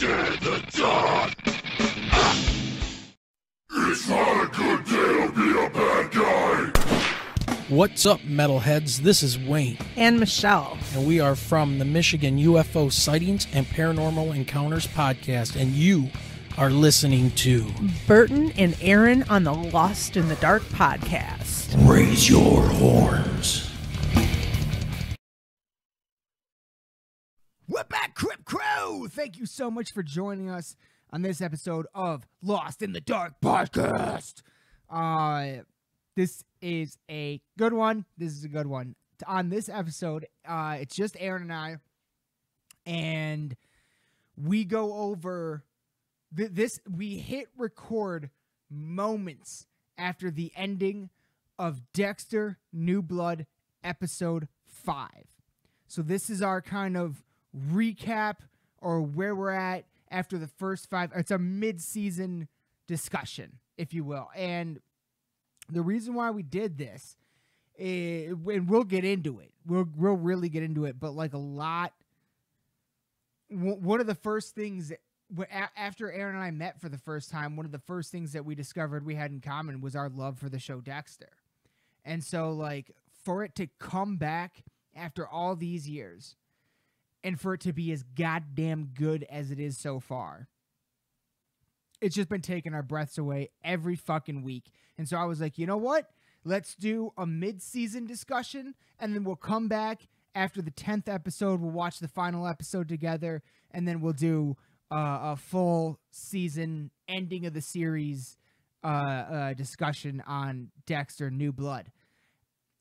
in the dark. It's not a good day to be a bad guy. What's up, metalheads? This is Wayne. And Michelle. And we are from the Michigan UFO Sightings and Paranormal Encounters podcast. And you are listening to Burton and Aaron on the Lost in the Dark podcast. Raise your horns. We're back, Crip Crew! Thank you so much for joining us on this episode of Lost in the Dark podcast. This is a good one. On this episode, it's just Aaron and I, and we go over this. We hit record moments after the ending of Dexter New Blood episode 5. So this is our kind of recap or where we're at after the first 5. It's a mid-season discussion, if you will. And the reason why we did this, and we'll get into it. We'll really get into it. But like one of the first things, after Aaron and I met for the first time, one of the first things that we discovered we had in common was our love for the show Dexter. And so, like, for it to come back after all these years, and for it to be as goddamn good as it is so far, it's just been taking our breaths away every fucking week. And so I was like, you know what? Let's do a mid-season discussion, and then we'll come back after the 10th episode. We'll watch the final episode together, and then we'll do a full season ending of the series discussion on Dexter New Blood.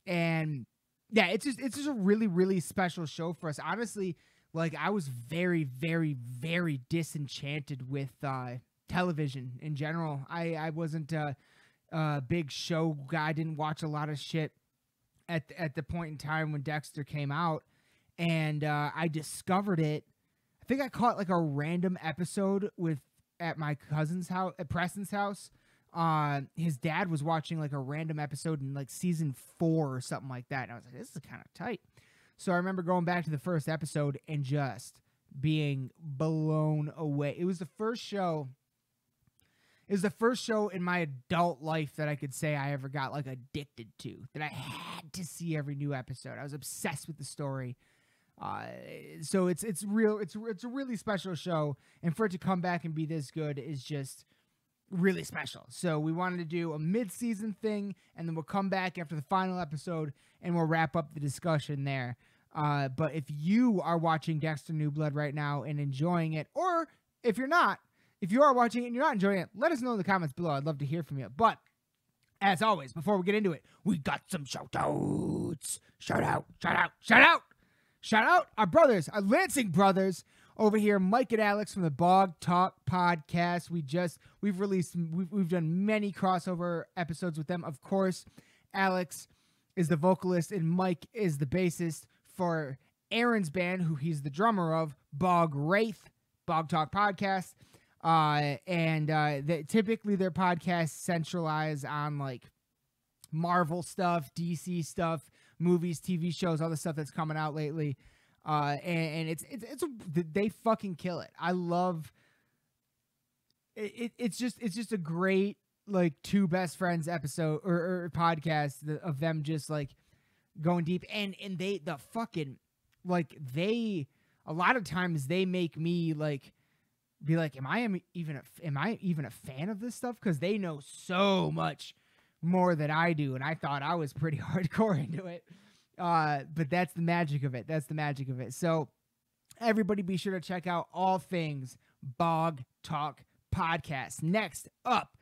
And yeah, it's just a really, really special show for us. Honestly, like, I was very, very, very disenchanted with television in general. I wasn't a big show guy. I didn't watch a lot of shit at the point in time when Dexter came out. And I discovered it. I think I caught like a random episode at my cousin's house, at Preston's house. His dad was watching like a random episode in like season 4 or something like that. And I was like, this is kind of tight. So I remember going back to the first episode and just being blown away. It was the first show in my adult life that I could say I ever got like addicted to, that I had to see every new episode. I was obsessed with the story. So it's a really special show, and for it to come back and be this good is just really special. So we wanted to do a mid-season thing, and then we'll come back after the final episode and we'll wrap up the discussion there. But if you are watching Dexter New Blood right now and enjoying it, or if you are watching it and you're not enjoying it, let us know in the comments below. I'd love to hear from you. But as always, before we get into it, we got some shout-outs. Shout out our brothers, our Lansing brothers over here, Mike and Alex from the Bog Talk podcast. We've done many crossover episodes with them. Of course, Alex is the vocalist and Mike is the bassist for Aaron's band, who he's the drummer of, Bog Talk podcast. Typically their podcasts centralize on like Marvel stuff, DC stuff, movies, TV shows, all the stuff that's coming out lately. And they fucking kill it. I love it. It's just a great, like, two best friends episode or podcast of them just like going deep. And a lot of times they make me like be like, am I even a fan of this stuff? Because they know so much more than I do, and I thought I was pretty hardcore into it. But that's the magic of it. So everybody be sure to check out all things Bog Talk podcast. Next up,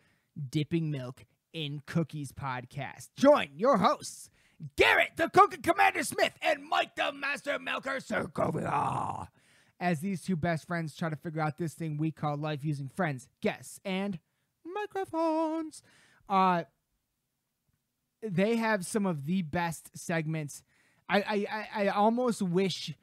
Dipping Milk in Cookies podcast. Join your hosts, Garrett the Cooking Commander Smith and Mike the Master Milker Serkovia, as these two best friends try to figure out this thing we call life using friends, guests, and microphones. They have some of the best segments. I almost wish,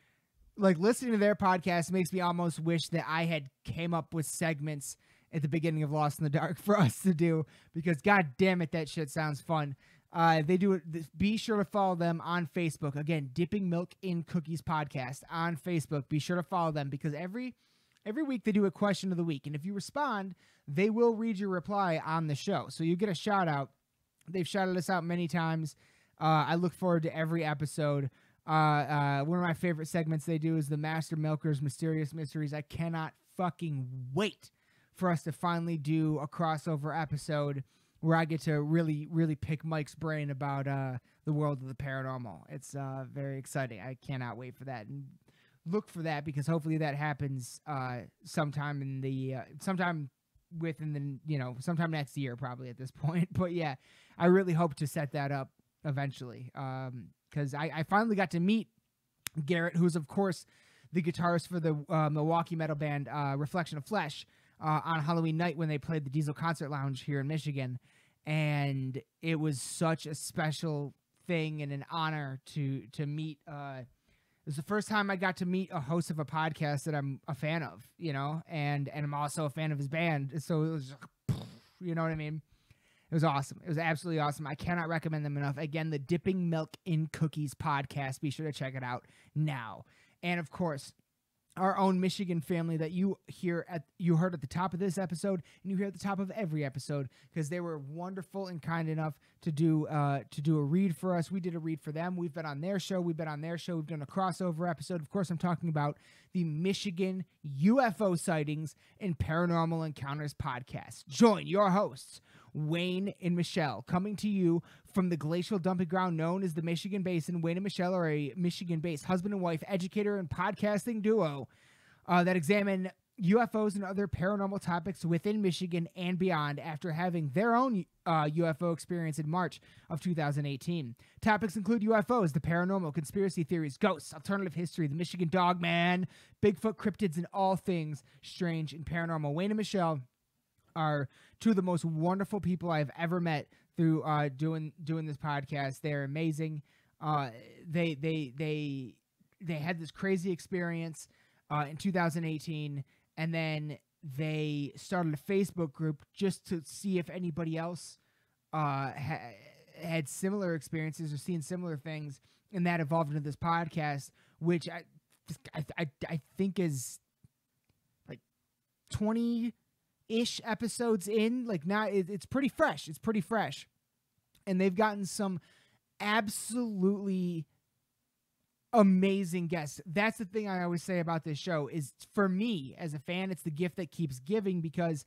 like, listening to their podcast makes me almost wish that I had came up with segments at the beginning of Lost in the Dark for us to do, because god damn it, that shit sounds fun. They do it. Be sure to follow them on Facebook. Again, Dipping Milk in Cookies podcast on Facebook. Be sure to follow them, because every Every week they do a question of the week, and if you respond, they will read your reply on the show. So you get a shout out. They've shouted us out many times. I look forward to every episode. One of my favorite segments they do is the Master Milker's Mysterious Mysteries. I cannot fucking wait for us to finally do a crossover episode where I get to really, really pick Mike's brain about the world of the paranormal. It's very exciting. I cannot wait for that. And look for that, because hopefully that happens sometime in the sometime next year, probably at this point. But yeah, I really hope to set that up eventually, because I finally got to meet Garrett, who's of course the guitarist for the Milwaukee metal band Reflection of Flesh, on Halloween night when they played the Diesel Concert Lounge here in Michigan. And it was such a special thing and an honor to meet. It was the first time I got to meet a host of a podcast that I'm a fan of, and I'm also a fan of his band. So it was, you know what I mean? It was awesome. It was absolutely awesome. I cannot recommend them enough. Again, the Dipping Milk in Cookies podcast. Be sure to check it out now. And of course, our own Michigan family that you heard at the top of this episode, and you hear at the top of every episode, because they were wonderful and kind enough to do a read for us. We did a read for them. We've been on their show. We've done a crossover episode. Of course, I'm talking about the Michigan UFO Sightings and Paranormal Encounters podcast. Join your hosts, Wayne and Michelle, coming to you from the glacial dumping ground known as the Michigan Basin. Wayne and Michelle are a Michigan-based husband and wife educator and podcasting duo that examine UFOs and other paranormal topics within Michigan and beyond after having their own UFO experience in March of 2018. Topics include UFOs, the paranormal, conspiracy theories, ghosts, alternative history, the Michigan Dog Man, Bigfoot, cryptids, and all things strange and paranormal. Wayne and Michelle are two of the most wonderful people I've ever met through doing this podcast. They're amazing. They had this crazy experience in 2018, and then they started a Facebook group just to see if anybody else had similar experiences or seen similar things, and that evolved into this podcast, which I think is like 20-ish episodes in. Like, now it's pretty fresh. It's pretty fresh. And they've gotten some absolutely amazing guests. That's the thing I always say about this show is, for me as a fan, it's the gift that keeps giving, because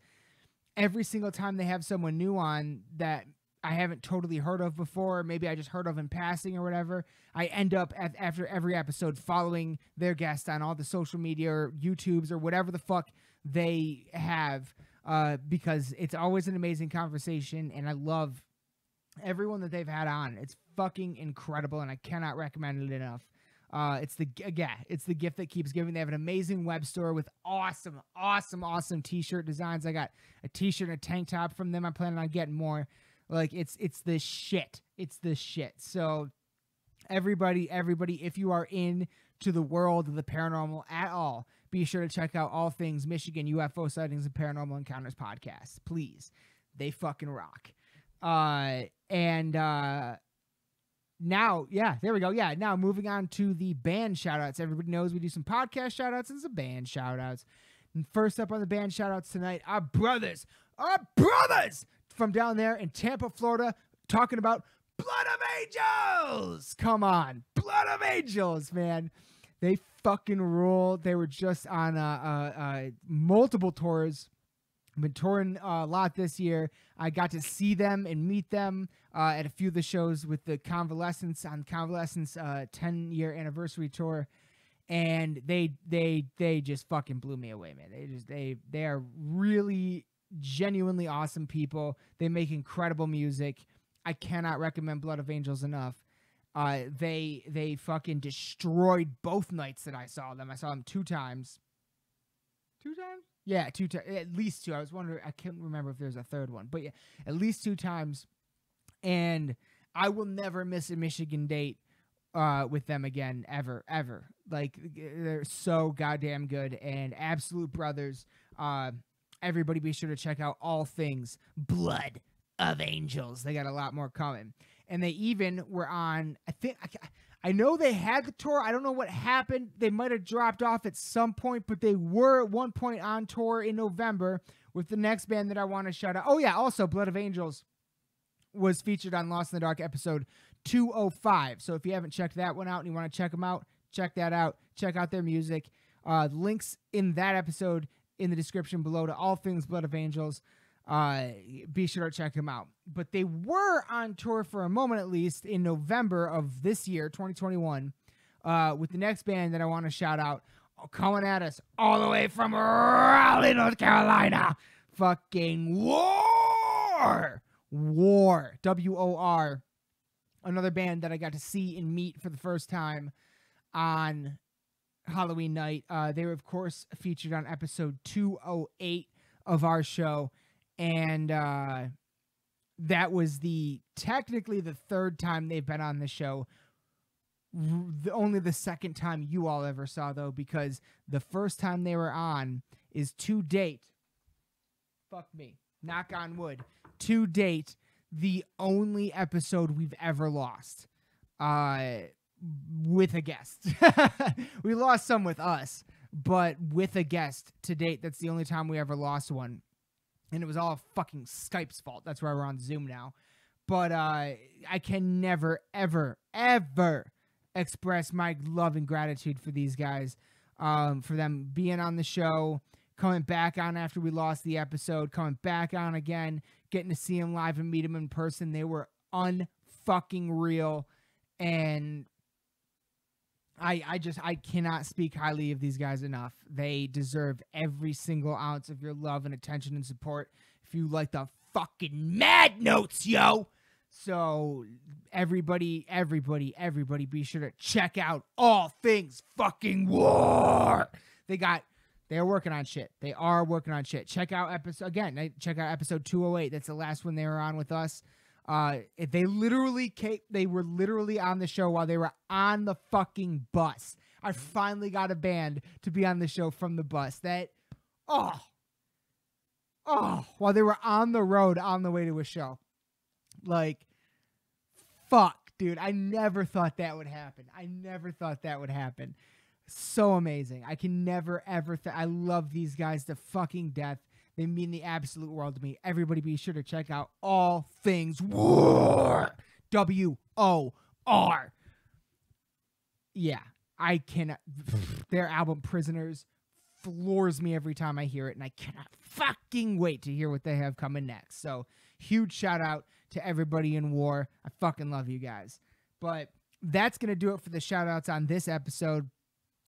every single time they have someone new on that I haven't totally heard of before, maybe I just heard of in passing or whatever, I end up after every episode following their guest on all the social media or YouTubes or whatever the fuck they have, because it's always an amazing conversation, and I love everyone that they've had on. It's fucking incredible, and I cannot recommend it enough. It's the gift that keeps giving. They have an amazing web store with awesome t-shirt designs. I got a t-shirt and a tank top from them. I'm planning on getting more. Like, it's the shit. It's the shit. So everybody, if you are into the world of the paranormal at all, be sure to check out all things Michigan UFO Sightings and Paranormal Encounters podcast. Please. They fucking rock. Now, yeah, there we go. Yeah, now moving on to the band shout-outs. Everybody knows we do some podcast shout-outs and some band shout-outs. And first up on the band shout-outs tonight, our brothers from down there in Tampa, Florida, talking about Blood of Angels. Come on, Blood of Angels, man. They fucking rule. They were just on multiple tours. I've been touring a lot this year. I got to see them and meet them at a few of the shows with the Convalescence on Convalescence 10-year anniversary tour, and they just fucking blew me away, man. They are really genuinely awesome people. They make incredible music. I cannot recommend Blood of Angels enough. They fucking destroyed both nights that I saw them. I saw them 2 times. 2 times? Yeah, 2 times. At least 2. I was wondering. I can't remember if there's a third one, but yeah, at least 2 times. And I will never miss a Michigan date with them again, ever. Like, they're so goddamn good and absolute brothers. Everybody be sure to check out all things Blood of Angels. They got a lot more coming. And they even were on, I know they had the tour. I don't know what happened. They might have dropped off at some point, but they were at one point on tour in November with the next band that I want to shout out. Oh, yeah. Also, Blood of Angels was featured on Lost in the Dark episode 205. So if you haven't checked that one out and you want to check them out, check that out. Check out their music. Links in that episode in the description below to all things Blood of Angels. Be sure to check them out. But they were on tour for a moment, at least, in November of this year, 2021, with the next band that I want to shout out, coming at us all the way from Raleigh, North Carolina. Fucking War! War. W-O-R. Another band that I got to see and meet for the first time on Halloween night. They were, of course, featured on episode 208 of our show. And that was technically the third time they've been on the show. Only the second time you all ever saw, though, because the first time they were on is to date, fuck me, knock on wood, to date, the only episode we've ever lost with a guest. We lost some with us, but with a guest to date, that's the only time we ever lost one. And it was all fucking Skype's fault. That's why we're on Zoom now. But I can never, ever, ever express my love and gratitude for these guys, for them being on the show, coming back on after we lost the episode, coming back on again, getting to see them live and meet them in person. They were unfucking real. And I cannot speak highly of these guys enough. They deserve every single ounce of your love and attention and support. If you like the fucking mad notes, yo. So everybody, be sure to check out all things fucking War. They're working on shit. They are working on shit. Check out episode 208. That's the last one they were on with us. They were literally on the show while they were on the fucking bus. I finally got a band to be on the show from the bus. While they were on the road on the way to a show. Like, fuck, dude. I never thought that would happen. So amazing. I can never, ever, I love these guys to fucking death. They mean the absolute world to me. Everybody be sure to check out all things War. W-O-R. Yeah, I cannot. Their album Prisoners floors me every time I hear it, and I cannot fucking wait to hear what they have coming next. So, huge shout out to everybody in War. I fucking love you guys. But that's going to do it for the shout outs on this episode.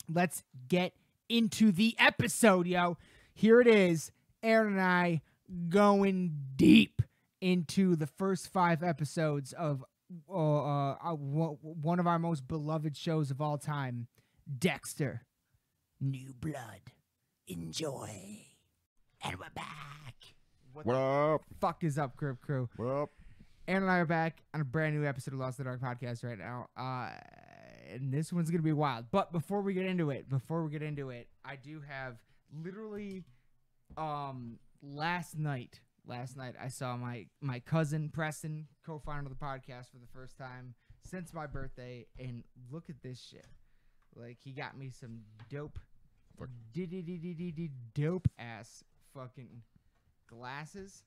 Let's get into the episode, yo. Here it is. Aaron and I going deep into the first 5 episodes of one of our most beloved shows of all time, Dexter New Blood. Enjoy. And we're back. What up? Fuck is up, Crib Crew? What up? Aaron and I are back on a brand new episode of Lost in the Dark podcast right now. And this one's going to be wild. But before we get into it, I do have literally... last night I saw my cousin Preston, co-founder of the podcast, for the first time since my birthday, and look at this shit. Like, he got me some dope ass fucking glasses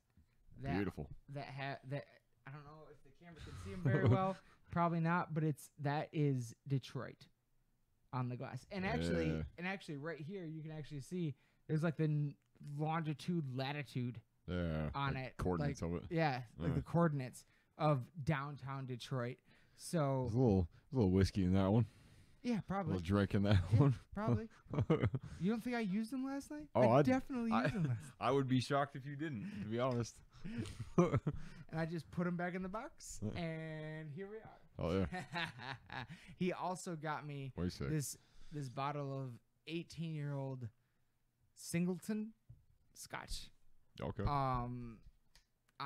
Beautiful. that I don't know if the camera can see them very well, probably not, but that is Detroit on the glass. And actually right here you can actually see there's like the longitude, latitude on like it. Coordinates like, of it. Yeah, like the coordinates of downtown Detroit. So There's a little whiskey in that one. Yeah, A probably. little drink in that Yeah, one. probably. You don't think I used them last night? Oh, I definitely used them last night. I would be shocked if you didn't, to be honest. And I just put them back in the box, and here we are. Oh, yeah. He also got me this bottle of 18-year-old Singleton Scotch. Okay. I'm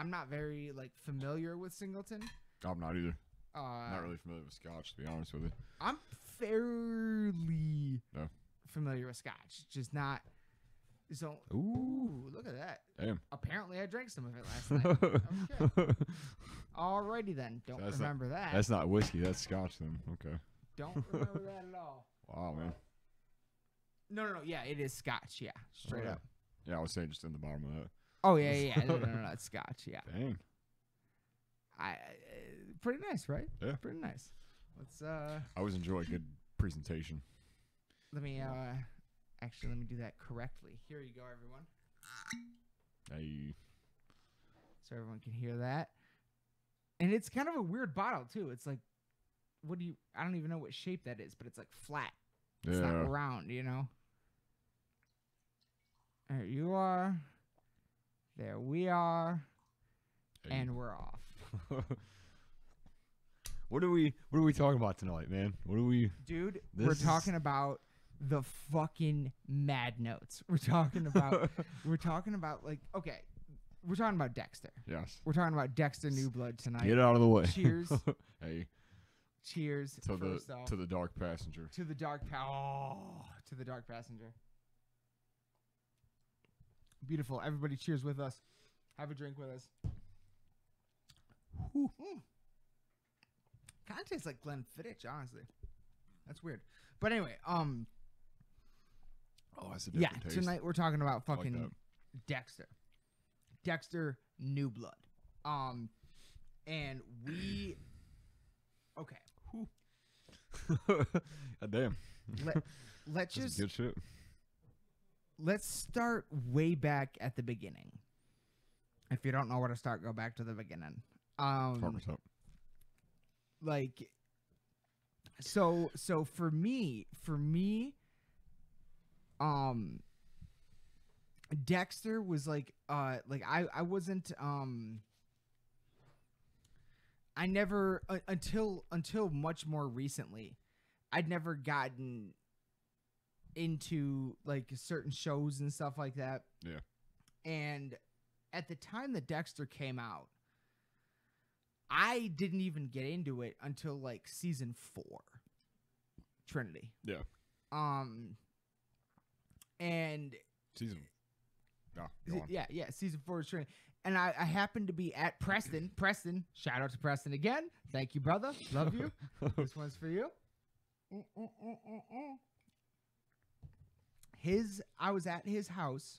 not very familiar with Singleton. I'm not either. Not really familiar with Scotch, to be honest with you. I'm fairly familiar with Scotch, just not. So, ooh, look at that. Damn. Apparently, I drank some of it last night. Okay. Alrighty then. Don't remember that. That's not whiskey. That's Scotch then. Okay. don't remember that at all. Wow, man. No. Yeah, it is Scotch. Yeah, straight yeah. up. Yeah, I was saying just in the bottom of that. Oh yeah. No, it's Scotch. Yeah. Dang. Pretty nice, right? Yeah. Pretty nice. Let's I always enjoy a good presentation. let me do that correctly. Here you go, everyone. Hey. So everyone can hear that. And it's kind of a weird bottle too. It's like, I don't even know what shape that is, but it's like flat. It's not Yeah. round, you know? There you are. There we are. Hey. And we're off. What are we talking about tonight, man? What are we Dude, This we're is- talking about the fucking mad notes. We're talking about we're talking about Dexter. Yes. We're talking about Dexter New Blood tonight. Get out of the way. Cheers. Hey. Cheers. To first off. the dark passenger. To the dark passenger. Beautiful. Everybody cheers with us. Have a drink with us. Kind of tastes like Glenfiddich, honestly. That's weird. But anyway, Oh, that's a yeah, different taste. tonight we're talking about I like fucking that. Dexter. Dexter New Blood. And we okay. God damn. Let's That's just good shit. let's start way back at the beginning. If you don't know where to start, go back to the beginning. Farmer's up. Like, so for me, Dexter was like I wasn't I never until much more recently, I'd never gotten into like certain shows and stuff like that. Yeah. And at the time that Dexter came out, I didn't even get into it until like season 4, Trinity. Yeah. And Season. No, go on. yeah, season 4 is Trinity. And I happened to be at Preston. Preston, shout out to Preston again. Thank you, brother. Love you. This one's for you. I was at his house,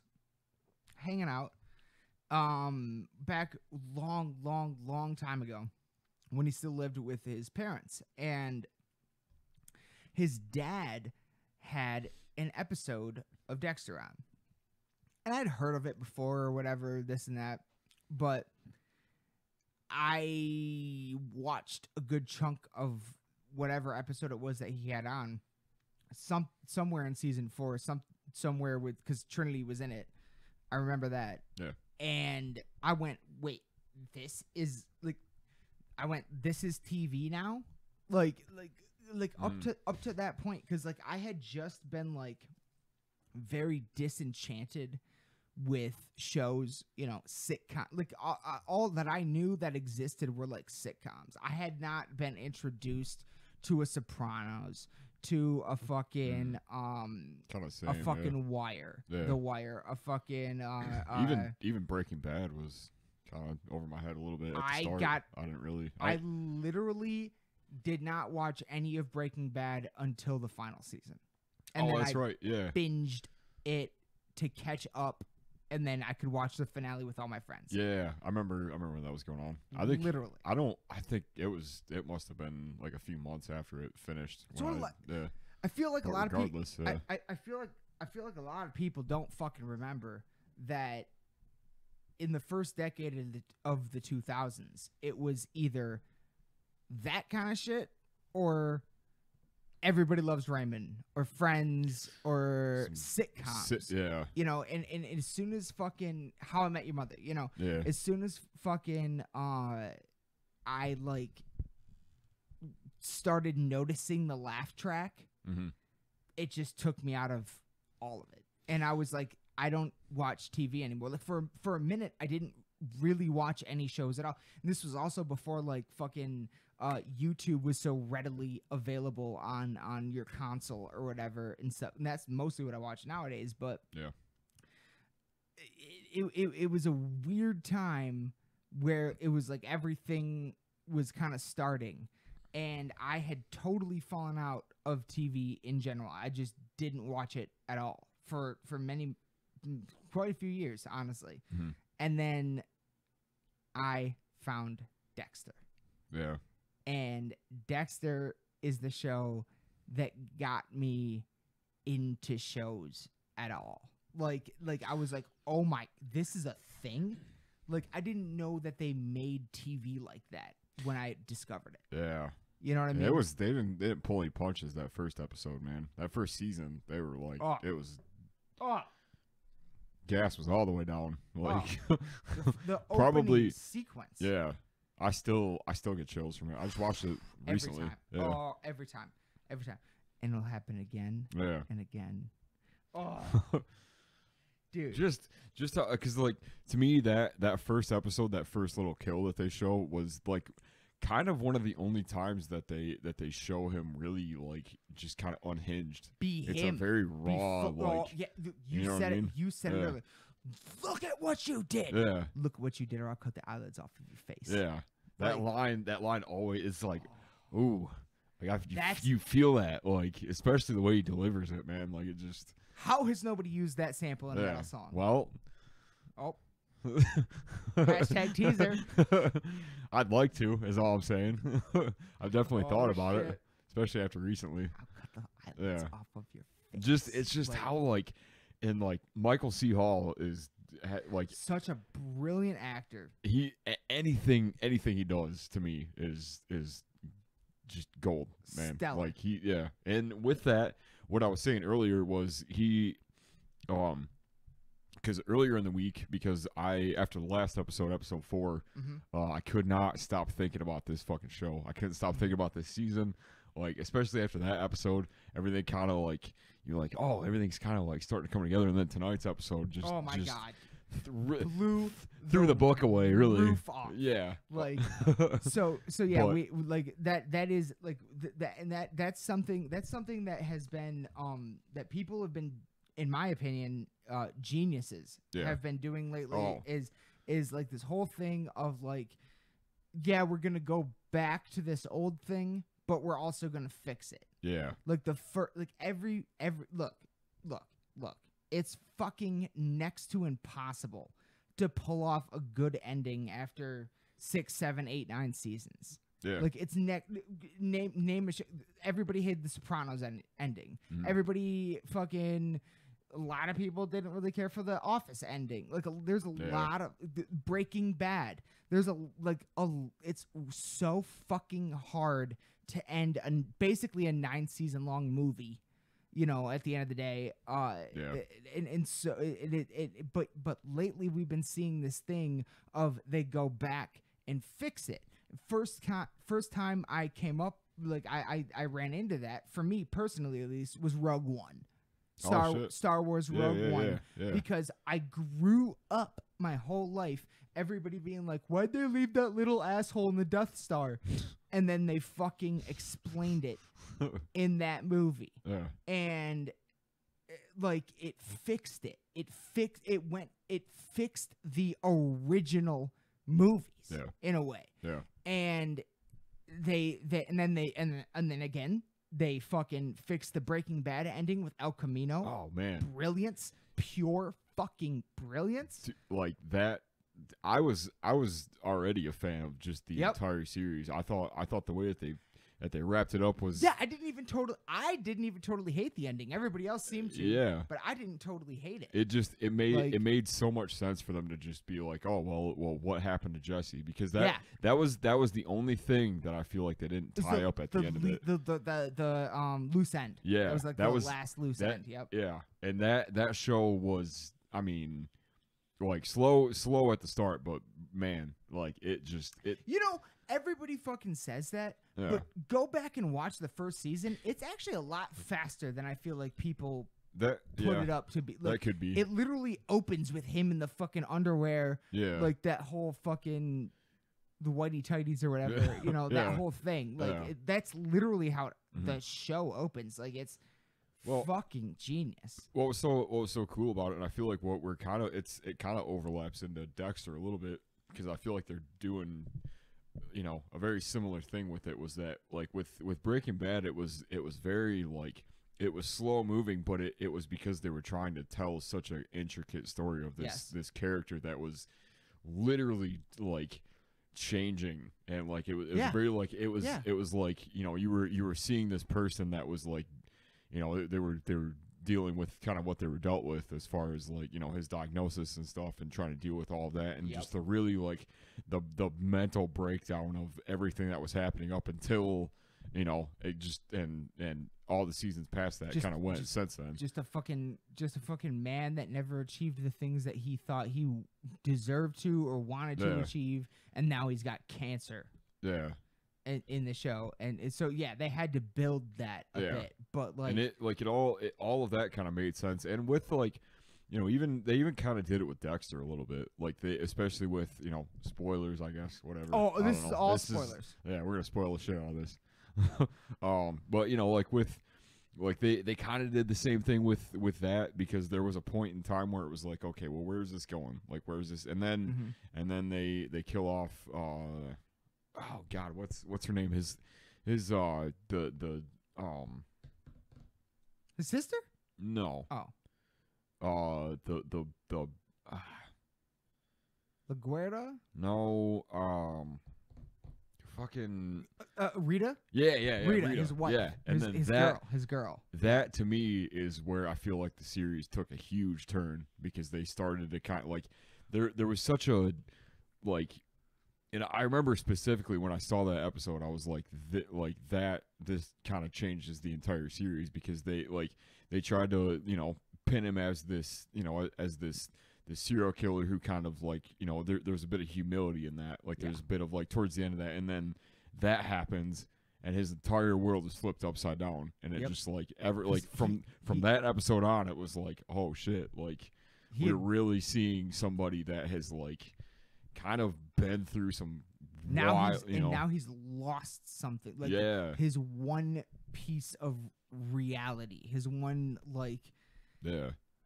hanging out, back long time ago, when he still lived with his parents, and his dad had an episode of Dexter on, and I'd heard of it before or whatever, this and that, but I watched a good chunk of whatever episode it was that he had on, somewhere in season 4, somewhere with, because Trinity was in it. I remember that. Yeah. And I went, wait, this is TV now? Like up to that point, because like I had just been like very disenchanted with shows, you know, sitcom, like all that I knew that existed were like sitcoms. I had not been introduced to a Sopranos, to a fucking Kind of same. a fucking Wire, Yeah. The Wire, a fucking even Breaking Bad was kind of over my head a little bit at the I start. got- I didn't really. I literally did not watch any of Breaking Bad until the final season, and then that's I right. Yeah. binged it to catch up, and then I could watch the finale with all my friends. Yeah, I remember when that was going on. I think Literally. I think it must have been like a few months after it finished. So when I feel like But a lot of people. regardless, yeah. I feel like a lot of people don't fucking remember that in the first decade of the 2000s, it was either that kind of shit or Everybody Loves Raymond or Friends or sitcoms. yeah. You know, and as soon as fucking How I Met Your Mother, you know, Yeah. as soon as fucking I like started noticing the laugh track, Mm-hmm. it just took me out of all of it. And I was like, I don't watch TV anymore. Like for a minute, I didn't really watch any shows at all. And this was also before like fucking YouTube was so readily available on your console or whatever and stuff. And that's mostly what I watch nowadays. But Yeah. it was a weird time where it was like everything was kind of starting. and I had totally fallen out of TV in general. I just didn't watch it at all for quite a few years, honestly. Mhm. And then I found Dexter. Yeah. And Dexter is the show that got me into shows at all. Like I was like, oh my, this is a thing? Like, I didn't know that they made TV like that when I discovered it. Yeah. You know what I mean? It was they didn't pull any punches that first episode, man. That first season, they were like it was gas was all the way down. Like the probably opening sequence. Yeah. I still get chills from it. I just watched it recently. Every time. Yeah. Oh, every time. And it'll happen again Yeah. and again. Oh. Dude. Just because like to me that first episode, that first little kill that they show was like kind of one of the only times that they show him really like just kind of unhinged. It's a very raw yeah, you know said what I it. mean? You said it Yeah. earlier. Look at what you did. Yeah. Look what you did, or I'll cut the eyelids off of your face. Yeah. That line always is like, ooh, like you feel that, like especially the way he delivers it, man. Like it just. How has nobody used that sample in a metal song? Well. Oh. Hashtag teaser. I'd like to, is all I'm saying. I've definitely thought about it, especially after recently. I'll cut the eyelids off of your face. It's just how like, and like Michael C. Hall is like such a brilliant actor. Anything he does to me is just gold, man. Stellar. Like and with that, what I was saying earlier was because earlier in the week, because after the last episode 4, I could not stop thinking about this fucking show. I couldn't stop thinking about this season. Like, especially after that episode, everything kind of like, you're like, oh, everything's kind of like starting to come together. And then tonight's episode just, oh my God, threw the book away, really. Roof off. Yeah. Like, so yeah, But, we like that is like that's something that has been that people have been, in my opinion, geniuses have been doing lately is like this whole thing of like, yeah, we're gonna go back to this old thing, but we're also gonna fix it. Yeah. Like every look, it's fucking next to impossible to pull off a good ending after 6, 7, 8, 9 seasons. Yeah. Like it's name a everybody hated the Sopranos ending. Mhm. Everybody fucking. A lot of people didn't really care for the Office ending. Like there's a lot of Breaking Bad. There's it's so fucking hard to end basically a 9-season long movie. You know, at the end of the day, and so but lately we've been seeing this thing of they go back and fix it. First time I came up, like I ran into that, for me personally at least, was Rogue One. Star Wars Rogue One. Because I grew up my whole life everybody being like, why'd they leave that little asshole in the Death Star? And then they fucking explained it in that movie. Yeah. And like it fixed it. It fixed the original movies in a way. Yeah. And then again they fucking fixed the Breaking Bad ending with El Camino. Oh man. Brilliance. Pure fucking brilliance. Like that, I was already a fan of just the entire series. I thought the way that they wrapped it up was I didn't even totally hate the ending. Everybody else seemed to. Yeah. But I didn't totally hate it. It made so much sense for them to just be like, oh well, what happened to Jesse? Because that was the only thing that I feel like they didn't tie up at the end of it. The loose end. Yeah. That was like the last loose end. Yep. Yeah. And that show was, I mean, like slow at the start, but man, like it. You know, everybody fucking says that, but go back and watch the first season. It's actually a lot faster than I feel like people put it up to be. Like, that could be. It literally opens with him in the fucking underwear. Yeah. Like that whole fucking the whitey tighties or whatever. You know, that whole thing. Like that's literally how the show opens. Like it's fucking genius. What was so cool about it, and I feel like what we're it kind of overlaps into Dexter a little bit, because I feel like they're doing you know, a very similar thing with it was that, like, with Breaking Bad, it was very, like, it was slow moving, but it was because they were trying to tell such an intricate story of this character that was literally, like, changing, and like it was very, like, it was like, you know, you were seeing this person that was, like, you know, they were dealing with kind of what they were dealt with as far as, like, you know, his diagnosis and stuff, and trying to deal with all of that, and just the really, like, the mental breakdown of everything that was happening up until, you know, it just and all the seasons past that kind of went since then. Just a fucking man that never achieved the things that he thought he deserved to or wanted to achieve, and now he's got cancer. Yeah. In the show, and so they had to build that a bit, but like, and all of that kind of made sense, and with, like, you know, they even kind of did it with Dexter a little bit, like they, especially with, you know, spoilers, I guess, whatever. Oh, this is all spoilers. We're gonna spoil the shit out of this. But, you know, like with, like, they kind of did the same thing with that, because there was a point in time where it was like, okay, well, where's this going? Like, where's this? And then they kill off. Oh God, what's her name? His His sister? No. Oh. The LaGuerta? No. Fucking. Rita? Yeah. Rita, his wife. Yeah, and his girl. That to me is where I feel like the series took a huge turn, because they started to kind of, like, there was such a, like, and I remember specifically when I saw that episode, I was like, this kind of changes the entire series, because they tried to, you know, pin him as this, you know, as this serial killer who kind of, like, you know, there's a bit of humility in that, like, there's a bit of, like, towards the end of that, and then that happens, and his entire world is flipped upside down, and it just, like, from that episode on, it was like, oh shit, like, we're really seeing somebody that has, like, kind of been through some now he's lost something, like, his one piece of reality, his one, like,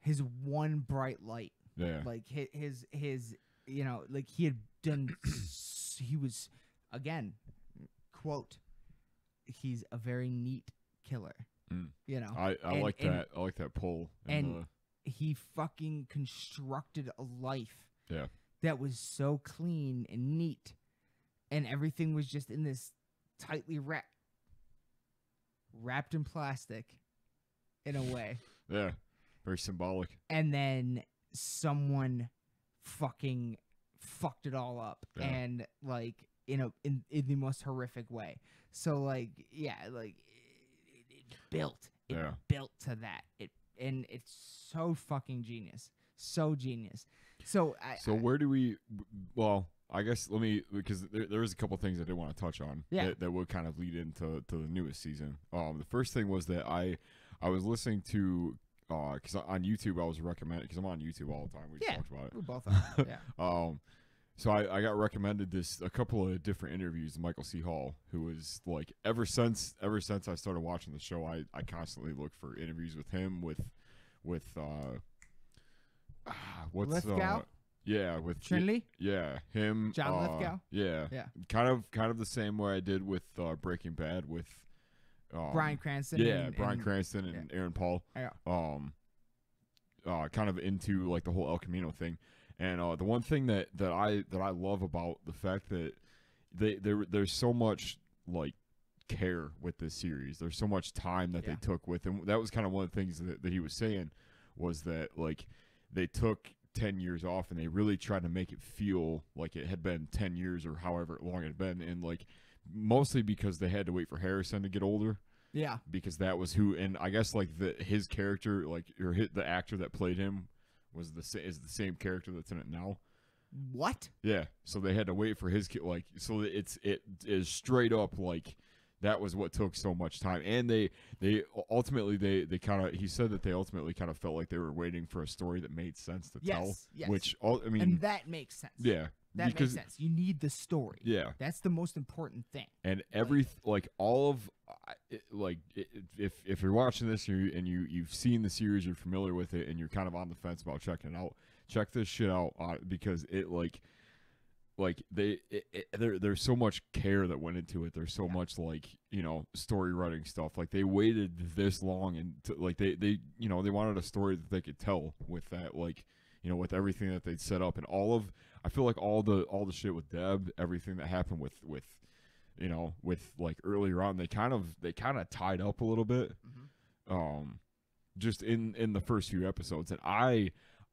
his one bright light, like his you know, like, he had done he was, again, quote, he's a very neat killer, you know. I like that pull, and he fucking constructed a life that was so clean and neat, and everything was just in this tightly wrapped in plastic, in a way. Yeah, very symbolic. And then someone fucking fucked it all up, and, like, in the most horrific way. So, like, like, it built to that. And it's so fucking genius, so genius. So where do we? Well, I guess because there is a couple things I did want to touch on that would kind of lead into the newest season. The first thing was that I was listening to, because on YouTube I was recommended, because I'm on YouTube all the time. We just talked about it. We both are. So I got recommended a couple of different interviews with Michael C. Hall, who was, like, ever since I started watching the show, I constantly look for interviews with him, with what's Lithgow? With Trinley? Him, John Lithgow? Yeah. Kind of the same way I did with Breaking Bad with Bryan Cranston. Bryan Cranston and Aaron Paul. Kind of into, like, the whole El Camino thing. And the one thing that I love about the fact that there's so much, like, care with this series. There's so much time that they took with him. That was kind of one of the things that he was saying, was that, like, they took 10 years off and they really tried to make it feel like it had been 10 years or however long it had been, and, like, mostly because they had to wait for Harrison to get older. Yeah, because that was who, and I guess, like, his character, like, or the actor that played him is the same character that's in it now. What? Yeah, so they had to wait for his kid, like, so it is straight up, like, that was what took so much time. And they ultimately they kind of, he said that they ultimately kind of felt like they were waiting for a story that made sense to tell. Yes. Which, I mean, and that makes sense. Yeah. That makes sense. You need the story. Yeah. That's the most important thing. And if you're watching this and you've seen the series, you're familiar with it, and you're kind of on the fence about checking it out, check this shit out, because it, like, like there's so much care that went into it. There's so much like, you know, story writing stuff. Like they waited this long and like they you know, they wanted a story that they could tell with that, like, you know, with everything that they'd set up and I feel like all the shit with Deb, everything that happened with you know, with like earlier on, they kind of tied up a little bit. Just in the first few episodes, and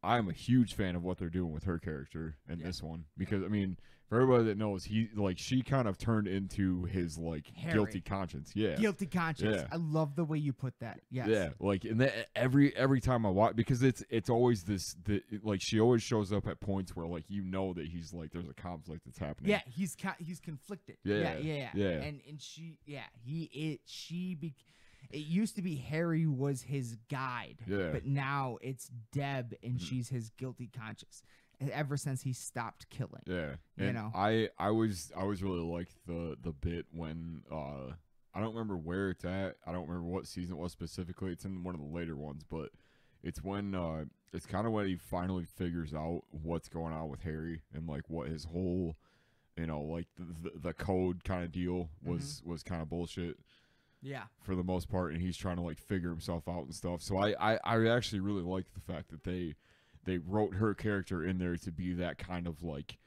I'm a huge fan of what they're doing with her character in this one, because I mean, for everybody that knows, she kind of turned into his like Harry. guilty conscience. Yeah, Guilty conscience. Yeah. I love the way you put that. Yes. yeah. Like, and that every time I watch, because it's always like she always shows up at points where like, you know, that he's like, there's a conflict that's happening. Yeah, he's conflicted. Yeah. And it used to be Harry was his guide, but now it's Deb, and she's his guilty conscience. Ever since he stopped killing. Yeah, you and know, I always really liked the bit when I don't remember where it's at. I don't remember what season it was specifically. It's in one of the later ones, but it's when it's kind of when he finally figures out what's going on with Harry and like what his whole, you know, like the code kind of deal was kind of bullshit. Yeah, for the most part, and he's trying to like figure himself out and stuff. So I actually really like the fact that they wrote her character in there to be that kind of like,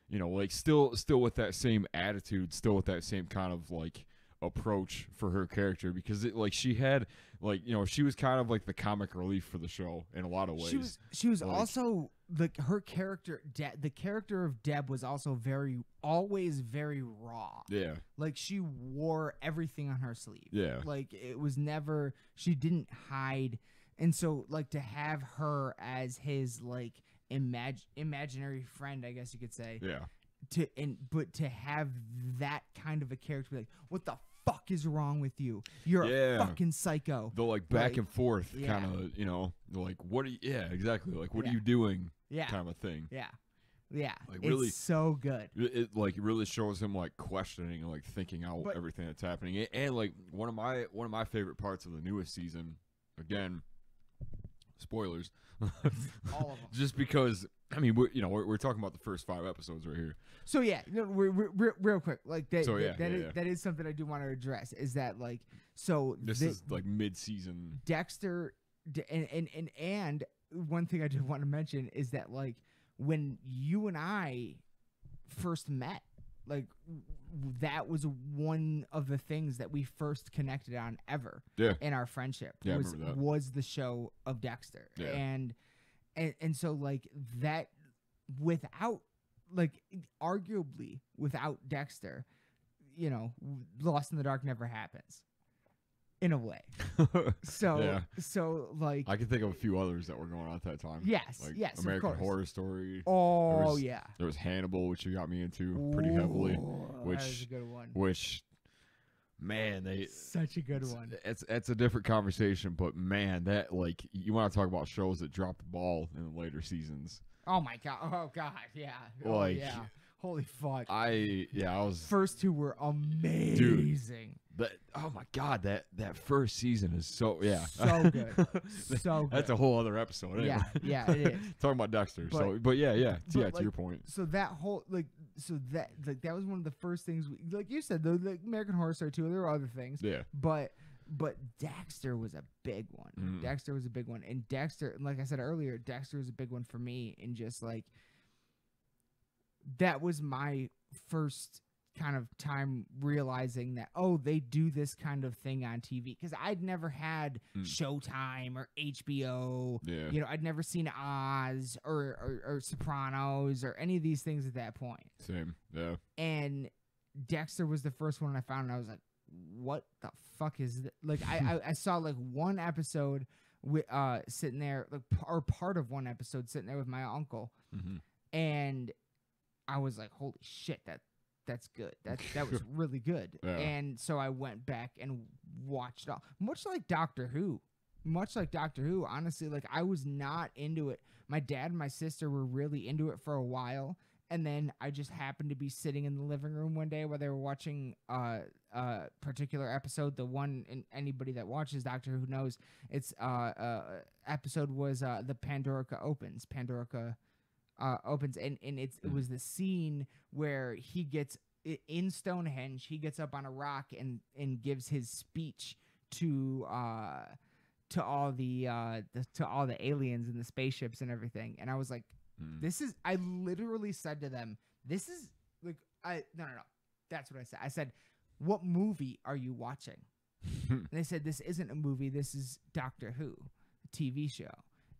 you know, like still with that same attitude, still with that same kind of like approach for her character, because it like she had like, you know, she was kind of like the comic relief for the show in a lot of ways. She was like, also like her character. The character of Deb was also always very raw. Yeah, like she wore everything on her sleeve. Yeah, like it was never. She didn't hide, and so like to have her as his like imaginary friend, I guess you could say. Yeah. But to have that kind of a character, be like, what the fuck is wrong with you? You're a fucking psycho. The like back and forth kind of, you know, like what are you, exactly, like what are you doing, kind of a thing. Yeah, like really, it's so good. It like really shows him like questioning, like thinking out everything that's happening, and like one of my favorite parts of the newest season, again, spoilers, all of them, just because I mean we're talking about the first 5 episodes right here. So yeah, no, we're real quick, like that. So that is something I do want to address. Is that like so? This is like mid-season. Dexter, and one thing I did want to mention is that like when you and I first met, like that was one of the things that we first connected on ever in our friendship. Yeah, I remember that. Was the show of Dexter. And so like that, without like arguably without Dexter, you know, Lost in the Dark never happens in a way. So like I can think of a few others that were going on at that time. Yes, like yes, American of course. Horror Story. Oh, there was Hannibal, which you got me into pretty heavily. Which that was a good one. Which, man, such a good one. It's a different conversation, but man, that like you want to talk about shows that dropped the ball in the later seasons. Oh my god! Oh god! Yeah. Like, yeah. Holy fuck! I was first 2 were amazing. Dude, but oh my god, that first season is so so good, so good. That's a whole other episode. Anyway. Yeah, it is. Talking about Dexter. But to like, your point. So that whole that was one of the first things like you said, the American Horror Story too. There were other things. Yeah. But Dexter was a big one. Dexter was a big one, and Dexter, like I said earlier, Dexter was a big one for me, and just like that was my first kind of time realizing that they do this kind of thing on TV, because I'd never had Showtime or HBO. Yeah. You know, I'd never seen Oz or Sopranos or any of these things at that point. Same. Yeah. And Dexter was the first one I found, and I was like, what the fuck is this? Like I saw like one episode with sitting there, like, or part of one episode sitting there with my uncle, and I was like, holy shit, that's good. That was really good. Yeah. And so I went back and watched all, much like Doctor Who, honestly. Like I was not into it. My dad and my sister were really into it for a while, and then I just happened to be sitting in the living room one day while they were watching a particular episode. The one, and anybody that watches Doctor Who knows, it's episode was the Pandorica opens. Pandorica opens, and it was the scene where he gets in Stonehenge. He gets up on a rock and gives his speech to all the aliens and the spaceships and everything. And I was like, this is. I literally said to them, this is like no. That's what I said. I said, what movie are you watching? And they said, this isn't a movie. This is Doctor Who, a TV show.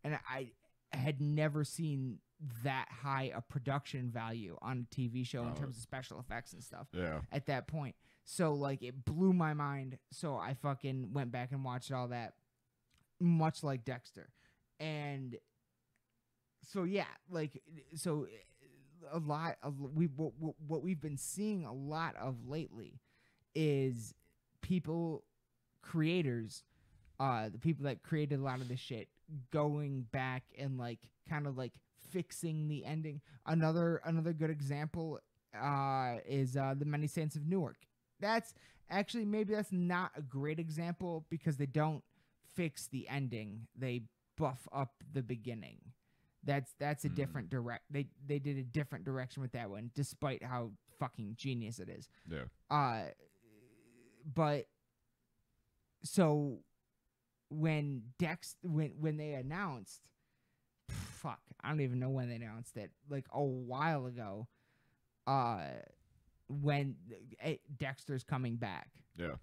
And I had never seen that high a production value on a TV show in terms of special effects and stuff. Yeah. At that point. So, like, it blew my mind. So I fucking went back and watched all that, much like Dexter. And so, yeah, like, so a lot of what we've been seeing a lot of lately is creators, the people that created a lot of this shit, going back and like kind of like fixing the ending. Another good example is the Many Saints of Newark. That's actually, maybe that's not a great example because they don't fix the ending. They buff up the beginning. That's a different they did a different direction with that one, despite how fucking genius it is. Yeah. But so when when they announced, fuck, I don't even know when they announced it, like a while ago, when Dexter's coming back. Yeah.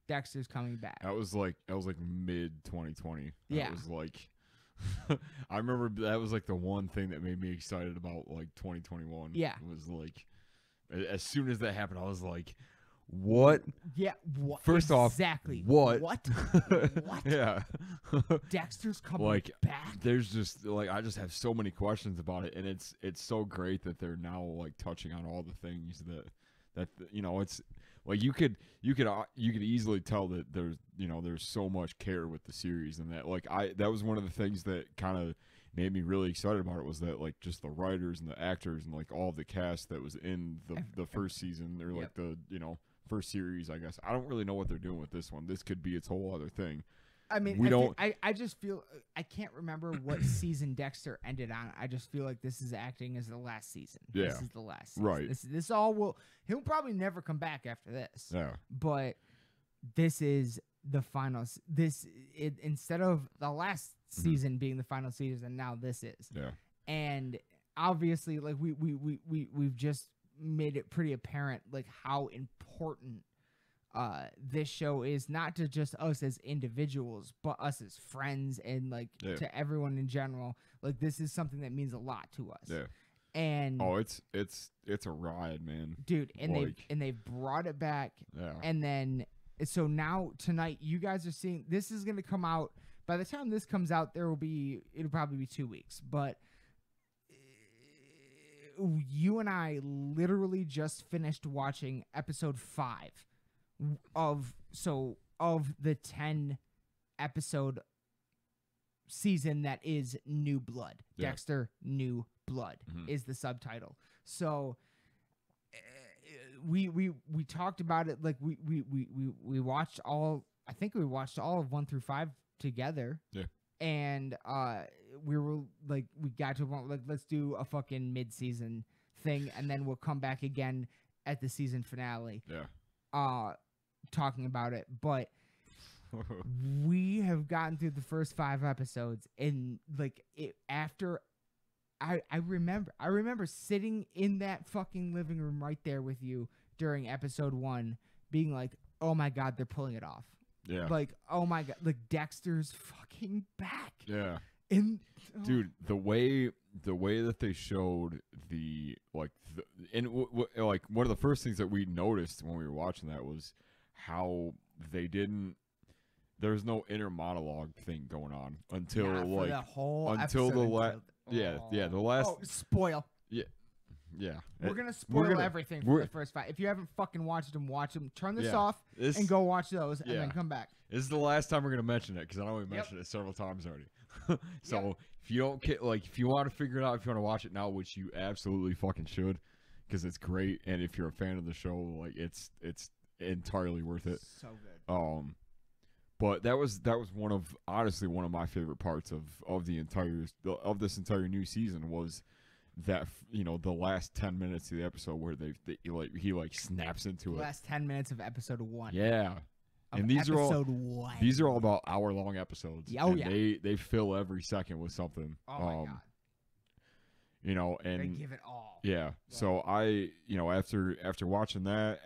Dexter's coming back. That was like mid 2020. Yeah. That was like I remember that was like the one thing that made me excited about like 2021. Yeah. It was like as soon as that happened, I was like, what? Yeah. What? First exactly. off, what? What? Yeah. Dexter's coming like, back. There's just like I just have so many questions about it, and it's so great that they're now like touching on all the things that you know, it's like you could easily tell that there's so much care with the series, and that like that was one of the things that kind of made me really excited about it, was that like just the writers and the actors and like all the cast that was in the first season, or like the first series, I guess. I don't really know what they're doing with this one. This could be its whole other thing. I mean, I just feel, I can't remember what season Dexter ended on. I just feel like this is acting as the last season. Yeah. This is the last season. Right. This all he'll probably never come back after this. Yeah. But this is the final. Instead of the last season being the final season, now this is. Yeah. And obviously, like we've just made it pretty apparent like how important this show is, not to just us as individuals, but us as friends, and like to everyone in general. Like, this is something that means a lot to us. Yeah. And it's a ride, man, dude. And they've brought it back. Yeah. And then so now tonight, you guys are seeing, this is going to come out. By the time this comes out, it'll probably be 2 weeks. But you and I literally just finished watching episode 5 of the 10 episode season that is New Blood. Yeah. Dexter New Blood is the subtitle. So we talked about it, like we watched all, I think we watched all of 1 through 5 together. Yeah. And we were like, we got to like, let's do a fucking mid-season thing, and then we'll come back again at the season finale. Yeah. Talking about it. But we have gotten through the first 5 episodes, and like after I remember sitting in that fucking living room right there with you during episode 1, being like, oh my God, they're pulling it off. Yeah. Like, oh my God, like Dexter's fucking back. Yeah. And dude, the way that they showed like one of the first things that we noticed when we were watching that was how there's no inner monologue thing going on until like the whole until the last the last spoil. Yeah. We're gonna spoil everything for the first 5. If you haven't fucking watched them, watch them. Turn this off and go watch those, and then come back. This is the last time we're gonna mention it, because I know we mentioned it several times already. So if you don't get, like, if you want to figure it out, if you want to watch it now, which you absolutely fucking should, because it's great, and if you're a fan of the show, like it's entirely worth it. So good. But that was honestly one of my favorite parts of this entire new season, was the last 10 minutes of the episode where he snaps into it. Last 10 minutes of episode 1. Yeah. Of And these episode 1. These are all about hour-long episodes. Oh, and yeah. They fill every second with something. Oh my god. And They give it all. yeah. So I, after watching that,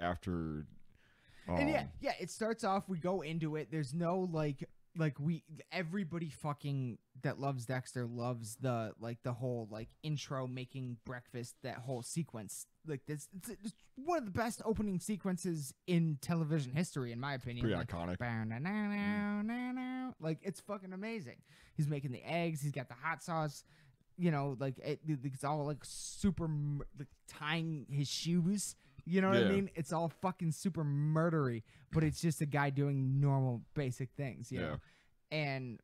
And yeah, it starts off, we go into it. There's no everybody fucking that loves Dexter loves the whole intro, making breakfast, that whole sequence. It's one of the best opening sequences in television history, in my opinion. pretty iconic. It's fucking amazing. He's making the eggs. He's got the hot sauce. It's all super tying his shoes. You know what I Yeah. mean? It's all fucking super murdery, but it's just a guy doing normal, basic things, you know? And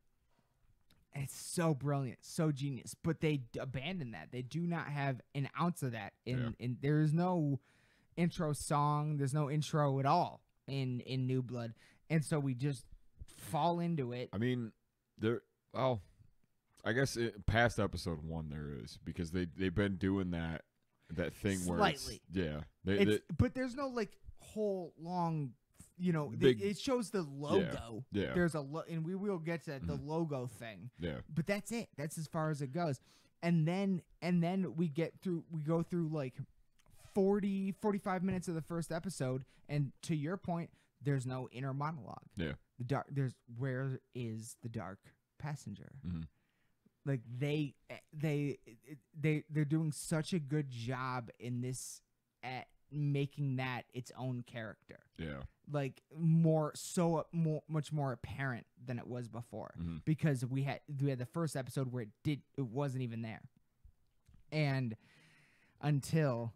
it's so brilliant, so genius. But they abandon that. They do not have an ounce of that. In there is no intro song. There's no intro at all in New Blood. And so we just fall into it. I mean, I guess past episode 1 there is, because they've been doing that thing Slightly. where it's But there's no whole long, Big- it shows the logo. yeah. There's and we will get to the logo thing. Yeah. But that's it. That's as far as it goes. And then we go through 45 minutes of the first episode, and to your point, there's no inner monologue. Yeah. Where is the dark passenger? Mhm. They're doing such a good job in this at making that its own character. Yeah. Much more apparent than it was before, Mhm. because we had the first episode where it wasn't even there, and until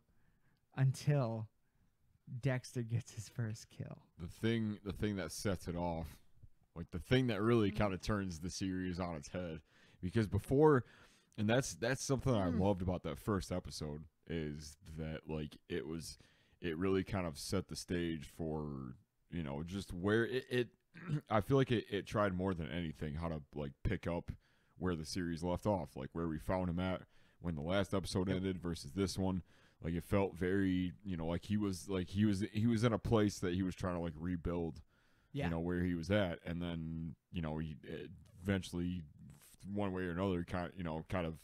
Dexter gets his first kill. The thing that sets it off, the thing that really kind of turns the series on its head, because before, and that's something I loved about that first episode, is that it really kind of set the stage for, just where it I feel like it tried more than anything how to pick up where the series left off, where we found him at when the last episode ended versus this one. It felt very, he was in a place that he was trying to rebuild, where he was at, and then he eventually, one way or another, kind of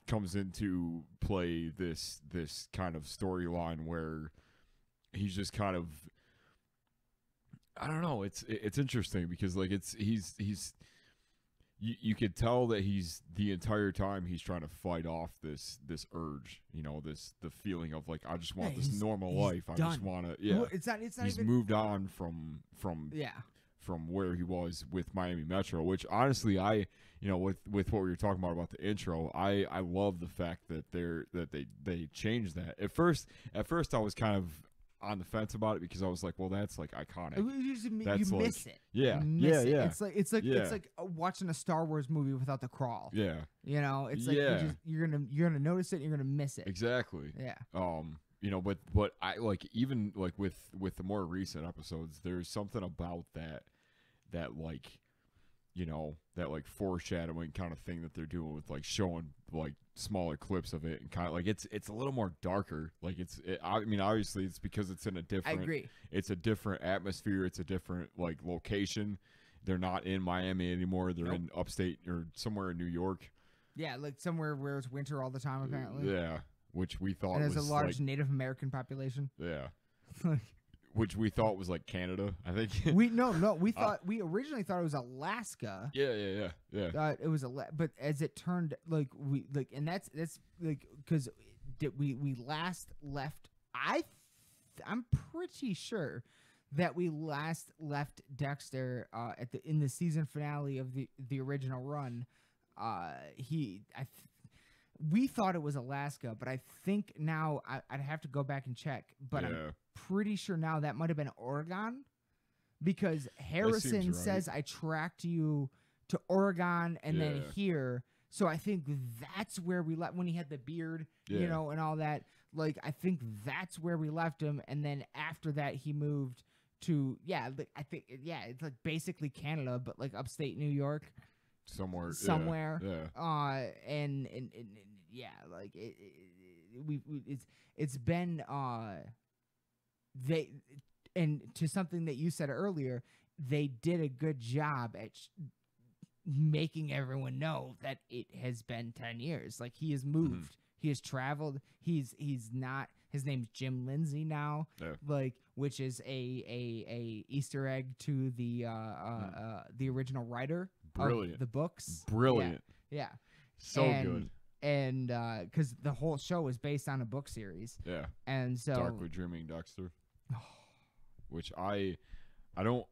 comes into play this kind of storyline where he's just kind of, I don't know, it's interesting because you could tell that he's the entire time he's trying to fight off this urge, the feeling of I just want this normal life. I just want to, Well, it's not he's even moved on from where he was with Miami Metro, which honestly with what we were talking about the intro, I love the fact that they changed that. At first I was kind of on the fence about it, because I was like, well, that's iconic. You miss it. Yeah, You miss it. yeah. It's like watching a Star Wars movie without the crawl. Yeah, It's you're gonna notice it, and you're gonna miss it. exactly. Yeah. But I even with the more recent episodes, there's something about that foreshadowing kind of thing that they're doing with showing smaller clips of it, and kind of it's a little more darker. I mean, obviously it's because it's in a different, I agree. It's a different atmosphere. It's a different location. They're not in Miami anymore. They're in upstate or somewhere in New York. Yeah, somewhere where it's winter all the time, apparently. Yeah, which we thought And there's was a large Native American population. yeah. Which we thought was Canada, I think. We originally thought it was Alaska. Yeah. It was but as it turned, and that's because we last left. I'm pretty sure that we last left Dexter in the season finale of the original run. We thought it was Alaska, but I think now I'd have to go back and check. But Yeah. I'm pretty sure now that might have been Oregon, because Harrison right. says I tracked you to Oregon and then Yeah. here. So I think that's where we left when he had the beard, and all that. I think that's where we left him, and then after that he moved to I think it's basically Canada, but upstate New York. Somewhere. Somewhere. Yeah. And like it's been they, and to something that you said earlier, they did a good job at making everyone know that it has been 10 years. Like, he has moved, he has traveled, he's not, his name's Jim Lindsay now, like, which is a Easter egg to the original writer of the books. Brilliant. Yeah. So good. And because the whole show is based on a book series. Yeah. And so Darkly Dreaming Dexter. Which I don't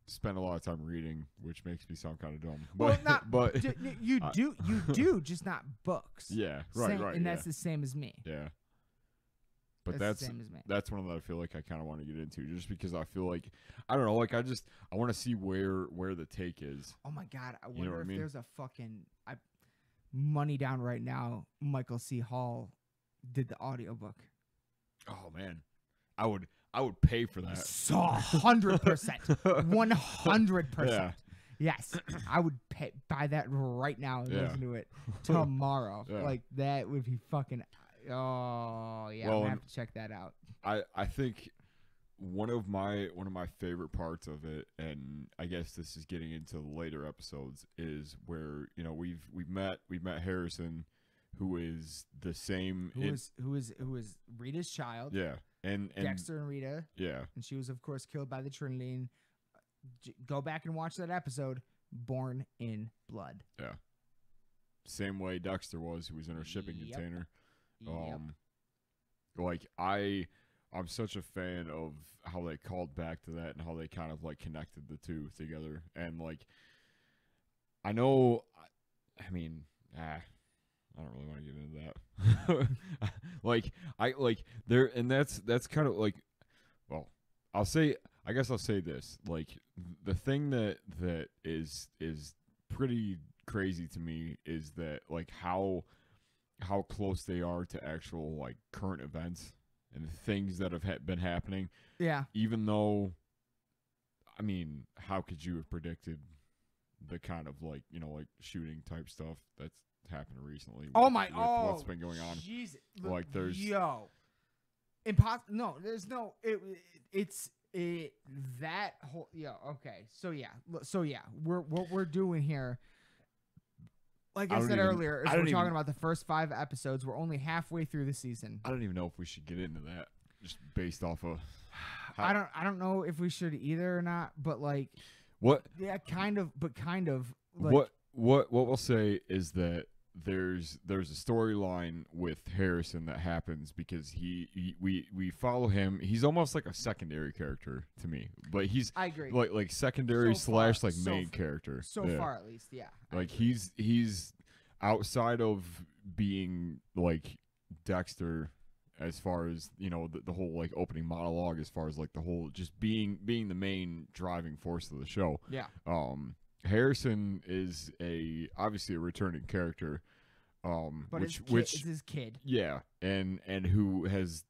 spend a lot of time reading, which makes me sound kind of dumb. But, well, but you do, just not books. Yeah, right, right. And that's the same as me. Yeah. But that's the same as me. That's one that I feel like I kind of want to get into, just because I feel like, I don't know, like I want to see where the take is. Oh my God, I wonder You know what if I mean? there's a fucking money down right now. Michael C. Hall did the audiobook. Oh man, I would pay for that. So 100%, 100%. Yeah. Yes, I would buy that right now and listen to it tomorrow. Yeah. Like, that would be fucking. Oh yeah, Well, I'm gonna have to check that out. I think one of my favorite parts of it, and I guess this is getting into the later episodes, is where, you know, we've met Harrison, who is the same. Who is Rita's child. Yeah, and Dexter and Rita. Yeah, and she was, of course, killed by the Trinity. And go back and watch that episode. Born in Blood. Yeah. Same way Dexter was, who was in a shipping container. Like I'm such a fan of how they called back to that and how they kind of like connected the two together. And like, I know, I mean, I don't really want to get into that. like there, and that's kind of like, well, I guess I'll say this, like, the thing that is pretty crazy to me is that, like, how close they are to actual, like, current events and things that have been happening. Yeah. Even though, I mean, how could you have predicted the kind of, like, you know, like, shooting type stuff that's happened recently? What's been going on? Jesus. Like, there's impossible. No, there's no. It's that whole. Yeah. Okay. So yeah. What we're doing here. Like I said earlier, we're talking about the first 5 episodes. We're only halfway through the season. I don't even know if we should get into that, just based off of. I don't know if we should either or not, but like. What? Yeah, kind of, but kind of. Like, what we'll say is that there's a storyline with Harrison that happens because we follow him. He's almost like a secondary character to me, but he's I agree. Like secondary / main character. So far, at least, yeah. Like he's outside of being like Dexter, as far as, you know, the whole like opening monologue, as far as like the whole just being the main driving force of the show. Yeah. Harrison is obviously a returning character, but which is his kid. Yeah, and who has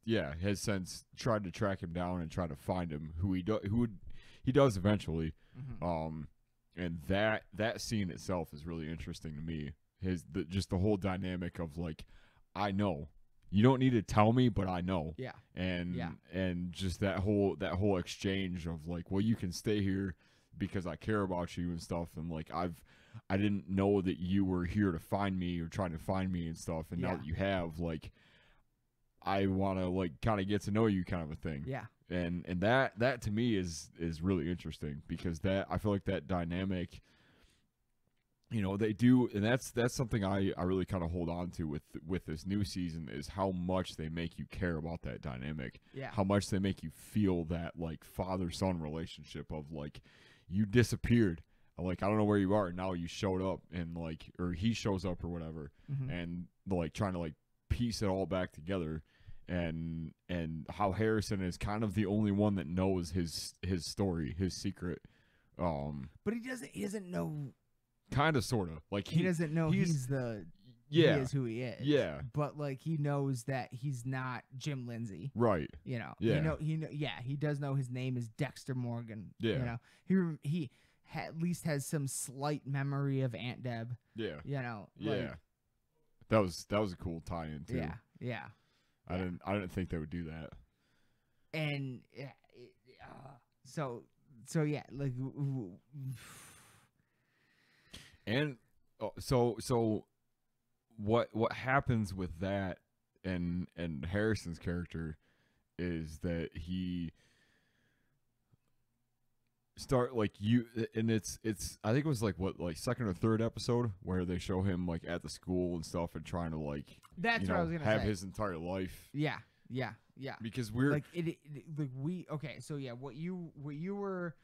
since tried to track him down and try to find him, who he does eventually. Mm-hmm. And that scene itself is really interesting to me. Just the whole dynamic of like, I know. You don't need to tell me, but I know. Yeah. And just that whole exchange of like, well, you can stay here because I care about you and stuff, and like I didn't know that you were here to find me or trying to find me and stuff, and now that you have, like, I want to like kind of get to know you, kind of a thing. Yeah. And that to me is really interesting, because I feel like that dynamic, you know, they do, and that's something I really kind of hold on to with this new season, is how much they make you care about that dynamic. Yeah. How much they make you feel that like father-son relationship of like, you disappeared, like, I don't know where you are, now you showed up, and like, or he shows up or whatever, mm-hmm. and like trying to like piece it all back together, and how Harrison is kind of the only one that knows his story, his secret. But he doesn't know. Kind of, sort of, like he doesn't know he is who he is. Yeah. But like, he knows that he's not Jim Lindsay. Right. You know. Yeah. He does know his name is Dexter Morgan. Yeah. You know. He at least has some slight memory of Aunt Deb. Yeah. You know. Yeah. That was a cool tie-in too. Yeah. I didn't think they would do that. And so yeah, like and so what happens with that and Harrison's character is that he start like you and it's I think it was like second or third episode where they show him like at the school and stuff and trying to like that's what I was gonna have say. his entire life. Yeah. Because we're like like we okay. So yeah, what you were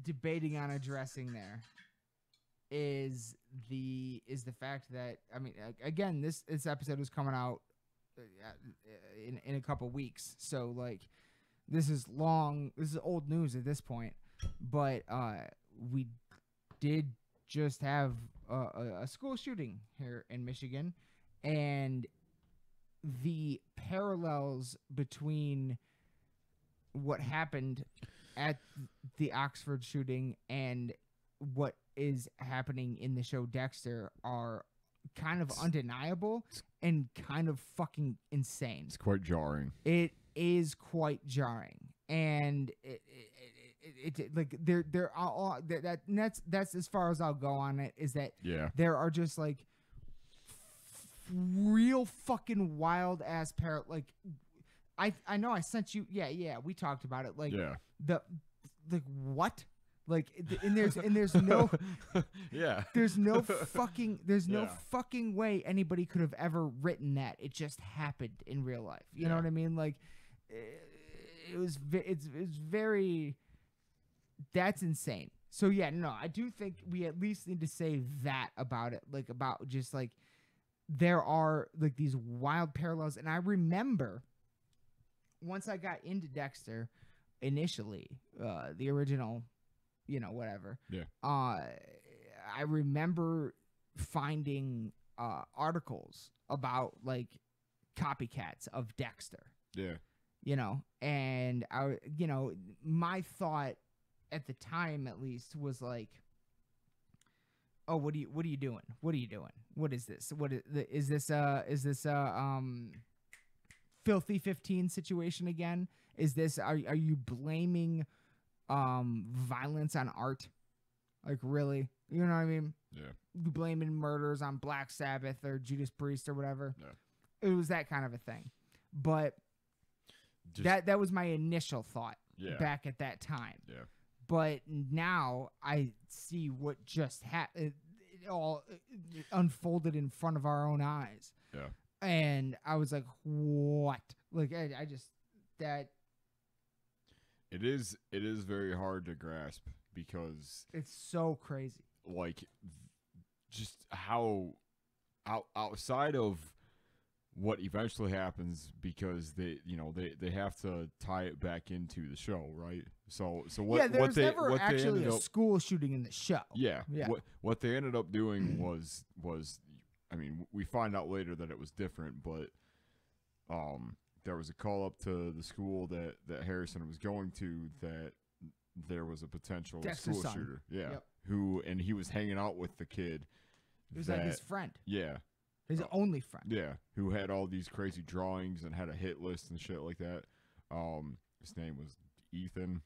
debating on addressing there is the fact that I mean again this episode is coming out in a couple weeks, so like this is old news at this point, but we did just have a school shooting here in Michigan, and the parallels between what happened at the Oxford shooting and what is happening in the show Dexter are kind of undeniable and kind of fucking insane. It's quite jarring. It is quite jarring, and it like there are all that's as far as I'll go on it. Is that there are just like real fucking wild ass like I know I sent you we talked about it like the what like and there's no there's no fucking way anybody could have ever written that. It just happened in real life. You know what I mean? Like it's very that's insane. So yeah, no, I do think we at least need to say that about it, like about just like there are like these wild parallels. And I remember once I got into Dexter initially, the original, whatever. Yeah. I remember finding articles about like copycats of Dexter. Yeah. And my thought at the time at least was like, oh, what are you doing? What are you doing? What is this? Is this Filthy 15 situation again? Is this are you blaming violence on art? Like really? You know what I mean? Yeah. You blaming murders on Black Sabbath or Judas Priest or whatever. Yeah. It was that kind of a thing. But that was my initial thought back at that time. Yeah. But now I see what just happened. It all unfolded in front of our own eyes. Yeah. And I was like, what? Like, I just, that. It is very hard to grasp because. It's so crazy. Like, just how outside of what eventually happens, because they have to tie it back into the show, right? So what? Yeah, there's never actually a school shooting in the show. Yeah. What they ended up doing was I mean, we find out later that it was different, but there was a call up to the school that Harrison was going to that there was a potential school shooter. Yeah. Yep. And he was hanging out with the kid. It was like his friend. Yeah. His only friend. Yeah, who had all these crazy drawings and had a hit list and shit like that. His name was Ethan.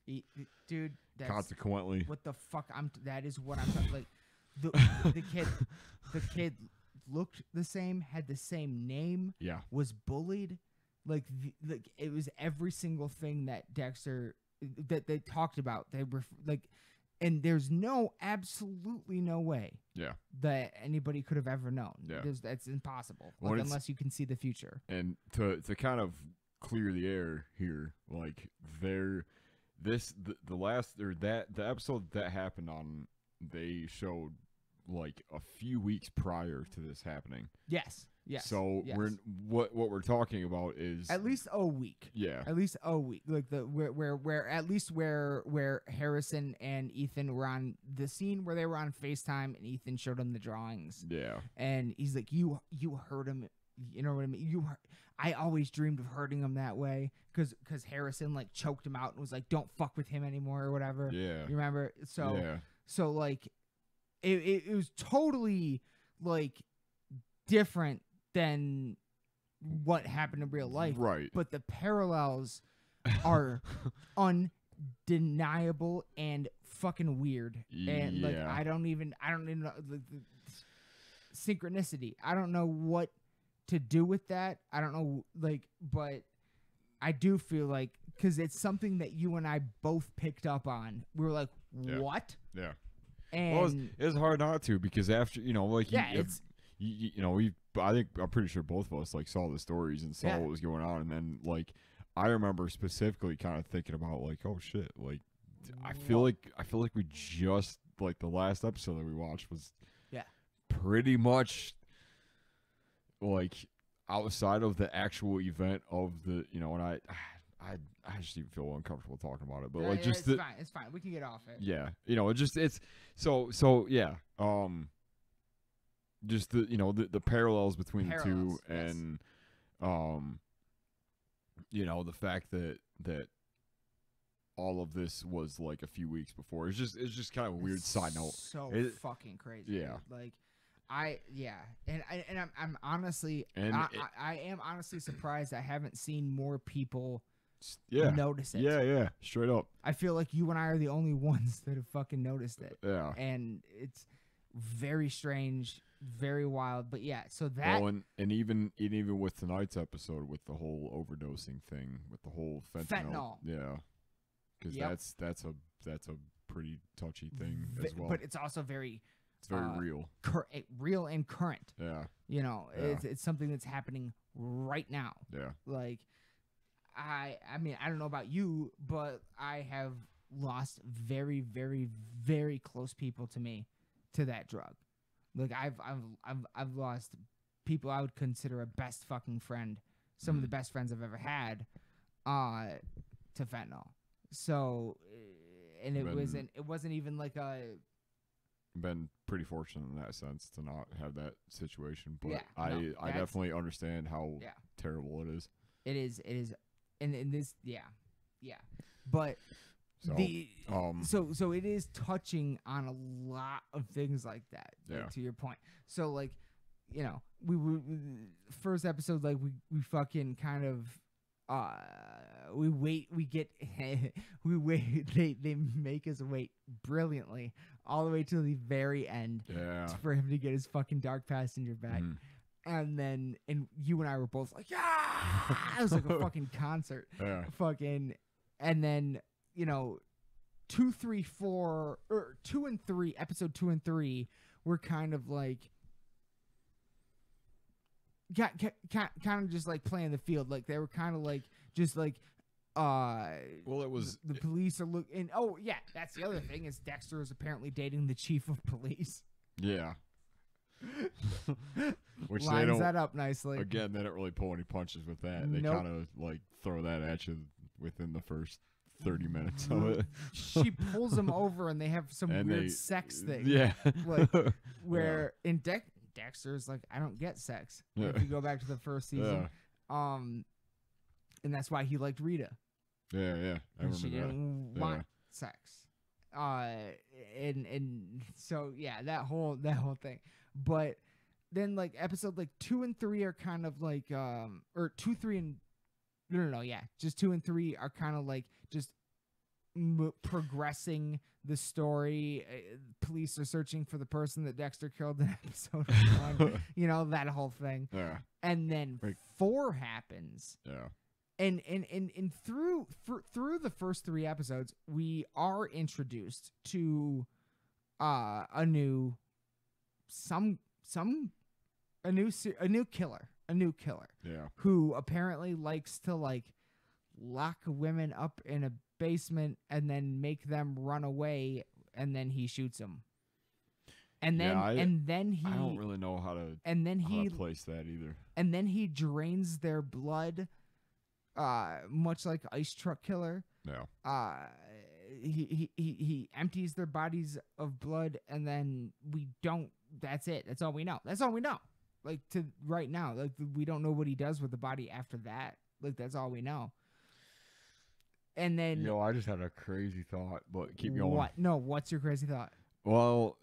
Dude, that's consequently. What the fuck? That is what I'm like. The kid looked the same, had the same name. Yeah, was bullied. Like it was every single thing that Dexter that they talked about. They were like. And there's absolutely no way that anybody could have ever known. Yeah. That's impossible, unless you can see the future. And to kind of clear the air here, like the episode that happened on, they showed like a few weeks prior to this happening. Yes. So what we're talking about is at least a week. Yeah. At least a week. Like where Harrison and Ethan were on the scene where they were on FaceTime and Ethan showed him the drawings. Yeah. And he's like, you hurt him. You know what I mean? I always dreamed of hurting him that way because Harrison like choked him out and was like, don't fuck with him anymore or whatever. Yeah. You remember? So like it was totally like different than what happened in real life. Right. But the parallels are undeniable and fucking weird. And like Yeah. I don't even know the synchronicity. I don't know what to do with that. I don't know, like, but I do feel like, because it's something that you and I both picked up on. We were like, Yeah. what? Yeah. And Well, it's hard not to, because after, like, yeah, it's I'm pretty sure both of us like saw the stories and saw Yeah. what was going on, and then like I remember specifically kind of thinking about like, oh shit, like I feel like we just like the last episode that we watched was pretty much like outside of the actual event of the, and I just even feel uncomfortable talking about it, but like just it's fine. We can get off it. yeah, it's so yeah, just the parallels between the two, Yes. and the fact that all of this was like a few weeks before. It's just kind of a weird side note. So fucking crazy. Yeah. Dude. Like I'm honestly I am honestly surprised I haven't seen more people notice it. Yeah, straight up. I feel like you and I are the only ones that have fucking noticed it. Yeah. And it's very strange, very wild. But yeah, so that and even with tonight's episode with the whole overdosing thing, with the whole fentanyl. Yeah. Because that's a pretty touchy thing as well. But it's also very real. Real and current. Yeah. It's something that's happening right now. Yeah. Like I mean, I don't know about you, but I have lost very, very, very close people to me to that drug. Like I've lost people I would consider a best fucking friend, some of the best friends I've ever had, to fentanyl. So, and it wasn't even like a. Been pretty fortunate in that sense to not have that situation, but Yeah, I definitely understand how terrible it is. It is, and this, but So, so it is touching on a lot of things like that. Like, to your point, so like, we first episode, like we fucking kind of we they make us wait brilliantly all the way to the very end for him to get his fucking dark passenger back. And then you and I were both like, yeah, it was like a fucking concert. Fucking, and then 2, 3, 4, or 2 and 3, episode 2 and 3 were kind of like kind of just like playing the field. Like they were kind of like just like well, it was the police are looking. Oh yeah, that's the other thing, is Dexter is apparently dating the chief of police. Yeah. Which lines they don't, that up nicely. Again, they don't really pull any punches with that. They kind of like throw that at you within the first 30 minutes of it. She pulls him over and they have some weird sex thing. Yeah. Like where in Dexter's like, I don't get sex. If you go back to the first season. And that's why he liked Rita. Yeah. I remember she didn't want sex. And so yeah, that whole thing. But then like episode like 2 and 3 are kind of like or 2, 3 and no, just 2 and 3 are kind of like just progressing the story. Police are searching for the person that Dexter killed in episode 1. That whole thing. Yeah. And then 4 happens. Yeah. And through the first 3 episodes, we are introduced to a new killer. Yeah. Who apparently likes to like lock women up in a basement and then make them run away, and then he shoots them. And then I don't really know how to place that either. And then he drains their blood, much like Ice Truck Killer. Yeah. He empties their bodies of blood, and then that's it. That's all we know. Like to right now, like we don't know what he does with the body after that. Like that's all we know. And then I just had a crazy thought, but keep going. What? No, what's your crazy thought? Well,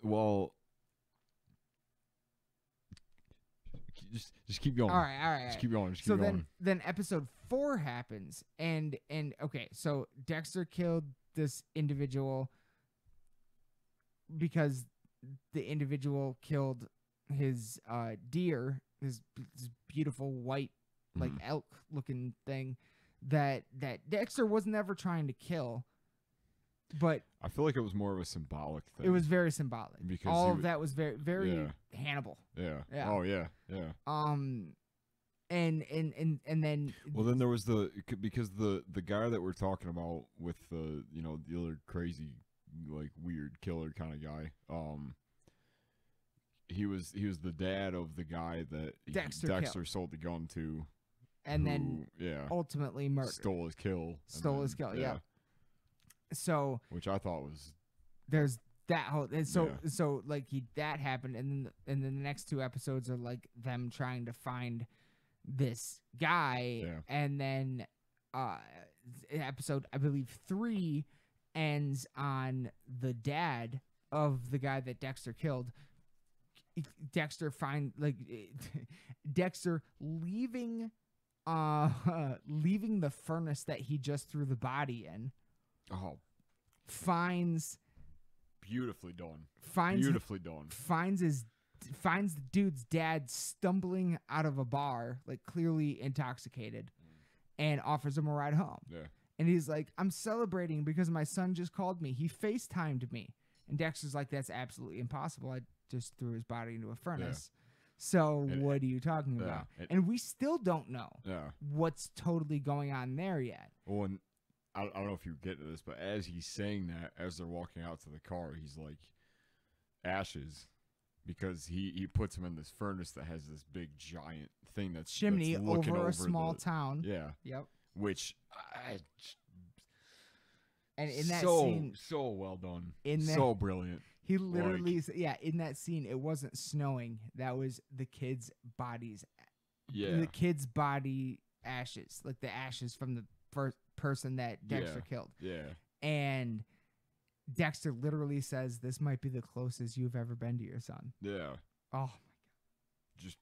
just keep going. All right. Just keep going. Just keep So going. then episode 4 happens, and okay, so Dexter killed this individual because the individual killed his deer, his beautiful white like elk looking thing that Dexter was never trying to kill. But I feel like it was more of a symbolic thing. it was very symbolic. Because all of that was very Yeah. Hannibal. Yeah. Yeah. Oh yeah. Yeah. And then Well, then there was because the guy that we're talking about with the the other crazy like weird killer kind of guy. He was the dad of the guy that Dexter sold the gun to, and then ultimately murdered. Stole his kill. Yeah. So which I thought was there's that whole and so like that happened, and then the next 2 episodes are like them trying to find this guy, and then episode I believe 3 ends on the dad of the guy that Dexter killed. Dexter leaving the furnace that he just threw the body in. Oh, finds beautifully done. Finds the dude's dad stumbling out of a bar, like clearly intoxicated, and offers him a ride home. Yeah. And he's like, I'm celebrating because my son just called me. He FaceTimed me. And Dexter's like, that's absolutely impossible. I just threw his body into a furnace. So what are you talking about? And we still don't know what's totally going on there yet. Well, and I don't know if you get to this, but as he's saying that, as they're walking out to the car, he's like, ashes, because he puts him in this furnace that has this big giant thing that's chimney that's looking over a small town. Yeah. Yep. Which and in that scene, so well done, so brilliant. He literally, in that scene, it wasn't snowing. That was the kids' bodies. Yeah. The kids' body ashes, like the ashes from the first person that Dexter killed. Yeah. And Dexter literally says, "This might be the closest you've ever been to your son." Yeah. Oh my god. Just.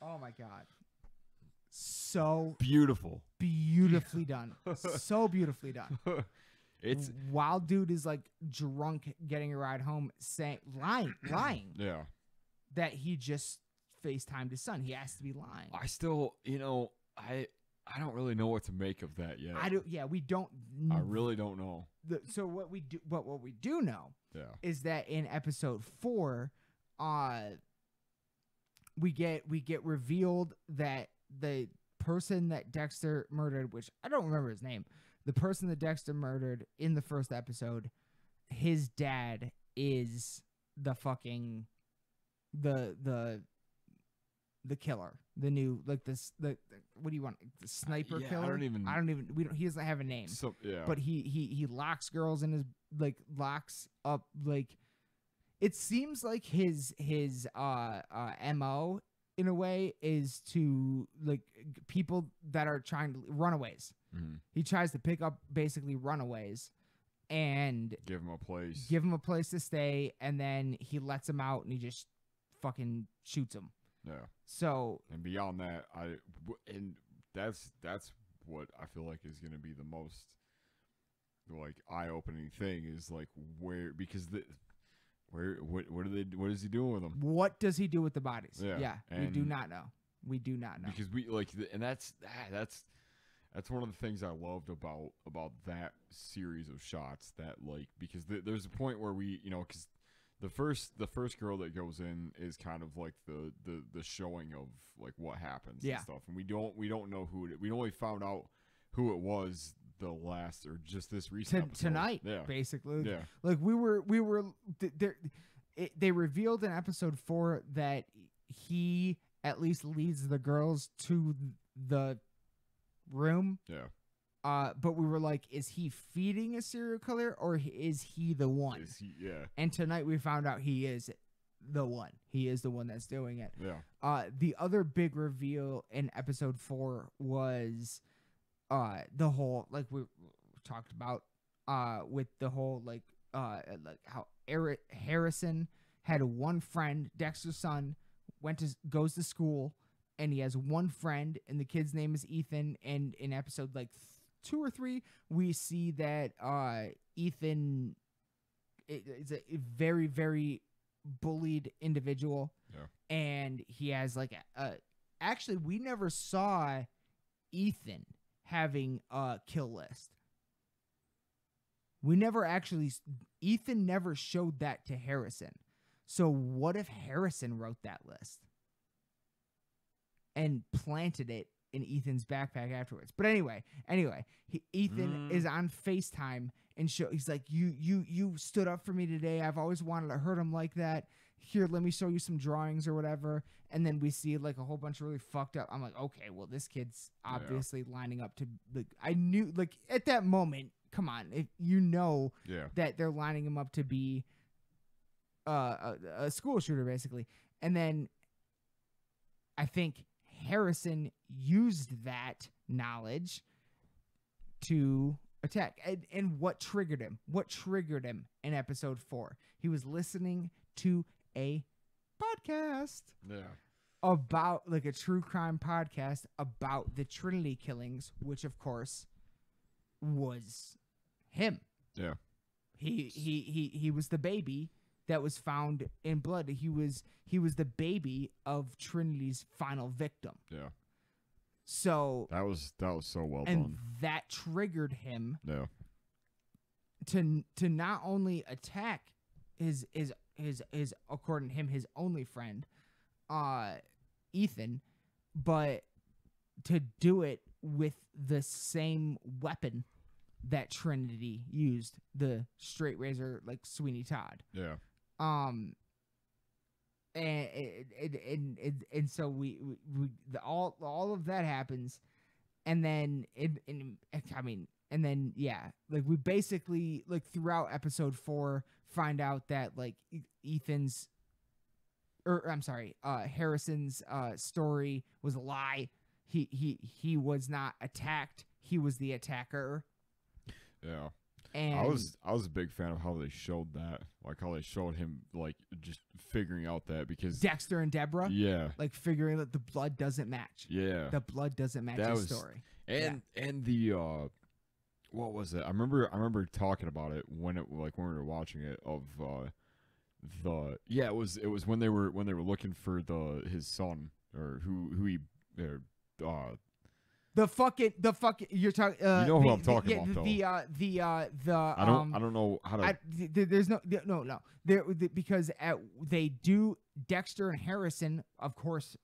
Oh my god. So beautiful. Beautifully done. So beautifully done. It's while dude is like drunk getting a ride home, lying. Yeah. That he just FaceTimed his son. He has to be lying. I still, I don't really know what to make of that yet. We don't. I really don't know. So what we do know is that in episode 4, we get revealed that the person that Dexter murdered, which I don't remember his name, the person that Dexter murdered in the first episode, his dad is the fucking the killer, the new what do you want, the sniper killer? He doesn't have a name. So, yeah. But he locks girls in his locks up it seems like his MO in a way is to people that are trying to runaways. Mm-hmm. He tries to pick up basically runaways and give him a place to stay, and then he lets them out and he just fucking shoots them. Yeah. So and beyond that, that's what I feel like is going to be the most eye-opening thing is what is he doing with them? What does he do with the bodies? Yeah. We do not know. Because we and that's one of the things I loved about that series of shots, that because there's a point where because the first girl that goes in is kind of like the showing of what happens and stuff, and we don't know who it. We only found out who it was the last or just this recent episode. Tonight, yeah, basically, yeah. They revealed in episode 4 that he at least leads the girls to the room. Yeah. But we were like, is he feeding a serial killer or is he the one? Yeah. And tonight we found out he is the one. He is the one that's doing it. Yeah. The other big reveal in episode 4 was the whole we talked about with the whole how Harrison had one friend, Dexter's son, goes to school, and he has one friend, and the kid's name is Ethan. And in episode like 2 or 3, we see that Ethan is a very, very bullied individual. Yeah. And he has like actually, we never saw Ethan having a kill list. We never actually, Ethan never showed that to Harrison. So what if Harrison wrote that list and planted it in Ethan's backpack afterwards? But anyway, Ethan is on FaceTime and he's like, you stood up for me today. I've always wanted to hurt him like that. Here, let me show you some drawings or whatever. And then we see like a whole bunch of really fucked up. I'm like, okay, well, this kid's obviously lining up to, like, I knew, like, at that moment, come on, if you know that they're lining him up to be a school shooter, basically. And then I think Harrison used that knowledge to attack. And what triggered him? What triggered him in episode 4? He was listening to a podcast about, like, a true crime podcast about the Trinity killings, which of course was him. Yeah. He was the baby that was found in blood. He was the baby of Trinity's final victim. Yeah. So that was so well and done. That triggered him Yeah. to not only attack his according to him, his only friend, Ethan, but to do it with the same weapon that Trinity used, the straight razor, like Sweeney Todd. Yeah. And so we all of that happens, and then like we basically, like, throughout episode 4 find out that, like, Harrison's story was a lie. He was not attacked. He was the attacker. Yeah. And I was a big fan of how they showed that, like how they showed him, like, just figuring out that, because Dexter and Deborah, like figuring that the blood doesn't match. Yeah, the blood doesn't match that his story. And the what was it? I remember talking about it when we were watching it, of it was when they were looking for his son, or who he the fucking you're talking. You know who I'm talking about, though. I don't know how to. There's no. Because they do Dexter and Harrison. Of course,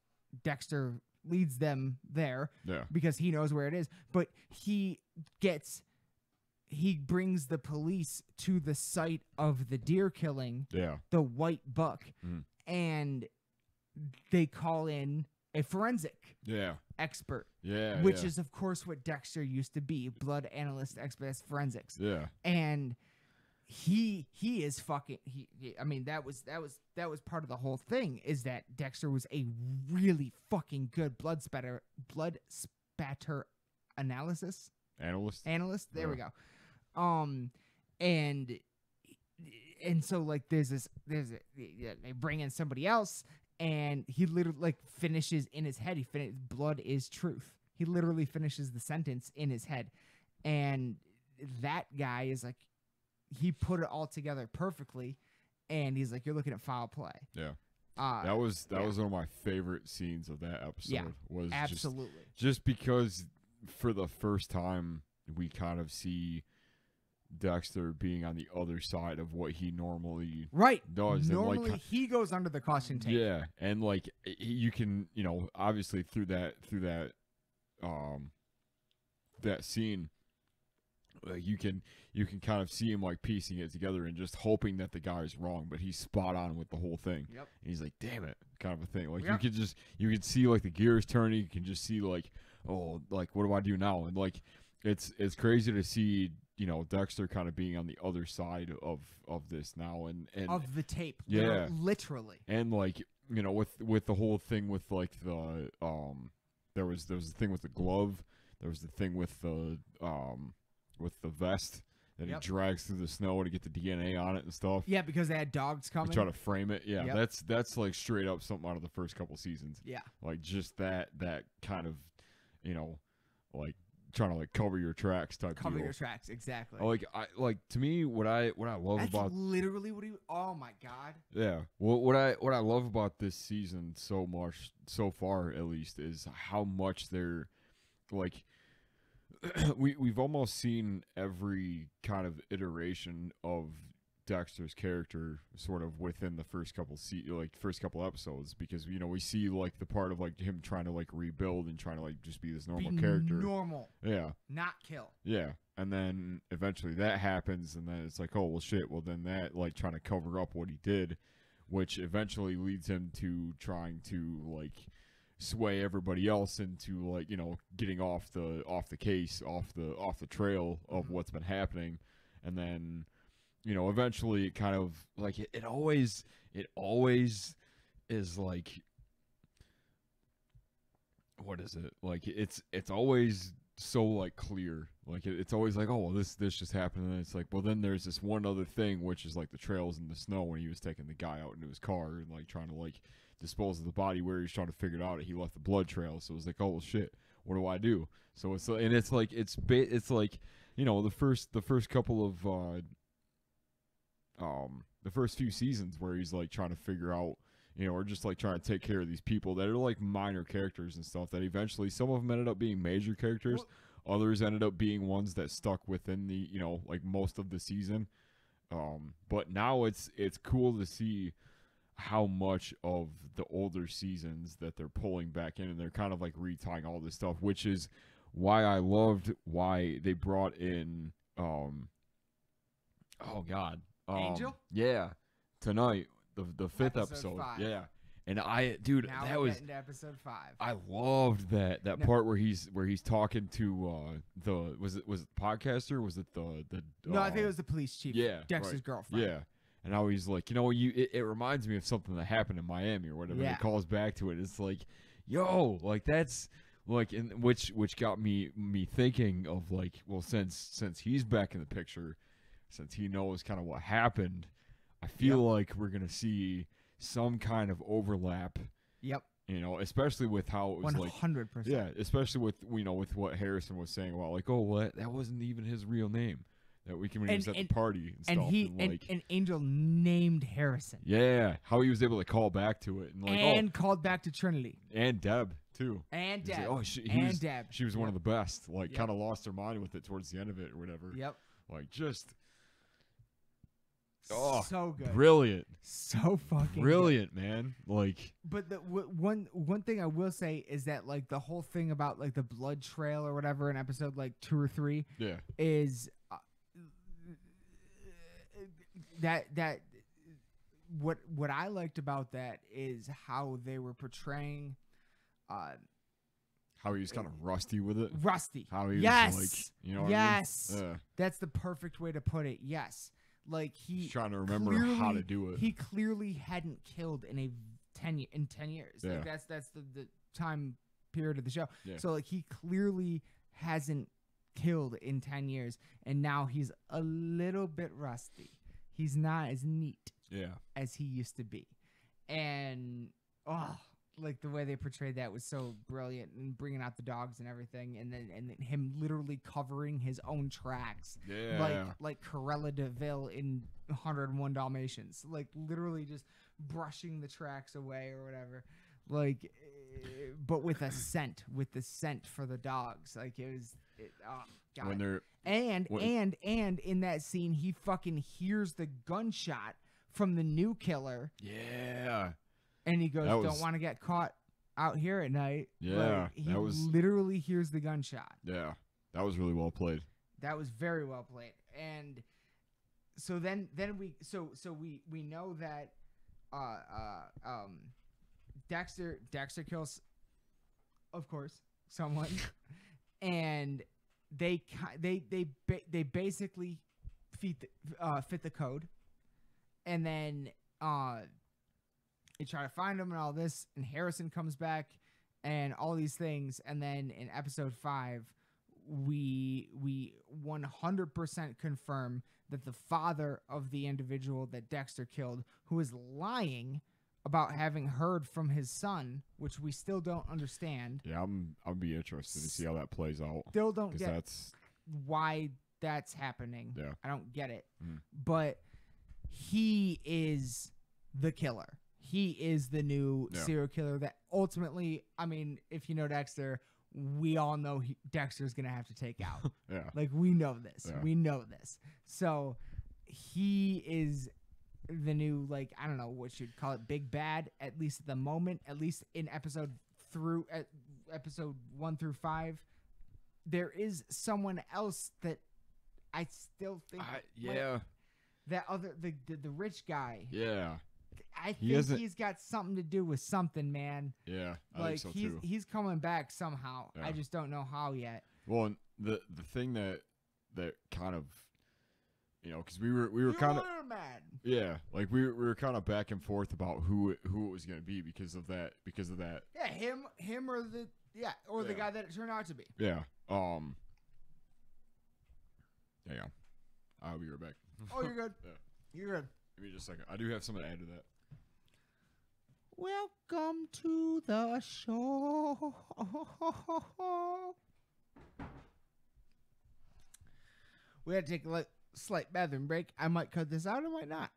Dexter leads them there. Yeah. Because he knows where it is, but he brings the police to the site of the deer killing. Yeah. The white buck, and they call in a forensic expert. Yeah. Which is, of course, what Dexter used to be, blood analyst, expert, forensics. Yeah. And he is fucking. I mean, that was part of the whole thing, is that Dexter was a really fucking good blood spatter analyst. There we go. And so, like, they bring in somebody else, and he literally, like, finishes in his head. Blood is truth. He literally finishes the sentence in his head, and that guy is like, he put it all together perfectly, and he's like, you're looking at foul play. Yeah. That was one of my favorite scenes of that episode. Yeah, was absolutely. Just because for the first time we kind of see Dexter being on the other side of what he normally does. Normally, and, like, he goes under the caution tape. Yeah, and, like, you can, obviously through that that scene, like, you can kind of see him, like, piecing it together and just hoping that the guy's wrong, but he's spot on with the whole thing. Yep. And he's like, damn it, kind of a thing. Like, Yep. you could see, like, the gears turning. You can just see, like, oh, like, what do I do now? And, like, it's crazy to see, Dexter kind of being on the other side of this now, and of the tape. Yeah. Literally. And, like, with the whole thing with, like, the there was the thing with the glove, there was the thing with the vest, Then Yep. he drags through the snow to get the DNA on it and stuff. Yeah, because they had dogs They coming. try to frame it. Yeah, Yep. that's like straight up something out of the first couple seasons. Yeah. Like just that kind of, like trying to like cover your tracks type Cover deal. your tracks, exactly. Like to me, what I love That's about literally what he. Oh my god. yeah, what I love about this season so much so far at least is how much they're like. We've almost seen every kind of iteration of Dexter's character sort of within the first couple episodes, because we see like the part of like him trying to like rebuild and trying to like just be this normal character. Normal. Yeah. Not kill. Yeah. And then eventually that happens, and then it's like, oh well shit, well then that like trying to cover up what he did, which eventually leads him to trying to like sway everybody else into like getting off the case, off the trail of what's been happening. And then eventually it kind of like it always is like, what is it like, it's always so like clear, like it's always like, oh well this just happened, and it's like, well then there's this one other thing, which is like the trails in the snow when he was taking the guy out into his car and like trying to like dispose of the body, where he's trying to figure it out. He left the blood trail, so it was like, oh well shit, what do I do? So it's like, and it's like it's like the first couple of the first few seasons where he's like trying to figure out, or just like trying to take care of these people that are like minor characters and stuff, that eventually some of them ended up being major characters. Others ended up being ones that stuck within the like most of the season. But now it's cool to see how much of the older seasons that they're pulling back in, and they're kind of like retying all this stuff, which is why I loved why they brought in Angel? Yeah, tonight, the fifth episode. 5. Yeah. And now we're getting to episode 5. I loved that part where he's talking to was it the podcaster? Was it the No, I think it was the police chief. Yeah, Dexter's right. girlfriend. Yeah. And how he's like, it reminds me of something that happened in Miami or whatever. Yeah. And it calls back to it. It's like, yo, like that's like, and which got me thinking of like, well, since he's back in the picture, since he knows kind of what happened, I feel like we're gonna see some kind of overlap. Yep. Especially with how it was 100%. like, yeah, especially with with what Harrison was saying about like, oh, well, that wasn't even his real name. That we when he was at the party and stuff. And Angel named Harrison. Yeah, how he was able to call back to it, and like called back to Trinity. And Deb too. And He's Deb. Like, Deb. She was one of the best. Like, kind of lost her mind with it towards the end of it or whatever. Yep. Like, just so good. Brilliant. So fucking brilliant, man. Like, but the one thing I will say is that like the whole thing about like the blood trail or whatever in episode like 2 or 3 is that what I liked about that is how they were portraying how he was kind of rusty with it. Rusty. How he was like, what yes. I mean? Yeah. That's the perfect way to put it. Yes. Like he's trying to remember how to do it. He clearly hadn't killed in 10 years. Yeah. Like that's the time period of the show. Yeah. So like he clearly hasn't killed in 10 years, and now he's a little bit rusty. He's not as neat as he used to be. And like the way they portrayed that was so brilliant, and bringing out the dogs and everything, and then him literally covering his own tracks, like Cruella de Vil in 101 Dalmatians, like literally just brushing the tracks away or whatever, like, but with the scent for the dogs, like it was. God. When they're and in that scene, he fucking hears the gunshot from the new killer. Yeah. And he goes, "Don't want to get caught out here at night." Yeah, he literally hears the gunshot. Yeah, that was really well played. That was very well played. And so then we know that Dexter kills, of course, someone, and they basically fit the code, and then they try to find him and all this, and Harrison comes back and all these things, and then in episode 5 we 100% confirm that the father of the individual that Dexter killed, who is lying about having heard from his son, which we still don't understand. Yeah, I'll be interested to see how that plays out. Still don't 'Cause get that's why that's happening. Yeah. I don't get it. Mm. But he is the killer. He is the new serial killer that ultimately, I mean, if you know Dexter, we all know Dexter's going to have to take out. yeah. Like, we know this. Yeah. We know this. So he is the new, like, I don't know what you'd call it, big bad, at least at the moment, at least in episode 1 through 5. There is someone else that I still think that other the rich guy. Yeah. I think he's got something to do with something, man. Yeah. I Like, think so too. he's coming back somehow. Yeah. I just don't know how yet. Well, and the thing that kind of, you know, because we were kind of mad. yeah, like we were kind of back and forth about who it was gonna be because of that. Yeah, him or the the guy that it turned out to be. Yeah. Yeah. I'll be right back. Oh, you're good. Yeah. You're good. Give me just a second. I do have something to add to that. Welcome to the show. We had to take a slight bathroom break. I might cut this out, I might not.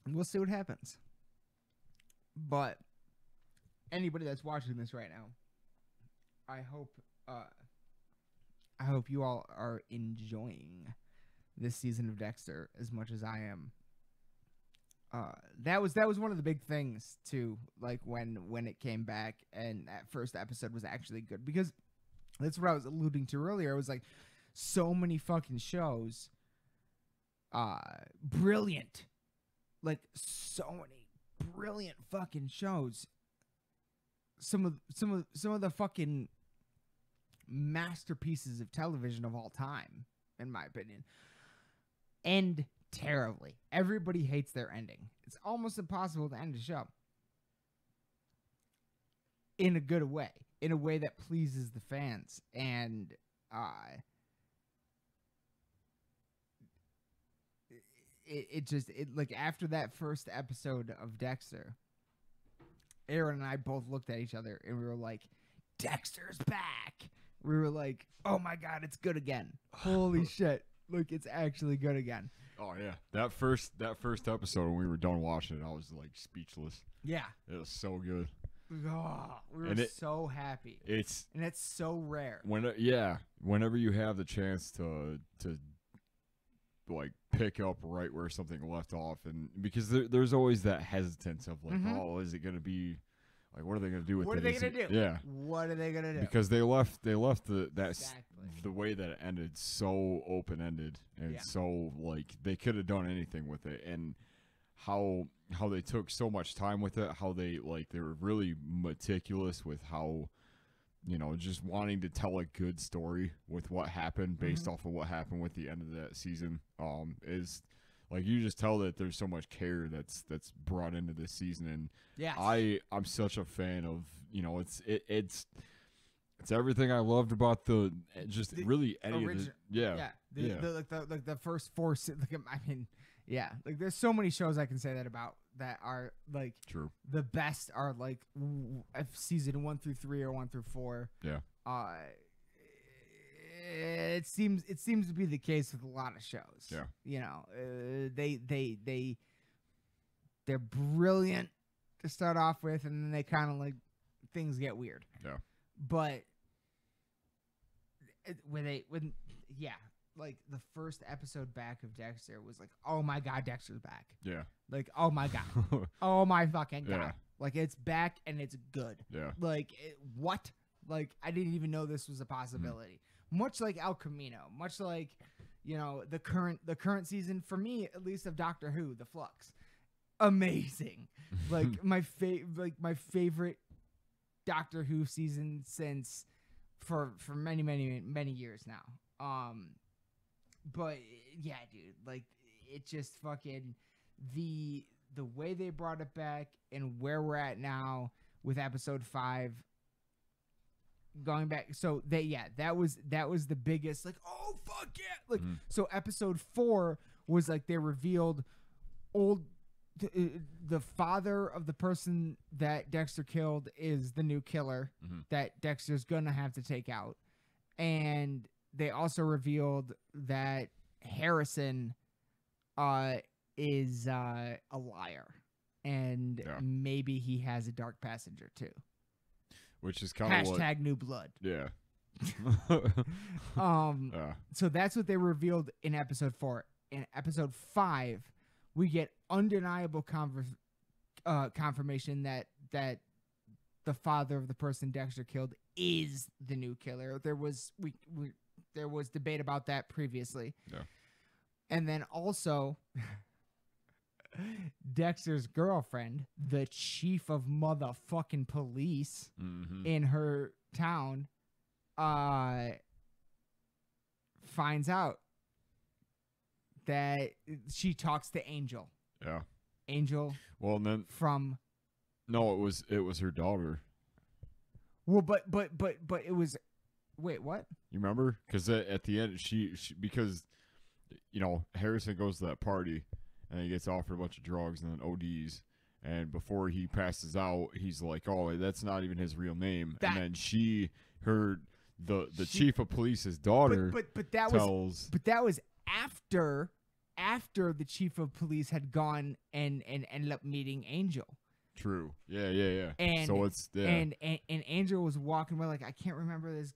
We'll see what happens. But anybody that's watching this right now, I hope you all are enjoying this season of Dexter as much as I am. That was one of the big things too, like when it came back and that first episode was actually good, because that's what I was alluding to earlier. It was like so many fucking shows, brilliant, like so many brilliant fucking shows. Some of the fucking masterpieces of television of all time, in my opinion, end terribly. Everybody hates their ending. It's almost impossible to end a show in a good way, in a way that pleases the fans. And it like after that first episode of Dexter, Aaron and I both looked at each other and we were like, Dexter's back. We were like, oh my God, it's good again. Holy shit. Look, it's actually good again. Oh yeah, that first episode when we were done watching it, I was like speechless. Yeah, It was so good. oh, we were so happy. It's And it's so rare. whenever you have the chance to like pick up right where something left off, and because there's always that hesitance of like, oh, is it gonna be like, what are they gonna do with it? What are they gonna do? Yeah, What are they gonna do? because they left the Exactly. the way that it ended so open ended and so like they could have done anything with it, and how they took so much time with it, how they were really meticulous with how, you know, just wanting to tell a good story with what happened based off of what happened with the end of that season. Is like, you just tell that there's so much care that's brought into this season, and Yes. I'm such a fan of, you know, it's everything I loved about really any of the the first four. I mean, yeah, like there's so many shows I can say that about that are like true. The best are like season 1 through 3 or 1 through 4. Yeah. It seems to be the case with a lot of shows. Yeah. You know, they're brilliant to start off with, and then they kind of like things get weird. Yeah. But like the first episode back of Dexter was like, oh my God, Dexter's back. Yeah. Like, oh my God. Oh my fucking God. Yeah. Like, it's back and it's good. Yeah. Like, what? Like, I didn't even know this was a possibility. Much like El Camino, much like, you know, the current season, for me at least, of Doctor Who, The Flux. Amazing. Like my favorite Doctor Who season since for many years now. But yeah, dude, like it just fucking the way they brought it back and where we're at now with episode 5. going back, so that was the biggest, like, oh fuck yeah, like so episode 4 was like they revealed the father of the person that Dexter killed is the new killer that Dexter's gonna have to take out, and they also revealed that Harrison is a liar, and maybe he has a dark passenger too. Which is kind of hashtag New Blood. Yeah. So that's what they revealed in episode 4. In episode 5, we get undeniable confirmation that the father of the person Dexter killed is the new killer. There was there was debate about that previously. Yeah. And then also Dexter's girlfriend, the chief of motherfucking police in her town, finds out that she talks to Angel. Yeah. Angel. Well, and then from. No, it was her daughter. Well, but it was. Wait, what? You remember? Because at the end, she because, Harrison goes to that party and he gets offered a bunch of drugs and then ODs. And before he passes out, he's like, "Oh, that's not even his real name." And then the chief of police's daughter but that was after the chief of police had gone and ended up meeting Angel. True. Yeah. And so it's and Angel was walking by, like, I can't remember this.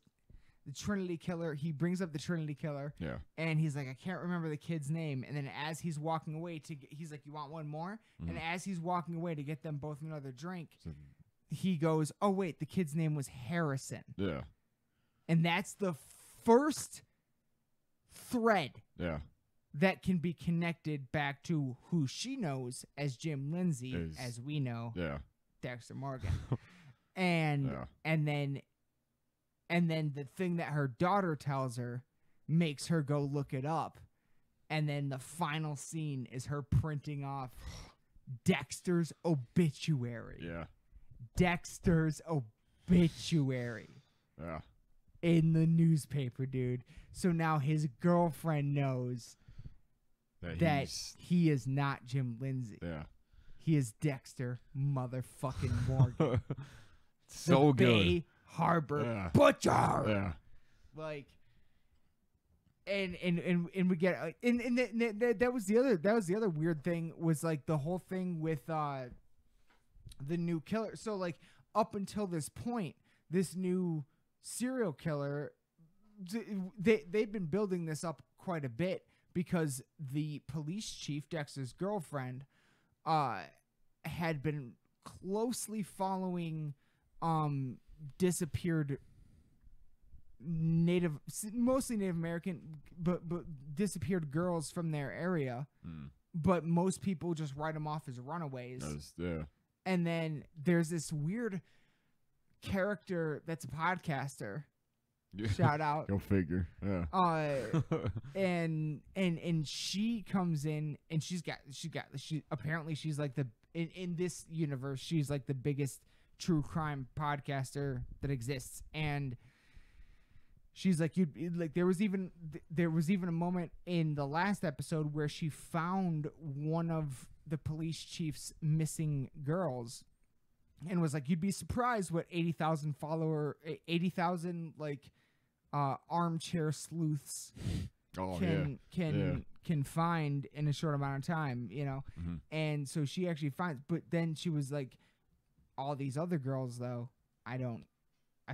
The Trinity Killer. He brings up the Trinity Killer. Yeah. And he's like, I can't remember the kid's name. And then as he's walking away he's like, you want one more? And as he's walking away to get them both another drink, he goes, oh wait, the kid's name was Harrison. Yeah. And that's the first thread. Yeah. That can be connected back to who she knows as Jim Lindsay, as we know, Dexter Morgan. And then the thing that her daughter tells her makes her go look it up. And then the final scene is her printing off Dexter's obituary. Yeah. Dexter's obituary. Yeah. In the newspaper, dude. So now his girlfriend knows that he is not Jim Lindsay. Yeah. He is Dexter motherfucking Morgan. So the good. Bay Harbor Butcher. Yeah. Like, and we get and that was the other weird thing, was like the whole thing with the new killer. So like up until this point, this new serial killer, they've been building this up quite a bit, because the police chief, Dexter's girlfriend, had been closely following disappeared mostly Native American, but disappeared girls from their area. But most people just write them off as runaways. And then there's this weird character that's a podcaster. Shout out. Go figure. Yeah. And she comes in, and she's apparently she's like in this universe, she's like the biggest true crime podcaster that exists. And she's like, there was even a moment in the last episode where she found one of the police chief's missing girls, and was like, you'd be surprised what 80,000 like armchair sleuths can find in a short amount of time, And so she actually finds, but then she was like, all these other girls though, I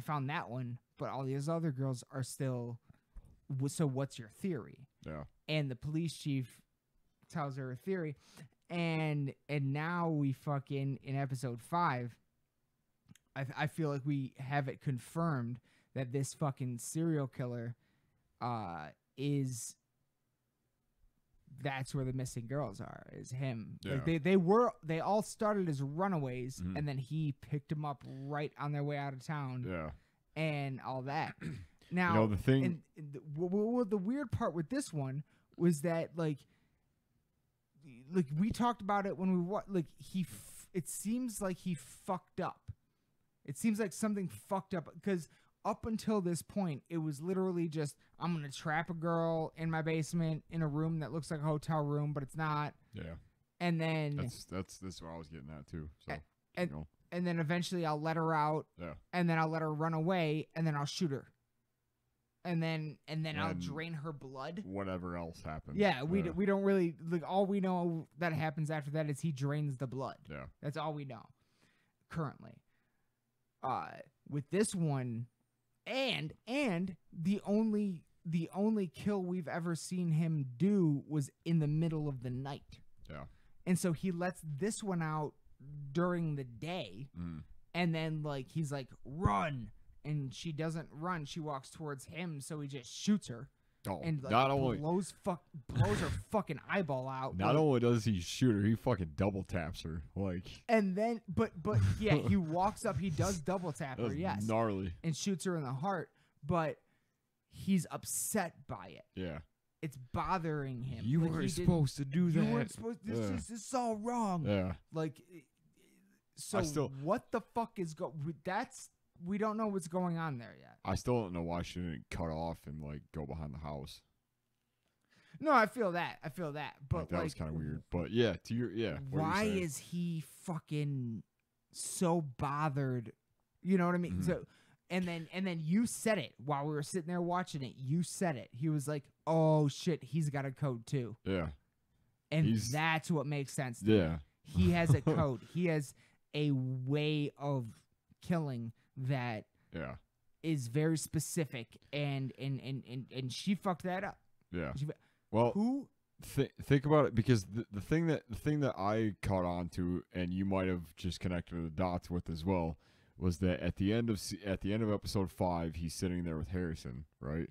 found that one, but all these other girls are still, so what's your theory? Yeah. And the police chief tells her a theory, and now we fucking, in episode 5, I feel like we have it confirmed that this fucking serial killer that's where the missing girls are, is him. Yeah. Like they all started as runaways, and then he picked them up right on their way out of town. Yeah. And all that. Now, the thing, the weird part with this one was that like we talked about it when we it seems like he fucked up. It seems like something fucked up, because up until this point, it was literally just, I'm going to trap a girl in my basement in a room that looks like a hotel room, but it's not. Yeah. And then That's what I was getting at too. So and, you know. and then eventually I'll let her out. Yeah. And then I'll let her run away, and then I'll shoot her. And then I'll And drain her blood. Whatever else happens. Yeah, we don't really, like, all we know that happens after that is he drains the blood. Yeah. That's all we know currently. With this one, and the only kill we've ever seen him do was in the middle of the night. Yeah. And so he lets this one out during the day, and then like he's like, run, and she doesn't run. She walks towards him, so he just shoots her. Oh, And like, not only blows her fucking eyeball out. not only does he shoot her, he fucking double taps her. Like, And then, but yeah, he walks up. He does double tap her, that's yes, gnarly. and shoots her in the heart. But he's upset by it. Yeah. It's bothering him. You Like, weren't he didn't- supposed to do that. You weren't supposed. This is all wrong. Yeah. Like, so what the fuck is we don't know what's going on there yet. I still don't know why she didn't cut off and like go behind the house. No, I feel that. But That was kind of weird. But yeah, what you're why saying. is he fucking so bothered? You know what I mean? Mhm. So, and then you said it while we were sitting there watching it. You said it. He was like, "Oh shit, he's got a code too," Yeah. and that's what makes sense. To me. Yeah. He has a code. He has a way of killing that Yeah. is very specific, and she fucked that up. Yeah. She, Well, who? think about it, because the thing that I caught on to, and you might have just connected the dots with as well, was that at the end of episode 5, he's sitting there with Harrison, right?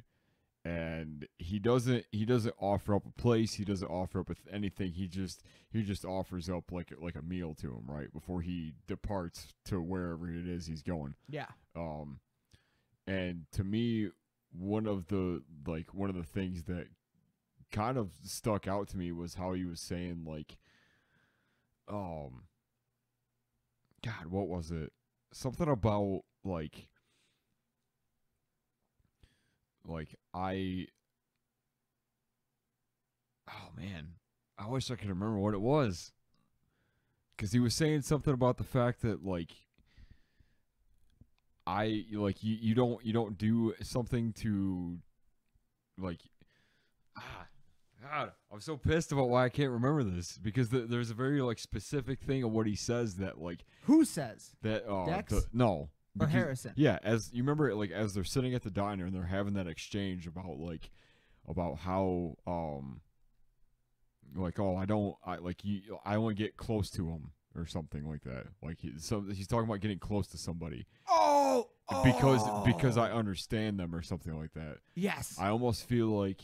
And he doesn't offer up a place. He doesn't offer up anything. He just offers up like a meal to him, right, before he departs to wherever it is he's going. Yeah. And to me, one of the things that kind of stuck out to me was how he was saying, like, God, what was it? Something about like oh man, I wish I could remember what it was, because he was saying something about the fact that like you don't do something to like God, I'm so pissed about why I can't remember this, because there's a very like specific thing of what he says that like Who says? that Dex? no. Or Because- Harrison? Yeah, as you remember, like as they're sitting at the diner and they're having that exchange about how I want to get close to him or something like that. Like he's talking about getting close to somebody because I understand them or something like that. Yes. I almost feel like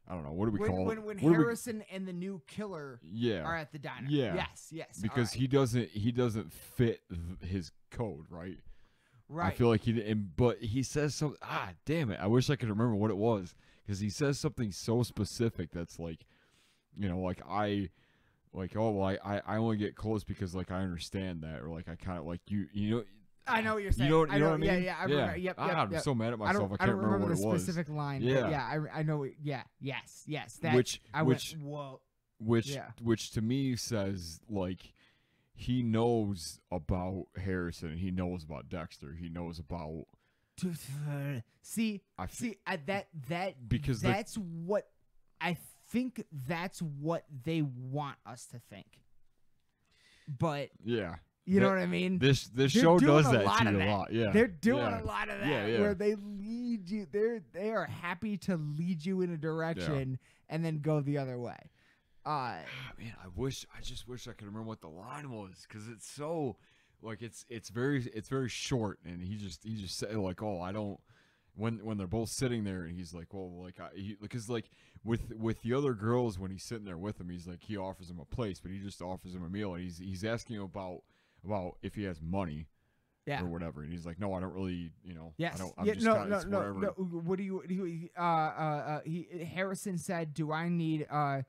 I don't know, what do we call it? When What do we- Harrison and the new killer Yeah. are at the diner. Yeah. Yes. Because he doesn't fit his code, right? right. I feel like but he says something. Damn it! I wish I could remember what it was, because he says something so specific that's like, like I only get close because like I understand that, or like I kind of like you. I know what you're saying. You know what I mean? Yeah. I remember. Yep. I'm so mad at myself. I I can't don't remember what the it was. specific line. Yeah. But yeah. I know. Yeah. Yes. That. Which went, whoa. Which to me says like he knows about Harrison. He knows about Dexter. He knows about. Because that's what I think. That's what they want us to think. But Yeah. you know what I mean. This They're show doing does that lot to of you a that. lot. Yeah. They're doing Yeah. a lot of that, Yeah. where they lead you. They are happy to lead you in a direction and then go the other way. Man, I just wish I could remember what the line was, because it's so like it's very short, and he just said like, oh, I don't. When they're both sitting there, and he's like, well, like because like with the other girls, when he's sitting there with them, he's like, he offers him a place, but he just offers him a meal, and he's asking him about if he has money. Yeah. Or whatever, and he's like, no, I don't really, Yes. I don't. I'm Yeah, just no. whatever. What do you? Harrison said, "Do I need to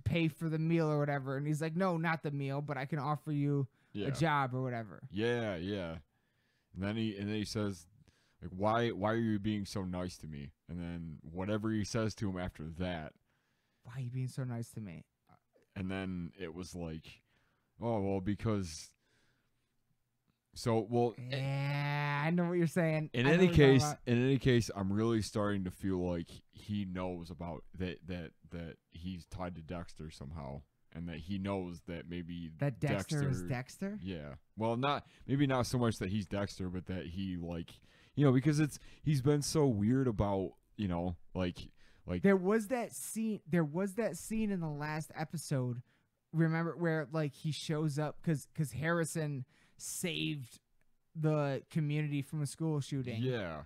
pay for the meal or whatever?" And he's like, "No, not the meal, but I can offer you a job or whatever. Yeah. And then he says, like, why are you being so nice to me? And then whatever he says to him after that. Why are you being so nice to me? And then it was like, oh, well, because. So, well. Yeah, I know what you're saying. In any case, I'm really starting to feel like he knows about that he's tied to Dexter somehow, and that he knows that maybe that Dexter is Dexter. Yeah. Well, maybe not so much that he's Dexter, but that he, like, because he's been so weird about, like there was that scene in the last episode, remember, where like he shows up because Harrison saved the community from a school shooting. Yeah.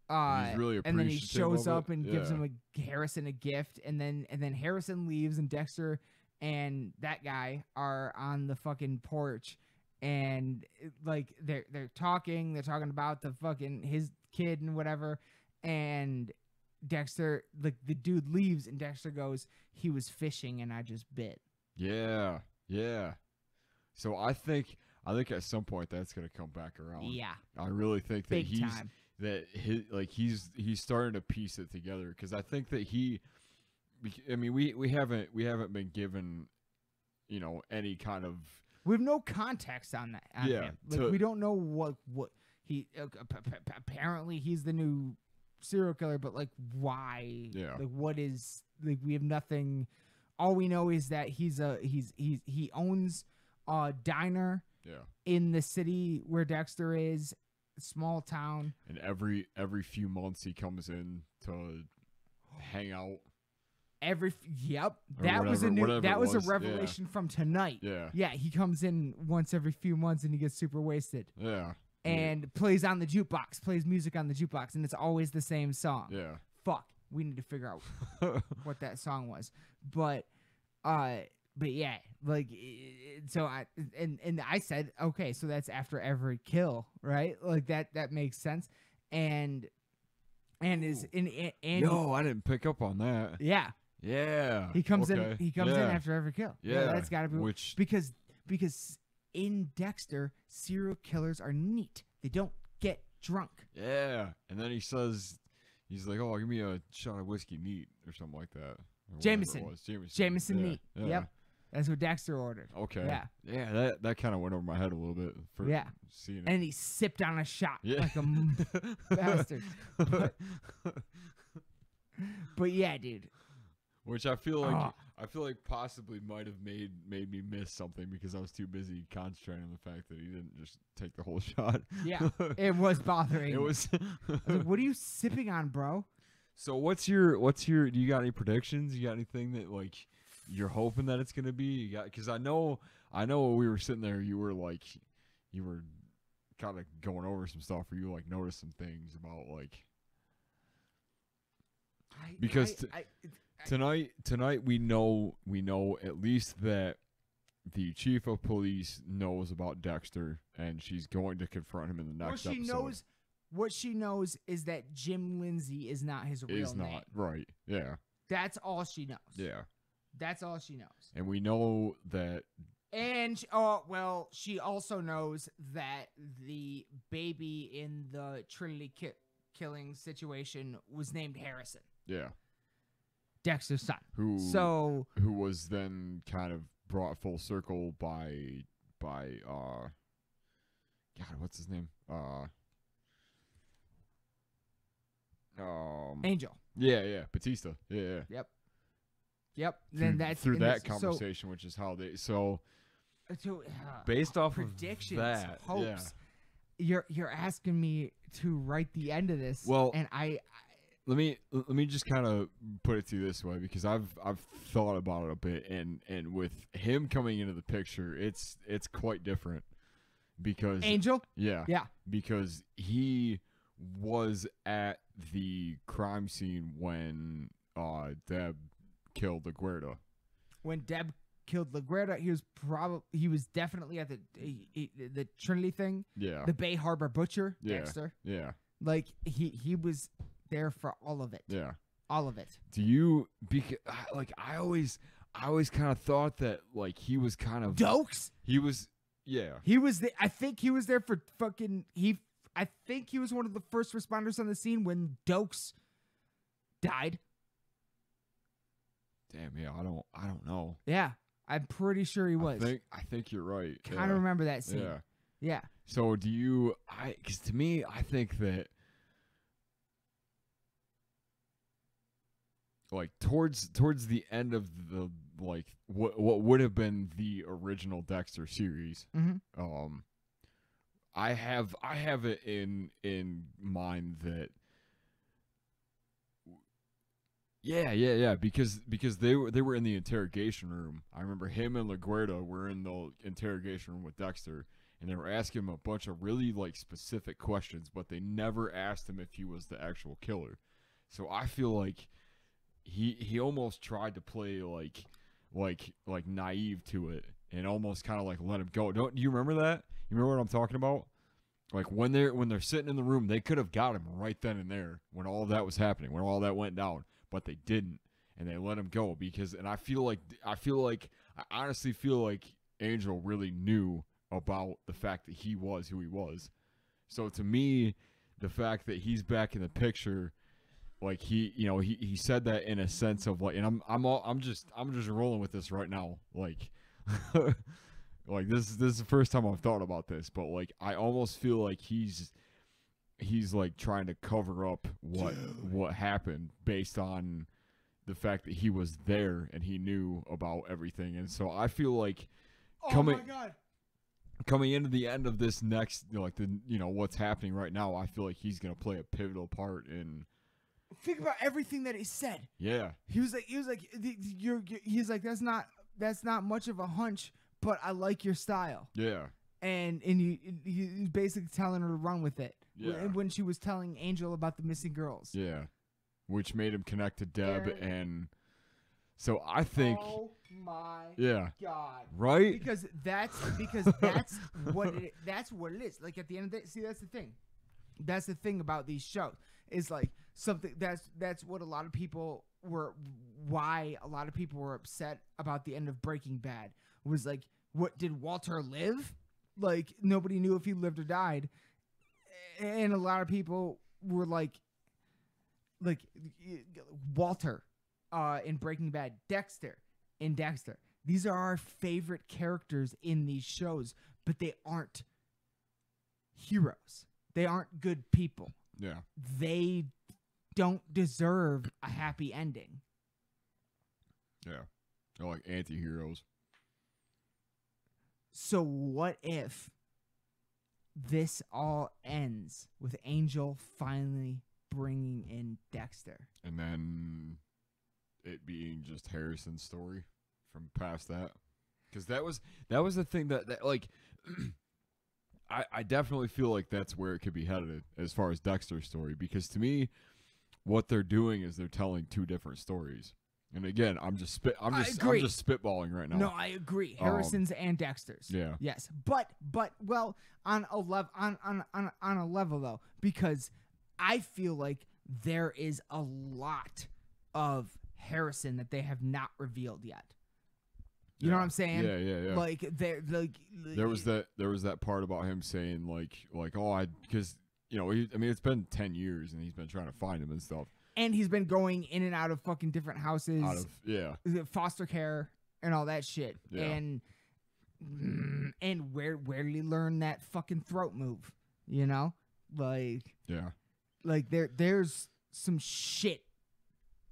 He's really and then he appreciative shows of up it. and gives Harrison a gift, and then Harrison leaves, and Dexter and that guy are on the fucking porch, and like they're talking about the fucking his kid and whatever, and Dexter, like, the dude leaves, and Dexter goes, he was fishing and I just bit. Yeah. So I think at some point that's gonna come back around. Yeah. I really think that Big time. he's starting to piece it together, because I think that we haven't been given, any kind of. We have no context on that. On him. Like, we don't know what he apparently he's the new serial killer, but like why? Yeah. Like, what is, like, we have nothing. All we know is that he owns a diner. Yeah. In the city where Dexter is, small town. And every few months he comes in to hang out. That Or was whatever a revelation from tonight. Yeah. He comes in once every few months and he gets super wasted. Yeah. And plays on the jukebox, plays music on the jukebox, and it's always the same song. Yeah. Fuck, we need to figure out what that song was. But yeah, like, so I said, okay, so that's after every kill, right? Like that makes sense. And is in Yo, I didn't pick up on that. Yeah. Yeah. He comes in after every kill. Yeah. That's gotta be because in Dexter, serial killers are neat. They don't get drunk. Yeah. And then he's like, oh, give me a shot of whiskey neat or something like that. Jameson neat. Yeah. Yep. That's what Dexter ordered. Okay. Yeah. Yeah, that kind of went over my head a little bit for seeing it. And he sipped on a shot like a bastard. But yeah, dude. Which I feel like possibly might have made me miss something, because I was too busy concentrating on the fact that he didn't just take the whole shot. Yeah, it was bothering. It was. I was like, what are you sipping on, bro? So what's your? Do you got any predictions? You got anything that, like, you're hoping that it's gonna be? Because I know when we were sitting there, you were kind of going over some stuff, or you like noticed some things about, like. Tonight we know at least that the chief of police knows about Dexter, and she's going to confront him in the next episode. What she knows is that Jim Lindsay is not his real name. Right. Yeah. That's all she knows. Yeah. That's all she knows. And we know that. And she also knows that the baby in the Trinity killing situation was named Harrison. Yeah. Dexter's son. Who was then kind of brought full circle by God, what's his name? Angel. Yeah, Batista. Yeah. Yep. Then that's through that conversation, which is how they based off predictions, of that, hopes. Yeah. You're asking me to write the end of this. Well, and I let me just kind of put it to you this way, because I've thought about it a bit, and with him coming into the picture, it's quite different, because Angel, yeah, because he was at the crime scene when Deb killed LaGuerta. When Deb killed LaGuerta, he was definitely at the Trinity thing. Yeah, the Bay Harbor Butcher, yeah. Dexter. Yeah, like he was there for all of it. Yeah, all of it. Do you I always kind of thought that, like, he was kind of Dokes. He was Yeah. He was the. I think he was there for fucking. I think he was one of the first responders on the scene when Dokes died. Damn, yeah, I don't know. Yeah, I'm pretty sure he was. I think you're right. Kind of remember that scene. Yeah. Yeah. So do you? Because to me, I think that like towards the end of the like what would have been the original Dexter series, Mm-hmm. I have it in mind that. Yeah. Because they were in the interrogation room. I remember him and LaGuardia were in the interrogation room with Dexter, and they were asking him a bunch of really like specific questions, but they never asked him if he was the actual killer. So I feel like he almost tried to play like naive to it, and almost kind of like let him go. Do you remember that? You remember what I'm talking about? Like when they're sitting in the room, they could have got him right then and there when all of that was happening, when all that went down. But they didn't, and they let him go and I honestly feel like Angel really knew about the fact that he was who he was. So to me, the fact that he's back in the picture, like he said that in a sense of like, and I'm just rolling with this right now, like, like this is the first time I've thought about this, but like I almost feel like he's like trying to cover up what happened based on the fact that he was there and he knew about everything. And so I feel like coming into the end of this next, what's happening right now, I feel like he's going to play a pivotal part in. Think about everything that he said. Yeah. He's like, that's not much of a hunch, but I like your style. Yeah. And he's basically telling her to run with it. Yeah. When she was telling Angel about the missing girls. Yeah. Which made him connect to Deb, and so I think. Oh my God! Right? Because that's what it is. Like at the end of the day, see, that's the thing. That's the thing about these shows is like something that's what a lot of people were. Why a lot of people were upset about the end of Breaking Bad was like, what did Walter live? Like nobody knew if he lived or died. And a lot of people were like Walter in Breaking Bad, Dexter in Dexter. These are our favorite characters in these shows, but they aren't heroes. They aren't good people. Yeah. They don't deserve a happy ending. Yeah. They're like anti-heroes. So what if this all ends with Angel finally bringing in Dexter? And then it being just Harrison's story from past that. Because that was the thing that like, I definitely feel like that's where it could be headed as far as Dexter's story. Because to me, what they're doing is they're telling two different stories. And again, I'm just spitballing right now. No, I agree. Harrison's and Dexter's. Yeah. Yes, but well, on a level though, because I feel like there is a lot of Harrison that they have not revealed yet. You know what I'm saying? Yeah. Like there was that part about him saying because it's been 10 years and he's been trying to find him and stuff. And he's been going in and out of fucking different houses, foster care and all that shit. Yeah. And where did he learn that fucking throat move? You know, like there's some shit.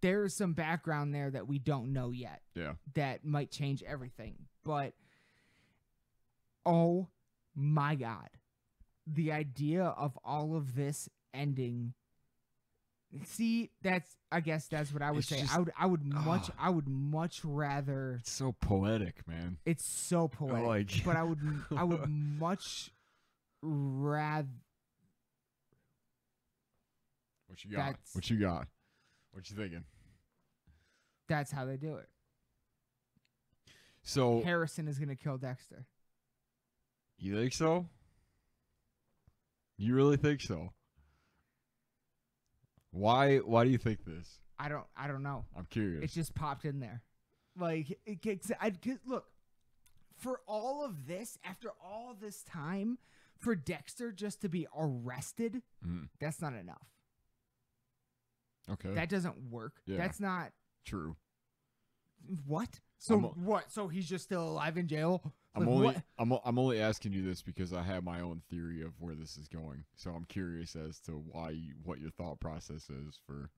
There's some background there that we don't know yet. Yeah, that might change everything. But oh my God, the idea of all of this ending. See, I guess that's what I would say. I would much rather. It's so poetic, man. It's so poetic. But I would much rather. What you got? What you got? What you thinking? That's how they do it. So Harrison is gonna kill Dexter. You think so? You really think so? Why do you think this? I don't know. I'm curious. It just popped in there. Like look, for all of this, after all this time, for Dexter just to be arrested, that's not enough. Okay. That doesn't work. Yeah. That's not True. what. So what? So he's just still alive in jail? I'm Like, only what? I'm only asking you this because I have my own theory of where this is going. So I'm curious as to what your thought process is for.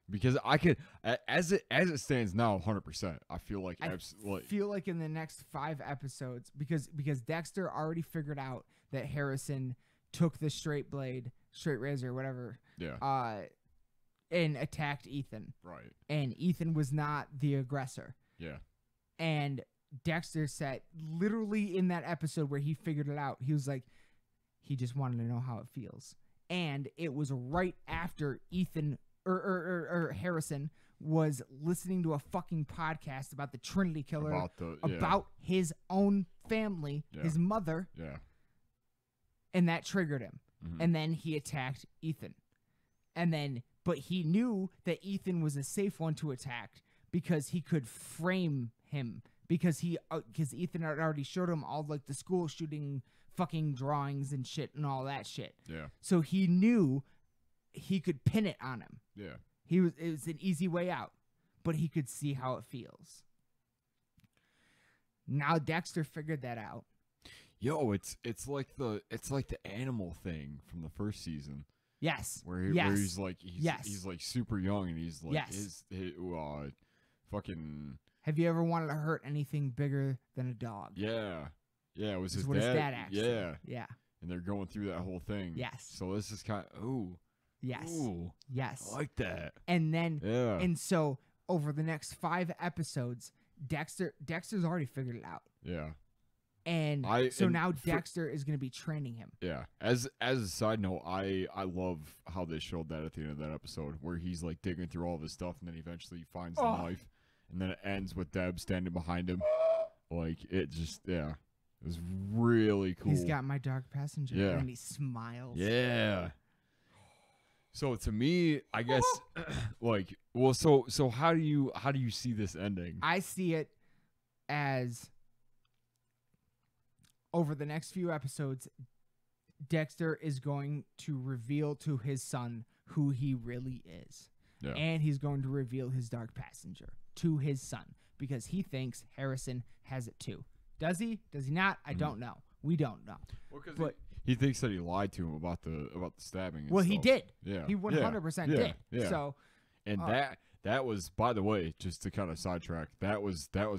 Because I could, as it stands now, 100%. I feel like absolutely. Feel like in the next 5 episodes, because Dexter already figured out that Harrison took the straight razor, whatever. Yeah. And attacked Ethan. Right. And Ethan was not the aggressor. Yeah. And Dexter said, literally in that episode where he figured it out, he was like, he just wanted to know how it feels. And it was right after Ethan or Harrison was listening to a fucking podcast about the Trinity Killer, about his own family, his mother. Yeah. And that triggered him. Mm-hmm. And then he attacked Ethan. But he knew that Ethan was a safe one to attack because he could frame him, because Ethan had already showed him all like the school shooting fucking drawings and shit and all that shit. Yeah. So he knew he could pin it on him. Yeah. It was an easy way out, but he could see how it feels. Now Dexter figured that out. Yo, it's like the animal thing from the first season. Yes. Where he's like he's like super young and he's like his fucking. Have you ever wanted to hurt anything bigger than a dog? Yeah. Yeah, it was his what dad. His dad actually. Yeah. Yeah. And they're going through that whole thing. Yes. So this is kind of Yes. Ooh. Yes. I like that. And then and so over the next 5 episodes, Dexter's already figured it out. Yeah. And now Dexter is going to be training him. Yeah. As a side note, I love how they showed that at the end of that episode where he's like digging through all of his stuff and then eventually finds the knife and then it ends with Deb standing behind him. Like it just it was really cool. He's got my dark passenger and he smiles. Yeah. So to me, I guess so how do you see this ending? I see it as over the next few episodes, Dexter is going to reveal to his son who he really is. Yeah. And he's going to reveal his dark passenger to his son because he thinks Harrison has it too. Does he? Does he not? I don't know. We don't know. Well, because he thinks that he lied to him about the stabbing. And well, stuff. He did. Yeah. He 100% did. Yeah. So, and that was, by the way, just to kind of sidetrack, that was a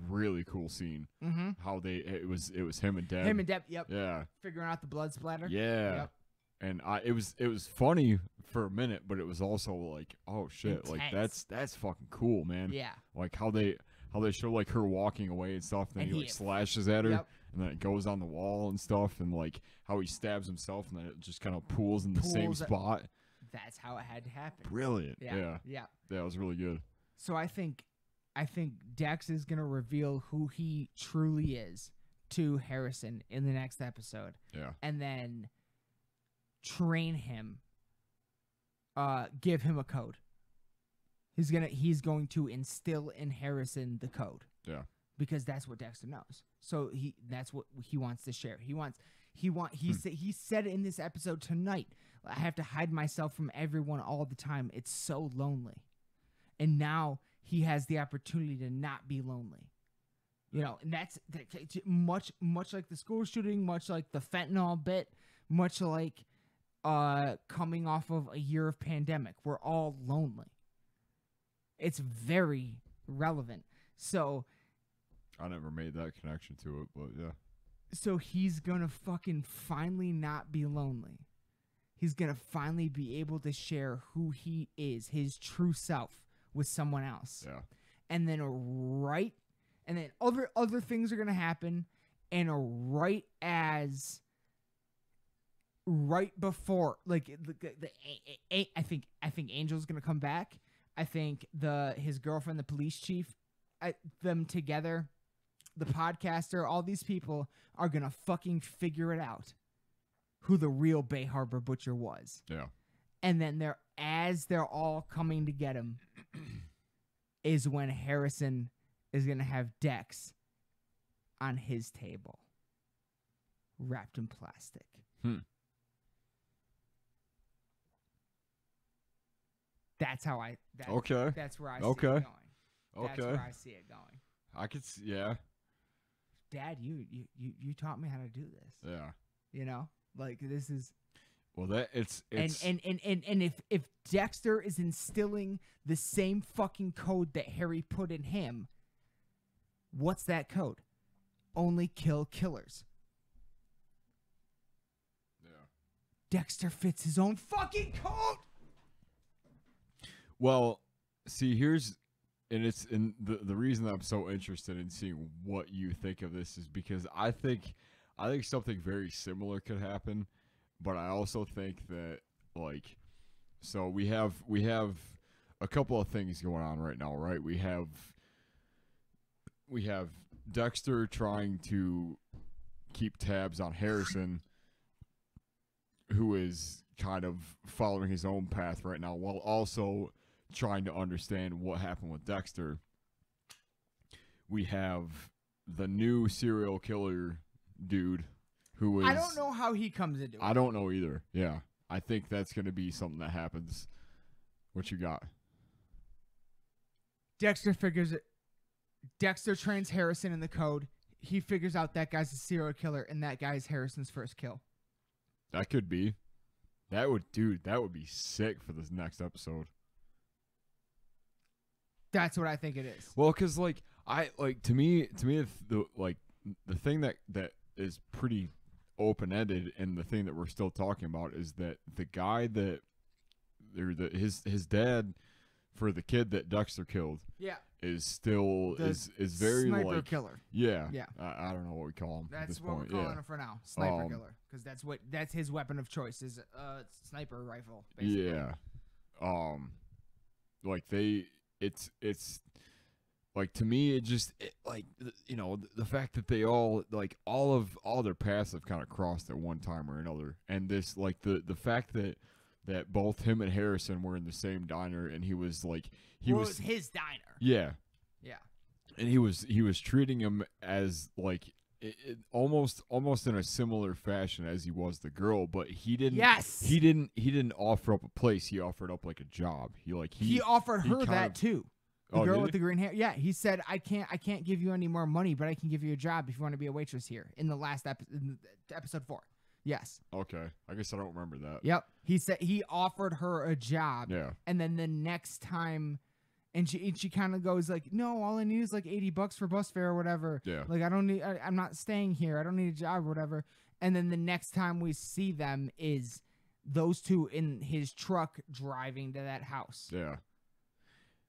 really cool scene. Mm-hmm. How it was him and Deb. Him and Deb. Yep. Yeah. Figuring out the blood splatter. Yeah. Yep. And it was funny for a minute, but it was also like, oh shit, intense. like that's fucking cool, man. Yeah. Like how they show like her walking away and stuff, and then he like slashes at her, and then it goes on the wall and stuff, and like how he stabs himself, and then it just kind of pools in the same spot. That's how it had to happen. Brilliant. Yeah. That was really good. So I think Dex is gonna reveal who he truly is to Harrison in the next episode. Yeah. And then train him, give him a code. He's going to instill in Harrison the code. Yeah. Because that's what Dexter knows. So that's what he wants to share. He said in this episode tonight, I have to hide myself from everyone all the time. It's so lonely. And now he has the opportunity to not be lonely. You know, and that's much like the school shooting, much like the fentanyl bit, much like coming off of a year of pandemic. We're all lonely. It's very relevant. So I never made that connection to it, but yeah. So he's gonna fucking finally not be lonely. He's gonna finally be able to share who he is, his true self, with someone else. Yeah. And then other things are gonna happen, and right before, like I think Angel's gonna come back. I think his girlfriend, the police chief, them together, the podcaster, all these people are gonna fucking figure it out, who the real Bay Harbor Butcher was. Yeah. And then they're all coming to get him, is when Harrison is gonna have Dex on his table, wrapped in plastic. That's how I. Okay. That's where I see Okay. it going. That's Okay. where I see it going. I could see, yeah. Dad, you taught me how to do this. Yeah. You know, like this is. Well, that it's And if Dexter is instilling the same fucking code that Harry put in him, what's that code? Only kill killers. yeah. Dexter fits his own fucking code. Well, see, here's the reason that I'm so interested in seeing what you think of this is because I think something very similar could happen, but I also think that like, so we have a couple of things going on right now, right? We have Dexter trying to keep tabs on Harrison, who is kind of following his own path right now, while also trying to understand what happened with Dexter. We have the new serial killer dude who is... I don't know how he comes into it. I don't know either. Yeah. I think that's going to be something that happens. What you got? Dexter figures it. Dexter trains Harrison in the code. He figures out that guy's a serial killer, and that guy's Harrison's first kill. That could be. That would be sick for this next episode. That's what I think it is. Well, because to me, the thing that is pretty open ended, and the thing that we're still talking about is that the guy that his dad for the kid that Dexter killed, Yeah, is still is very sniper like killer. Yeah, Yeah. I don't know what we call him. at That's this what point. we're calling Yeah. him for now. Sniper Um, killer, because that's his weapon of choice is sniper rifle. Basically. Yeah. Like it's like, to me, the fact that they all their paths have kind of crossed at one time or another, and this like the fact that both him and Harrison were in the same diner, and he was It was his diner. yeah, Yeah. and he was treating him as almost in a similar fashion as he was the girl, but he didn't. Yes. He didn't offer up a place. He offered up a job. He offered her kind that of- too. The Oh, girl did with he? the green hair. Yeah, he said, I can't give you any more money, but I can give you a job if you want to be a waitress here. In the last episode 4. Yes. Okay, I guess I don't remember that. Yep. He said he offered her a job. Yeah. And then the next time, and she kind of goes like, no, all I need is like $80 for bus fare or whatever. Yeah. Like I'm not staying here. I don't need a job or whatever. And then the next time we see them is those two in his truck driving to that house. Yeah.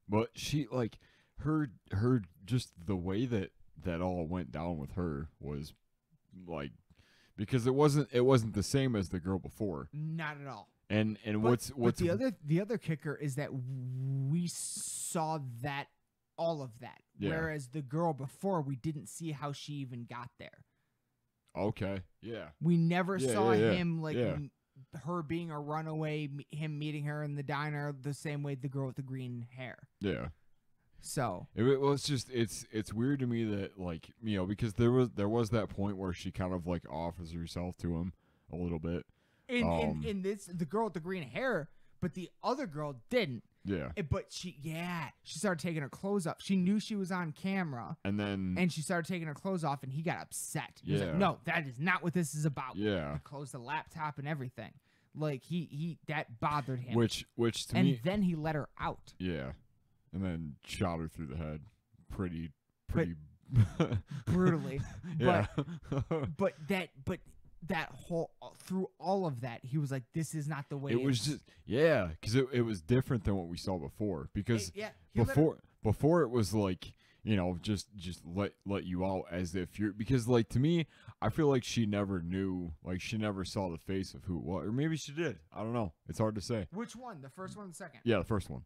But she her just the way that all went down with her was because it wasn't the same as the girl before. Not at all. And But what's the other kicker is that we saw that all of that, Yeah. whereas the girl before we didn't see how she even got there. okay. Yeah. We never saw yeah. him Yeah. her being a runaway, him meeting her in the diner the same way the girl with the green hair. Yeah. So It's just it's weird to me that because there was that point where she kind of offers herself to him a little bit. in this, the girl with the green hair, but the other girl didn't. Yeah. But she started taking her clothes off. She knew she was on camera. And then And she started taking her clothes off, and he got upset. He was like, Yeah. no, that is not what this is about. Yeah. He closed the laptop and everything. Like, he that bothered him. which to and me then he let her out. yeah. And then shot her through the head pretty Brutally. yeah. But that whole, through all of that, he was like, this is not the way It was just because it was different than what we saw before. Because he let her- before it was just let you out as if you're, because to me, I feel like she never knew, she never saw the face of who it was, or maybe she did. I don't know. It's hard to say. Which one? The first one or the second? Yeah, the first one.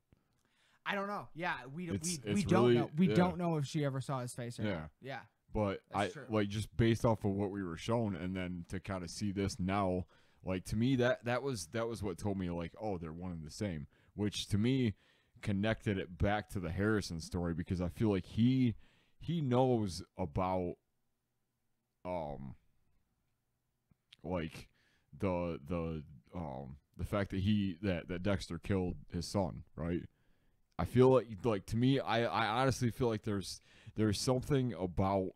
I don't know. Yeah, we It's don't really- know. We yeah. don't know if she ever saw his face or Yeah. not. Yeah. But That's true. just based off of what we were shown, and then to kind of see this now, to me that was what told me oh, they're one and the same, which to me connected it back to the Harrison story, because I feel like he knows about like the fact that Dexter killed his son, right? I feel like to me, I honestly feel like there's something about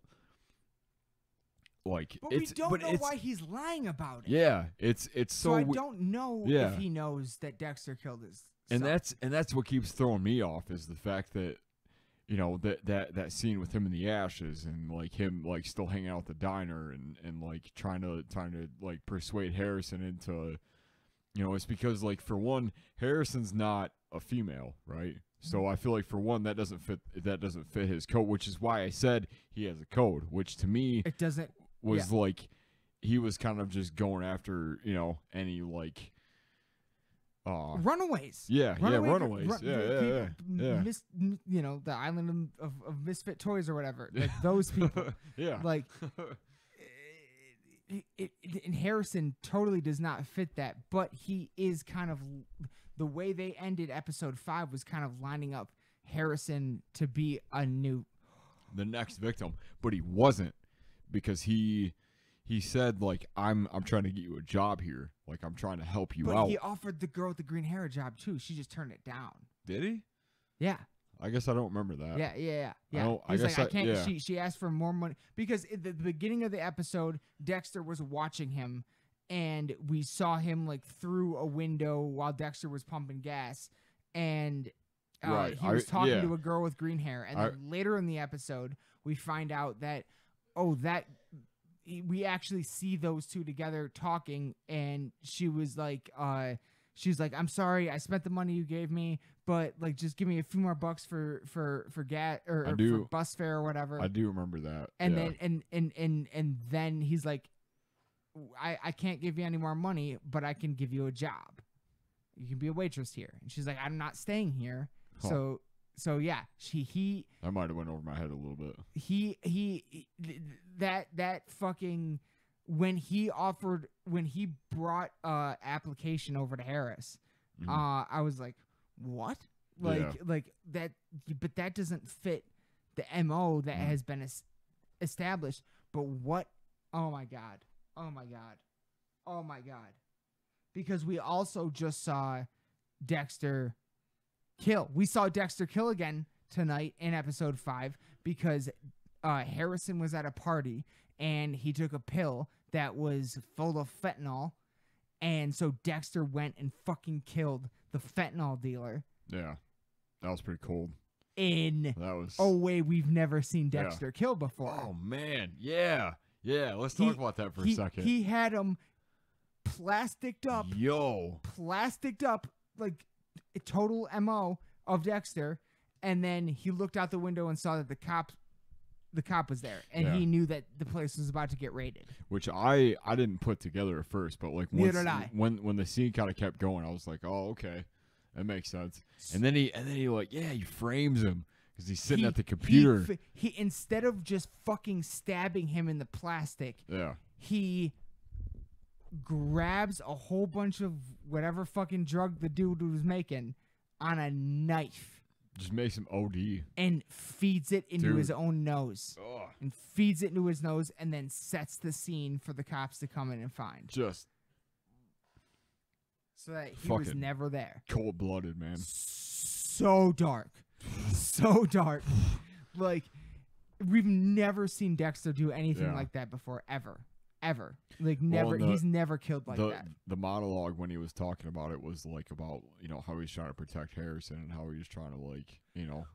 like But we don't know why he's lying about it. Yeah, it's so I don't know if he knows that Dexter killed his son. And that's what keeps throwing me off is the fact that that scene with him in the ashes and like him like still hanging out at the diner and like trying to like persuade Harrison into, it's because like for one, Harrison's not a female, right? So I feel like for one that doesn't fit his code, which is why I said he has a code, which to me it doesn't was like he was kind of just going after any like runaways. Runaways. Yeah. The island of misfit toys or whatever. Like those people. Yeah. Like and Harrison totally does not fit that, but he is kind of the way they ended episode 5 was kind of lining up Harrison to be the next victim, but he wasn't because he said like I'm trying to get you a job here, like I'm trying to help you out. But he offered the girl with the green hair a job too. She just turned it down. Did he? Yeah. I guess I don't remember that. Yeah. I guess I can't. Yeah. She asked for more money because at the beginning of the episode, Dexter was watching him, and we saw him like through a window while Dexter was pumping gas, and he was talking to a girl with green hair. And then later in the episode, we find out that we actually see those two together talking, and she was like, I'm sorry, I spent the money you gave me, but like just give me a few more bucks for gas or for bus fare or whatever. I do remember that. And then and then he's like, I can't give you any more money, but I can give you a job. You can be a waitress here. And she's like, I'm not staying here. Huh. So yeah, that might have went over my head a little bit. That fucking when he brought application over to Harris, I was like, what? Like that, but that doesn't fit the MO that has been established. But what? Oh my god! Because we also just saw Dexter kill. We saw Dexter kill again tonight in episode 5 because Harrison was at a party and he took a pill that was full of fentanyl, and so Dexter went and fucking killed the fentanyl dealer. Yeah, that was pretty cold. In a way we've never seen Dexter kill before. Oh man, yeah. Let's talk about that for a second. He had him plasticed up. Plasticed up, like a total MO of Dexter, and then he looked out the window and saw that the cop was there, and he knew that the place was about to get raided. Which I didn't put together at first, but like neither did I. When the scene kind of kept going, I was like, oh okay, that makes sense. And then he he frames him because he's sitting at the computer. He instead of just fucking stabbing him in the plastic, he grabs a whole bunch of whatever fucking drug the dude was making on a knife. Just makes him OD. And feeds it into his own nose. Ugh. And feeds it into his nose and then sets the scene for the cops to come in and find. Just. So that he was never there. Cold-blooded, man. So dark. So dark. Like, we've never seen Dexter do anything like that before, ever. Like, never. He's never killed like that. The monologue when he was talking about it was like about how he's trying to protect Harrison and how he was trying to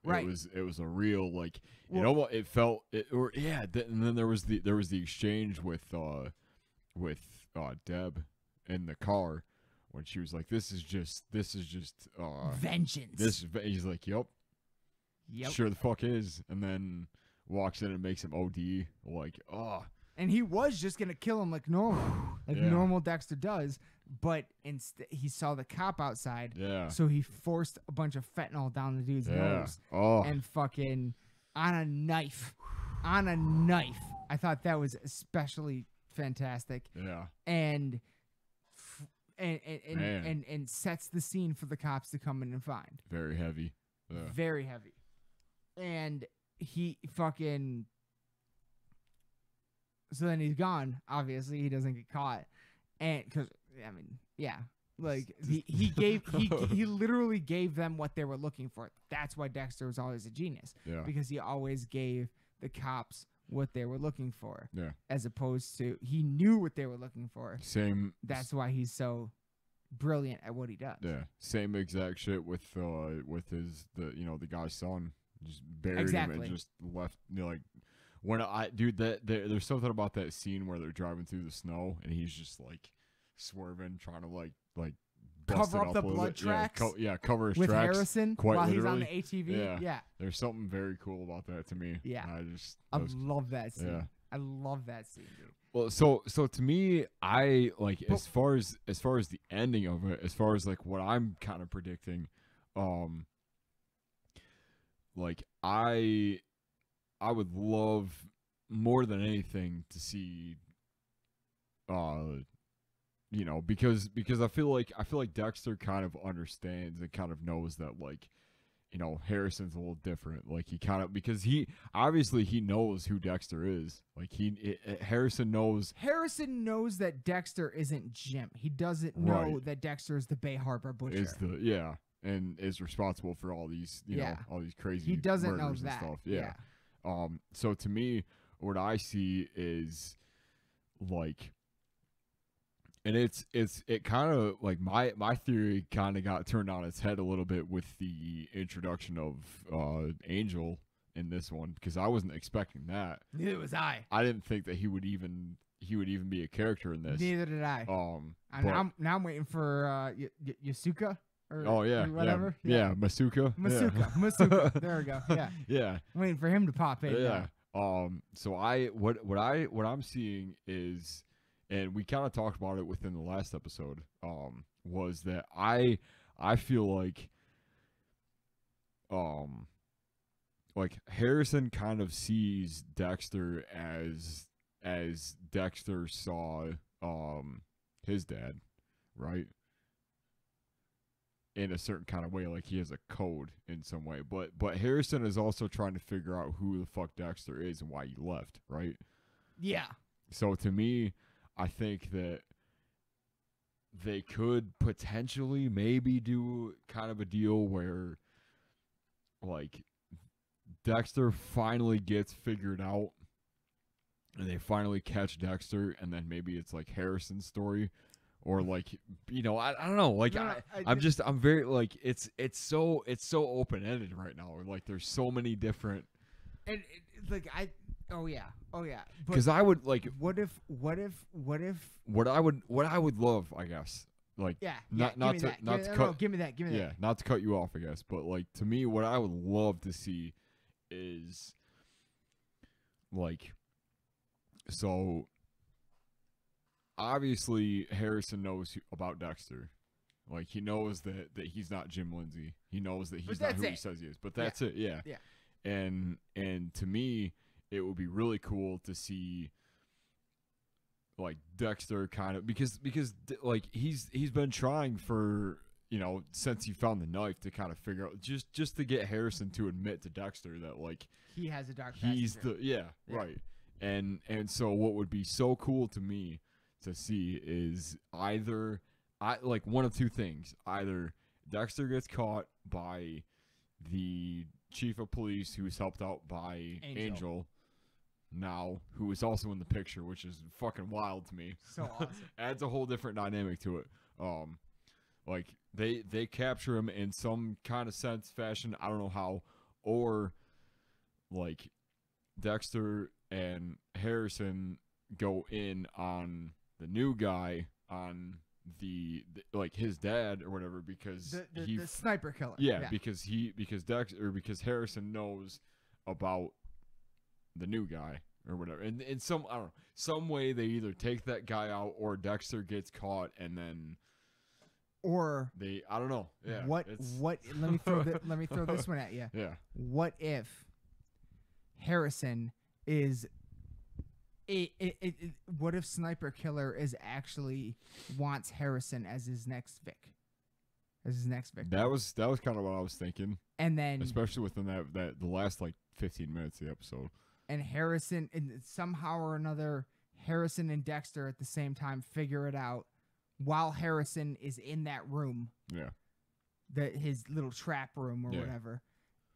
right. It was a real like it felt and then there was the exchange with Deb in the car when she was like, this is just vengeance. He's like, yep, sure the fuck is, and then walks in and makes him OD like And he was just going to kill him like normal. Normal Dexter does. But instead, he saw the cop outside. Yeah. So he forced a bunch of fentanyl down the dude's nose. Oh. And fucking on a knife. I thought that was especially fantastic. Yeah. And sets the scene for the cops to come in and find. Very heavy. Yeah. Very heavy. And he fucking... So then he's gone. Obviously, he doesn't get caught, and because I mean, yeah, like he literally gave them what they were looking for. That's why Dexter was always a genius. Yeah. Because he always gave the cops what they were looking for. Yeah. As opposed to he knew what they were looking for. Same. That's why he's so brilliant at what he does. Yeah. Same exact shit with the guy's son. Just buried him Exactly. and just left. Like when there's something about that scene where they're driving through the snow and he's just like swerving, trying to like bust Cover it up the a little blood bit. tracks Cover his with tracks Harrison quite while literally. he's on the ATV. Yeah. Yeah. There's something very cool about that to me. Yeah. I I love that scene. Yeah. I love that scene, dude. Well, so to me, I like as far as the ending of it, as far as like what I'm kind of predicting, like I would love more than anything to see, because I feel like Dexter kind of understands and kind of knows that like, Harrison's a little different. Like he kind of, because he knows who Dexter is. Like Harrison knows that Dexter isn't Jim. He doesn't know that Dexter is the Bay Harbor Butcher. And is responsible for all these, all these crazy he doesn't know murders and that. stuff. Yeah. So to me, what I see is like, and it kind of like my theory kind of got turned on its head a little bit with the introduction of Angel in this one, because I wasn't expecting that. Neither was I. I didn't think that he would even be a character in this. Neither did I. Now I'm waiting for Yasuka. Or whatever. Yeah, Masuka. Masuka. There we go. Yeah. Yeah. I'm waiting for him to pop in. Yeah. So what I'm seeing is, and we kind of talked about it within the last episode, was that I feel like Harrison kind of sees Dexter as Dexter saw his dad, right? In a certain kind of way, like he has a code in some way. But Harrison is also trying to figure out who the fuck Dexter is and why he left, right? Yeah. So to me, I think that they could potentially maybe do kind of a deal where like Dexter finally gets figured out and they finally catch Dexter, and then maybe it's like Harrison's story. Or like, I don't know. Like I'm very like it's so open ended right now. Like there's so many different. And oh yeah. Because I would like. What if? What I would love, I guess. Like not to cut. Give me that. Yeah, not to cut you off, I guess. But like to me, what I would love to see is like, so. Obviously, Harrison knows about Dexter. Like, he knows that he's not Jim Lindsay. He knows that he's not who he says he is. But that's it, yeah. And to me, it would be really cool to see, like, Dexter kind of... Because like, he's been trying for, since he found the knife to kind of figure out... Just to get Harrison to admit to Dexter that, like... He has a dark he's passenger. Yeah, right. And so what would be so cool to me to see is either one of two things. Either Dexter gets caught by the chief of police who's helped out by Angel now, who is also in the picture, which is fucking wild to me. So awesome. Adds a whole different dynamic to it. Like they capture him in some kind of fashion, I don't know how, or like Dexter and Harrison go in on the new guy, on the like his dad or whatever, because the sniper killer. Yeah, because Harrison knows about the new guy or whatever, and in some, I don't know, some way they either take that guy out or Dexter gets caught and then, or I don't know. Yeah. What? Let me throw this one at you. Yeah. What if Harrison is? What if Sniper Killer is actually wants Harrison as his next victim? That was kind of what I was thinking. And then, especially within that the last like 15 minutes of the episode. And Harrison, and somehow or another, Harrison and Dexter at the same time figure it out while Harrison is in that room, Yeah. his little trap room or Yeah. whatever.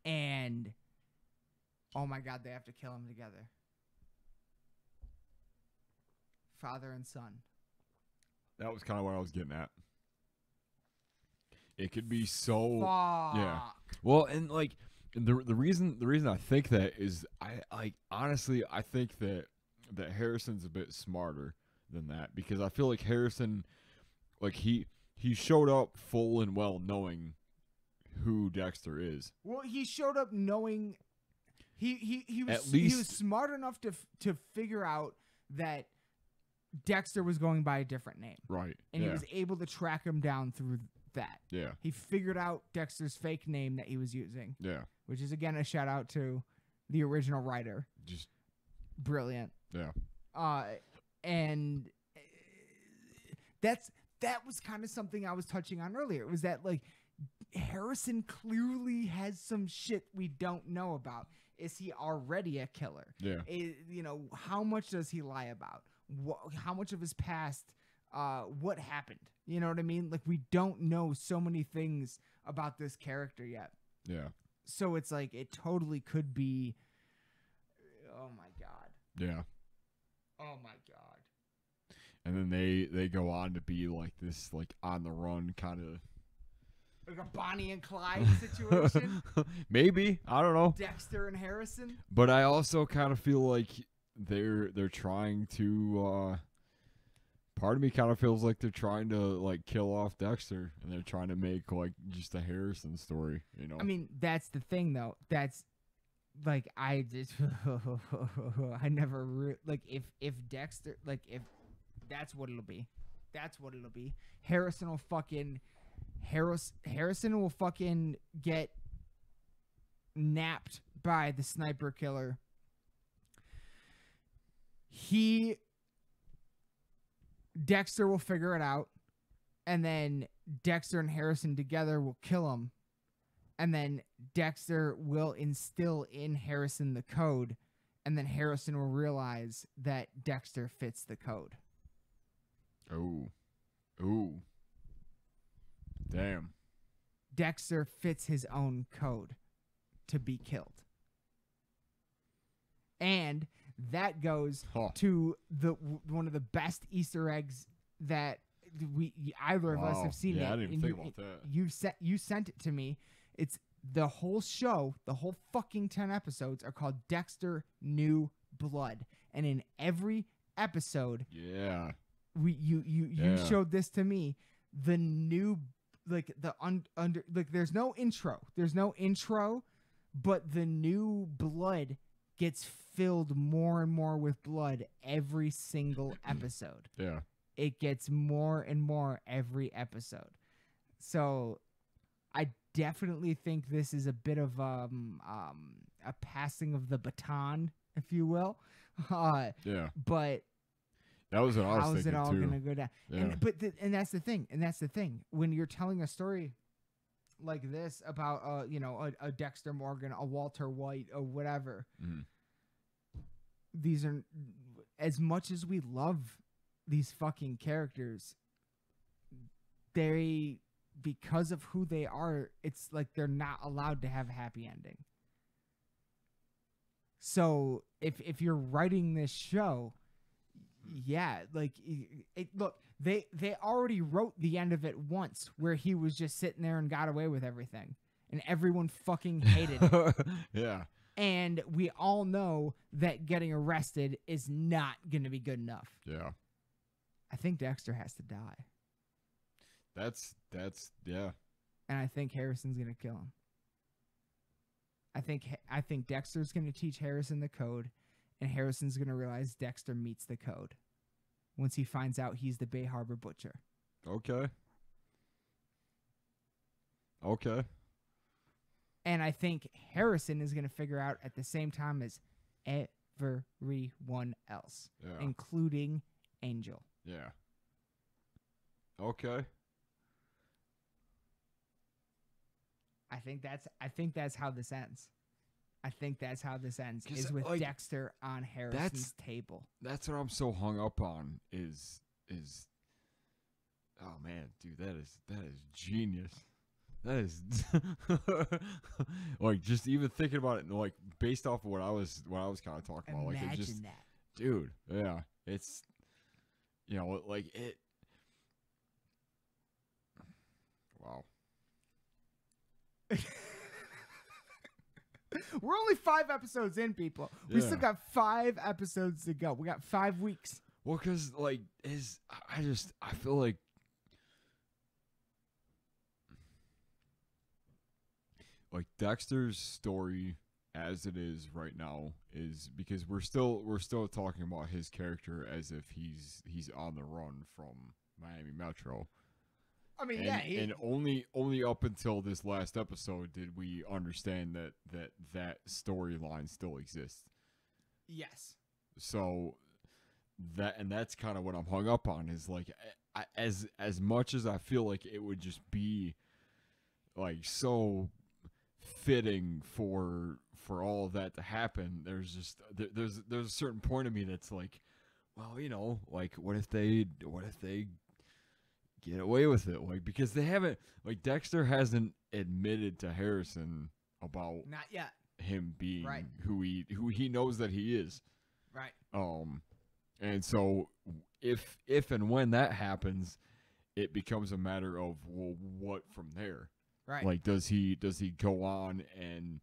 And oh my God, they have to kill him together. Father and son. That was kind of what I was getting at. It could be so. Fuck. Yeah. Well, and like the reason I think that is I honestly I think that Harrison's a bit smarter than that, because I feel like Harrison, like he showed up full and well knowing who Dexter is. Well, he showed up knowing he was At least- he was smart enough to figure out that Dexter was going by a different name, Right. and yeah. he was able to track him down through that. Yeah. He figured out Dexter's fake name that he was using, Yeah. which is again a shout out to the original writer. Just Brilliant. yeah. And that was kind of something I was touching on earlier. It was that like Harrison clearly has some shit we don't know about. Is he already a killer? Yeah. How much does he lie about? How much of his past? What happened? You know what I mean? Like, we don't know so many things about this character yet. Yeah. So it's like it totally could be. Oh my God. Yeah. Oh my God. And then they go on to be like this, like on the run kind of. Like a Bonnie and Clyde situation. Maybe, I don't know. Dexter and Harrison. But I also kind of feel like they're trying to. Part of me kind of feels like they're trying to like kill off Dexter, and they're trying to make like just a Harrison story. You know. I mean, that's the thing, though. That's like I just I never like if Dexter if that's what it'll be. That's what it'll be. Harrison will fucking get napped by the sniper killer. Dexter will figure it out, and then Dexter and Harrison together will kill him, and then Dexter will instill in Harrison the code, and then Harrison will realize that Dexter fits the code. Oh. Ooh. Damn. Dexter fits his own code to be killed. And that goes to one of the best Easter eggs that either of us have seen. Yeah, it. I didn't even think about that. You sent it to me. It's the whole show. The whole fucking 10 episodes are called Dexter New Blood, and in every episode, Yeah. you showed this to me. The new there's no intro, but the new blood gets filled more and more with blood every single episode. Yeah. It gets more and more every episode. So I definitely think this is a bit of a passing of the baton, if you will. Yeah. But That was what I was how's thinking it all too. gonna go down? Yeah. And that's the thing. When you're telling a story like this about a Dexter Morgan, a Walter White, or whatever, Mhm. these are, as much as we love these fucking characters, because of who they are, it's like they're not allowed to have a happy ending. So if you're writing this show, yeah, like look, they already wrote the end of it once, where he was just sitting there and got away with everything, and everyone fucking hated it. Yeah. And we all know that getting arrested is not going to be good enough. Yeah. I think Dexter has to die, That's yeah. and I think Harrison's going to kill him. I think Dexter's going to teach Harrison the code, and Harrison's going to realize Dexter meets the code once he finds out he's the Bay Harbor Butcher. Okay. Okay. And I think Harrison is going to figure out at the same time as everyone else, Yeah. including Angel. Yeah. Okay. I think that's how this ends. I think that's how this ends. 'Cause, Is with like, Dexter on Harrison's table. That's what I'm so hung up on is oh man, dude, that is genius. That is like just even thinking about it, like based off of what I was kind of talking about, like it just, Imagine that. dude, yeah, it's like it. Wow. We're only 5 episodes in, people. We still got 5 episodes to go. We got 5 weeks. Well, because like I feel like Dexter's story as it is right now is because we're still talking about his character as if he's on the run from Miami Metro. I mean, and only up until this last episode did we understand that storyline still exists. yes. So that's kind of what I'm hung up on is like as much as I feel like it would just be like so fitting for all of that to happen, there's just there's a certain point of me that's like, well, like what if they get away with it, like because they haven't, like Dexter hasn't admitted to Harrison about Not yet. him being Right. who he knows that he is. Right. And so if and when that happens, it becomes a matter of, well, what from there? Right. Like, does he go on and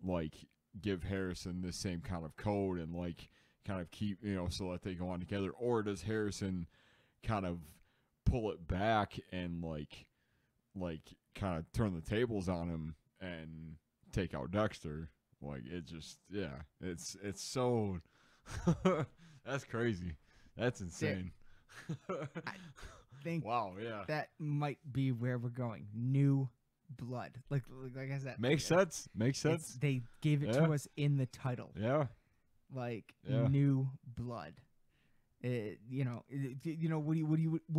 like give Harrison the same kind of code and like kind of keep, so that they go on together, or does Harrison kind of pull it back and like kind of turn the tables on him and take out Dexter? Like, it just, yeah, it's so that's crazy. That's insane. I think wow, yeah. that might be where we're going. New blood. Like I said. Makes sense. Makes sense. They gave it to us in the title. Yeah. Like Yeah. new blood. What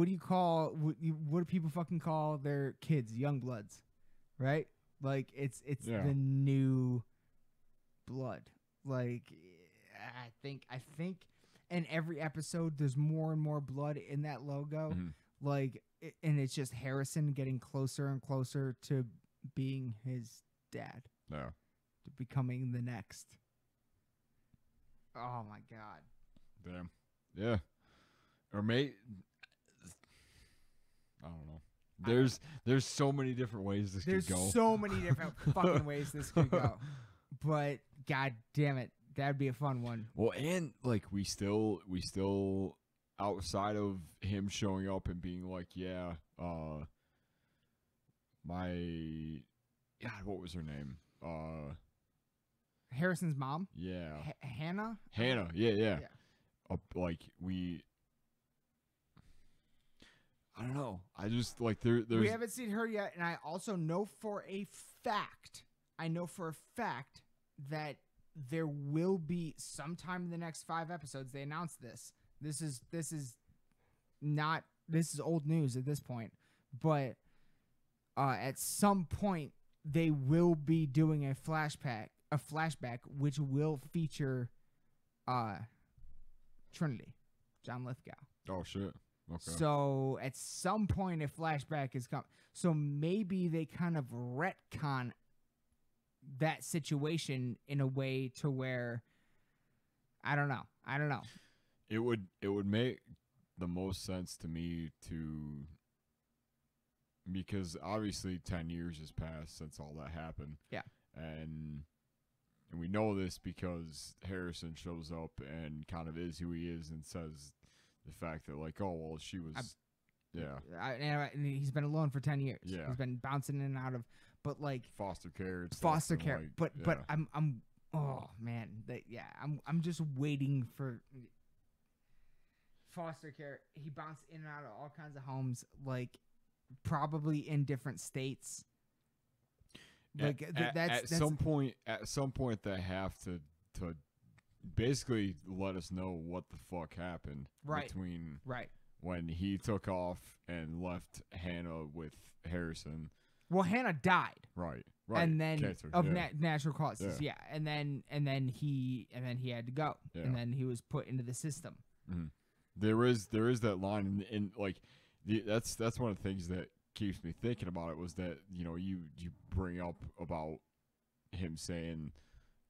do you call what do people fucking call their kids? Young bloods, right? Like it's Yeah. the new blood. Like I think in every episode there's more and more blood in that logo. Mhm. Like and it's just Harrison getting closer and closer to being his dad, Yeah. to becoming the next. Oh my god. Damn. Yeah. Or I don't know. There's so many different ways this There's could go. so many different fucking ways this could go. But god damn it, that'd be a fun one. Well, and like we still outside of him showing up and being like, yeah, what was her name? Harrison's mom? Yeah. Hannah? Hannah. Yeah. Yeah. Like I don't know. I just like there's We haven't seen her yet, and I also know for a fact that there will be sometime in the next 5 episodes. They announced this. This is old news at this point, but at some point they will be doing a flashback which will feature Trinity, John Lithgow. Oh shit. Okay. So at some point a flashback is coming. So maybe they kind of retcon that situation in a way to where I don't know. It would make the most sense to me because obviously 10 years has passed since all that happened. Yeah. And we know this because Harrison shows up and kind of is who he is and says the fact that like, oh well, she was and he's been alone for 10 years. Yeah. He's been bouncing in and out of, but like foster care. Foster care. Like, but I'm oh man, I'm just waiting for foster care. He bounced in and out of all kinds of homes, like probably in different states. Like at some point they have to basically let us know what the fuck happened between when he took off and left Hannah with Harrison. Well, Hannah died. Right. Right. and then Cancer, of yeah. natural causes, Yeah. and then he had to go, Yeah. and then he was put into the system. Mhm. There is that line, and like that's one of the things that keeps me thinking about it was that you bring up about him saying,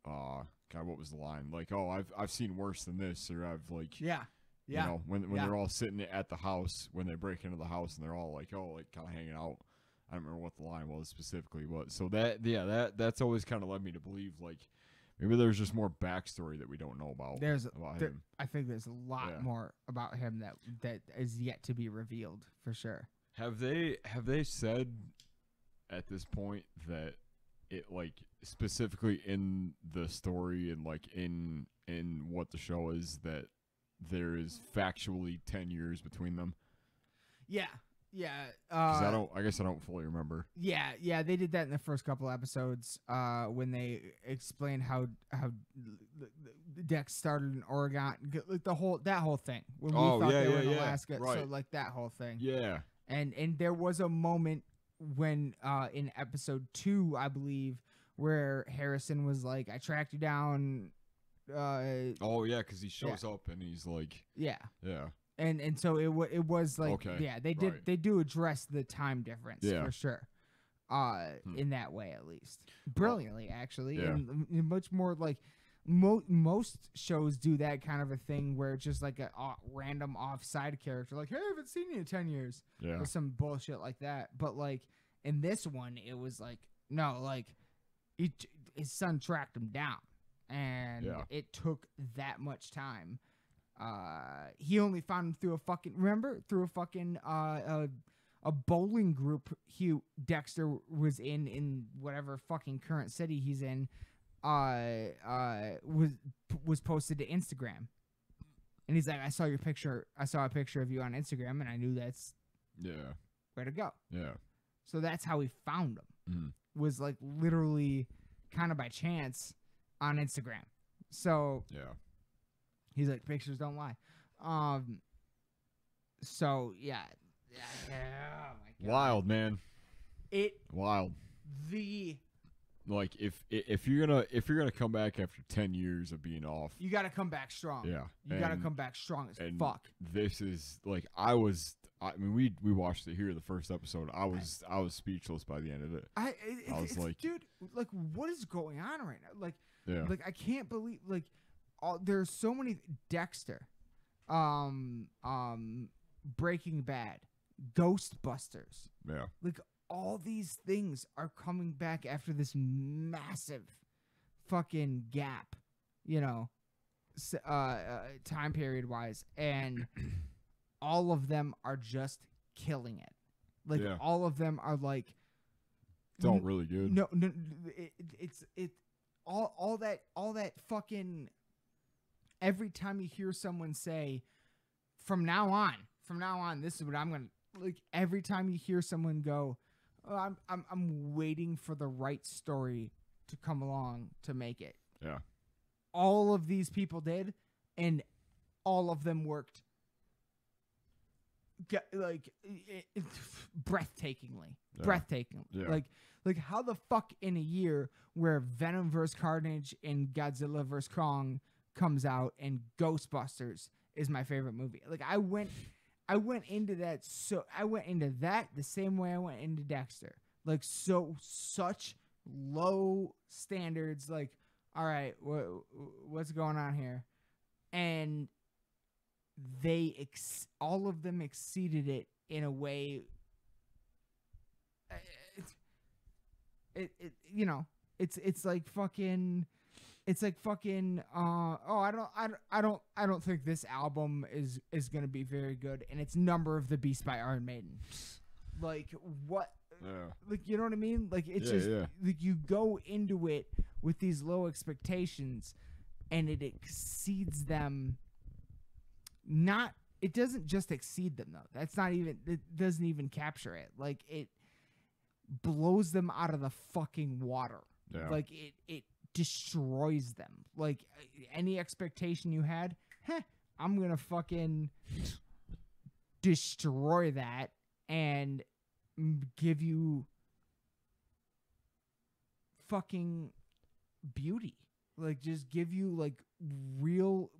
God, what was the line? Like, oh, I've seen worse than this, or I've like, Yeah. you know, when Yeah. they're all sitting at the house, when they break into the house, and they're all like, oh, like kind of hanging out. I don't remember what the line was specifically, but so that's always kind of led me to believe like maybe there's just more backstory that we don't know about. Him. I think there's a lot Yeah. more about him that is yet to be revealed for sure. Have they said at this point that it like specifically in the story and like in what the show is that there is factually 10 years between them? Yeah. 'Cause I guess I don't fully remember. Yeah, they did that in the first couple episodes when they explained how Dex started in Oregon, like that whole thing when we thought they were in Alaska, right. so like that whole thing. Yeah. And there was a moment when in episode 2, I believe, where Harrison was like, "I tracked you down." Oh yeah, because he shows up and he's like, yeah. yeah. And so it was like, Okay, yeah, right. they do address the time difference Yeah. for sure, in that way at least, brilliantly actually, yeah. and much more like most shows do that kind of a thing where it's just like a random offside character, like, hey, I haven't seen you in 10 years, Yeah. or some bullshit like that. But like in this one, it was like, no, like his son tracked him down, and Yeah. it took that much time. He only found him through a fucking a bowling group Dexter was in whatever fucking current city he's in, was posted to Instagram. And he's like, I saw a picture of you on Instagram, and I knew that's Yeah. where to go. Yeah. So that's how he found him. Mhm. Was like literally kind of by chance on Instagram. So Yeah. he's like, pictures don't lie. So yeah. Oh my God. Wild, man. Wild. Like if you're gonna come back after 10 years of being off, You got to come back strong. yeah, You got to come back strong as and fuck. This is like I mean we watched it here the first episode. I was speechless by the end of it. I was like, dude, like, what is going on right now? Like, Yeah. like I can't believe, like, there's so many Dexter, Breaking Bad, Ghostbusters, Yeah. like all these things are coming back after this massive fucking gap, time period wise, and all of them are just killing it. Like Yeah. all of them are like, It's all really good. no, it's all that fucking. Every time you hear someone say, from now on, this is what I'm gonna like. Every time you hear someone go, oh, I'm waiting for the right story to come along to make it. Yeah. All of these people did, and all of them worked. Breathtakingly. Yeah. Like how the fuck in a year where Venom vs. Carnage and Godzilla vs. Kong comes out and Ghostbusters is my favorite movie. Like I went into that the same way I went into Dexter. Like such low standards, like, all right, what's going on here? And they all of them exceeded it in a way. It's like fucking. I don't think this album is gonna be very good, and it's Number of the Beast by Iron Maiden. Like what? Yeah. Like, you know what I mean? Like it's like you go into it with these low expectations, and it exceeds them. It doesn't just exceed them though. It doesn't even capture it. Like it blows them out of the fucking water. Yeah. Like it destroys them. Like any expectation you had, I'm gonna fucking destroy that and give you fucking beauty. Like, just give you like real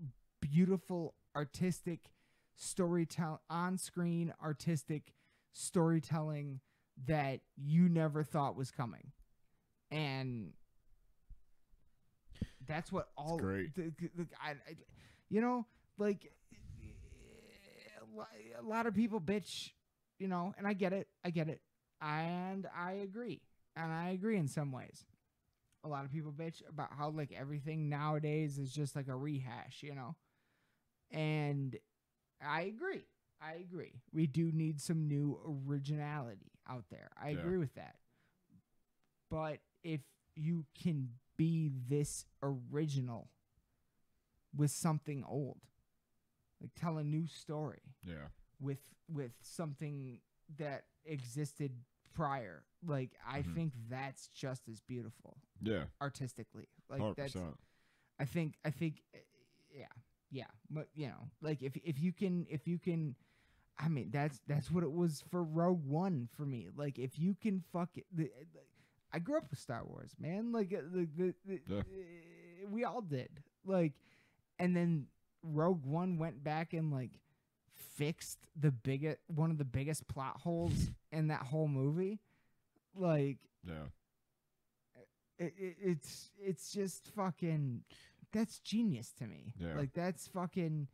beautiful artistic storytelling, on-screen artistic storytelling that you never thought was coming. And that's what all great. You know, like a lot of people bitch, you know, and I get it, and I agree in some ways. A lot of people bitch about how like everything nowadays is just like a rehash, you know, and I agree. We do need some new originality out there. I agree with that. But if you can be this original with something old, like tell a new story, with something that existed prior, like I think that's just as beautiful, artistically. Like 100%. that's, I think, yeah. But you know, like if you can, I mean, that's what it was for Rogue One for me. Like if you can I grew up with Star Wars, man. Like we all did. Like, and then Rogue One went back and like fixed one of the biggest plot holes in that whole movie. Like, it's just fucking, that's genius to me. Yeah. Like that's fucking.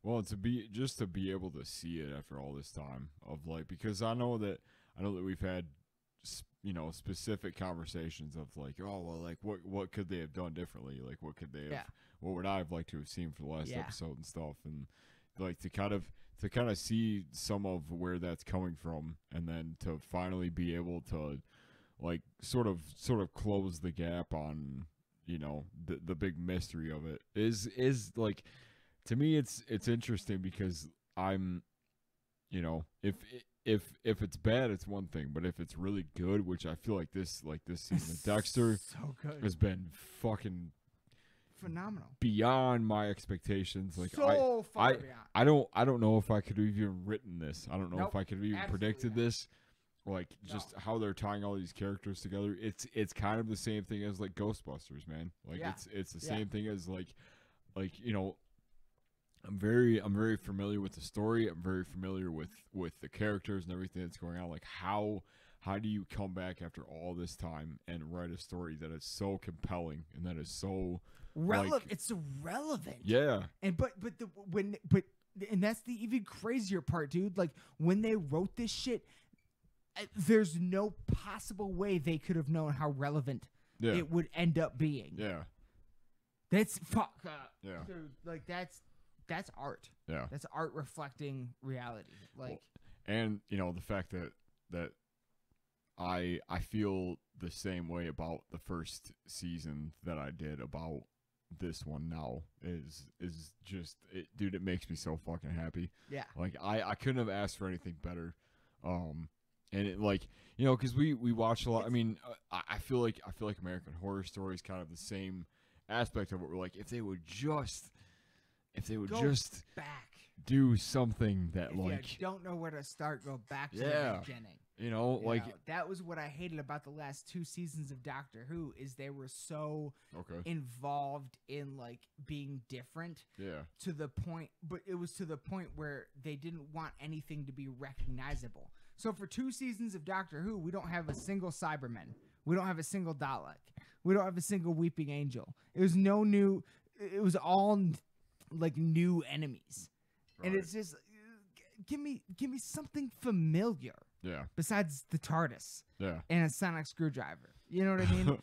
Well, to be able to see it after all this time of like, because I know that we've had, you know, specific conversations of like, oh well, like what could they have done differently? Like what could they have, what would I have liked to have seen for the last episode and stuff, and like to kind of see some of where that's coming from, and then to finally be able to like sort of close the gap on, you know, the big mystery of it is like, to me it's interesting because I'm, you know, if it's bad it's one thing, but if it's really good, which I feel like this season of Dexter so good. has been fucking phenomenal, beyond my expectations. Like so far beyond. I don't know if I could have even written this. I don't know if I could have even predicted this. Like just how they're tying all these characters together. It's kind of the same thing as like Ghostbusters, man. Like it's the same thing as like you know, I'm very familiar with the story. I'm very familiar with the characters and everything that's going on. Like how do you come back after all this time and write a story that is so compelling and that is so relevant? Like, it's relevant. Yeah. And and that's the even crazier part, dude. Like when they wrote this shit, there's no possible way they could have known how relevant it would end up being. Yeah. That's Yeah. Dude, like that's art. Yeah. That's art reflecting reality. Like, and you know, the fact that I feel the same way about the first season that I did about this one now is just dude, it makes me so fucking happy. Yeah. Like I couldn't have asked for anything better. And it, like, you know, because we watch a lot. I mean, I feel like American Horror Story is kind of the same aspect of it. We're like, if they would just back, do something that, if like, you don't know where to start, go back to the beginning. You know, that was what I hated about the last 2 seasons of Doctor Who, is they were so involved in like being different. Yeah. To the point, but it was to the point where they didn't want anything to be recognizable. So for 2 seasons of Doctor Who, we don't have a single Cyberman. We don't have a single Dalek. We don't have a single Weeping Angel. It was all like new enemies. Right. And it's just, give me something familiar. Yeah. Besides the TARDIS. Yeah. And a sonic screwdriver. You know what I mean?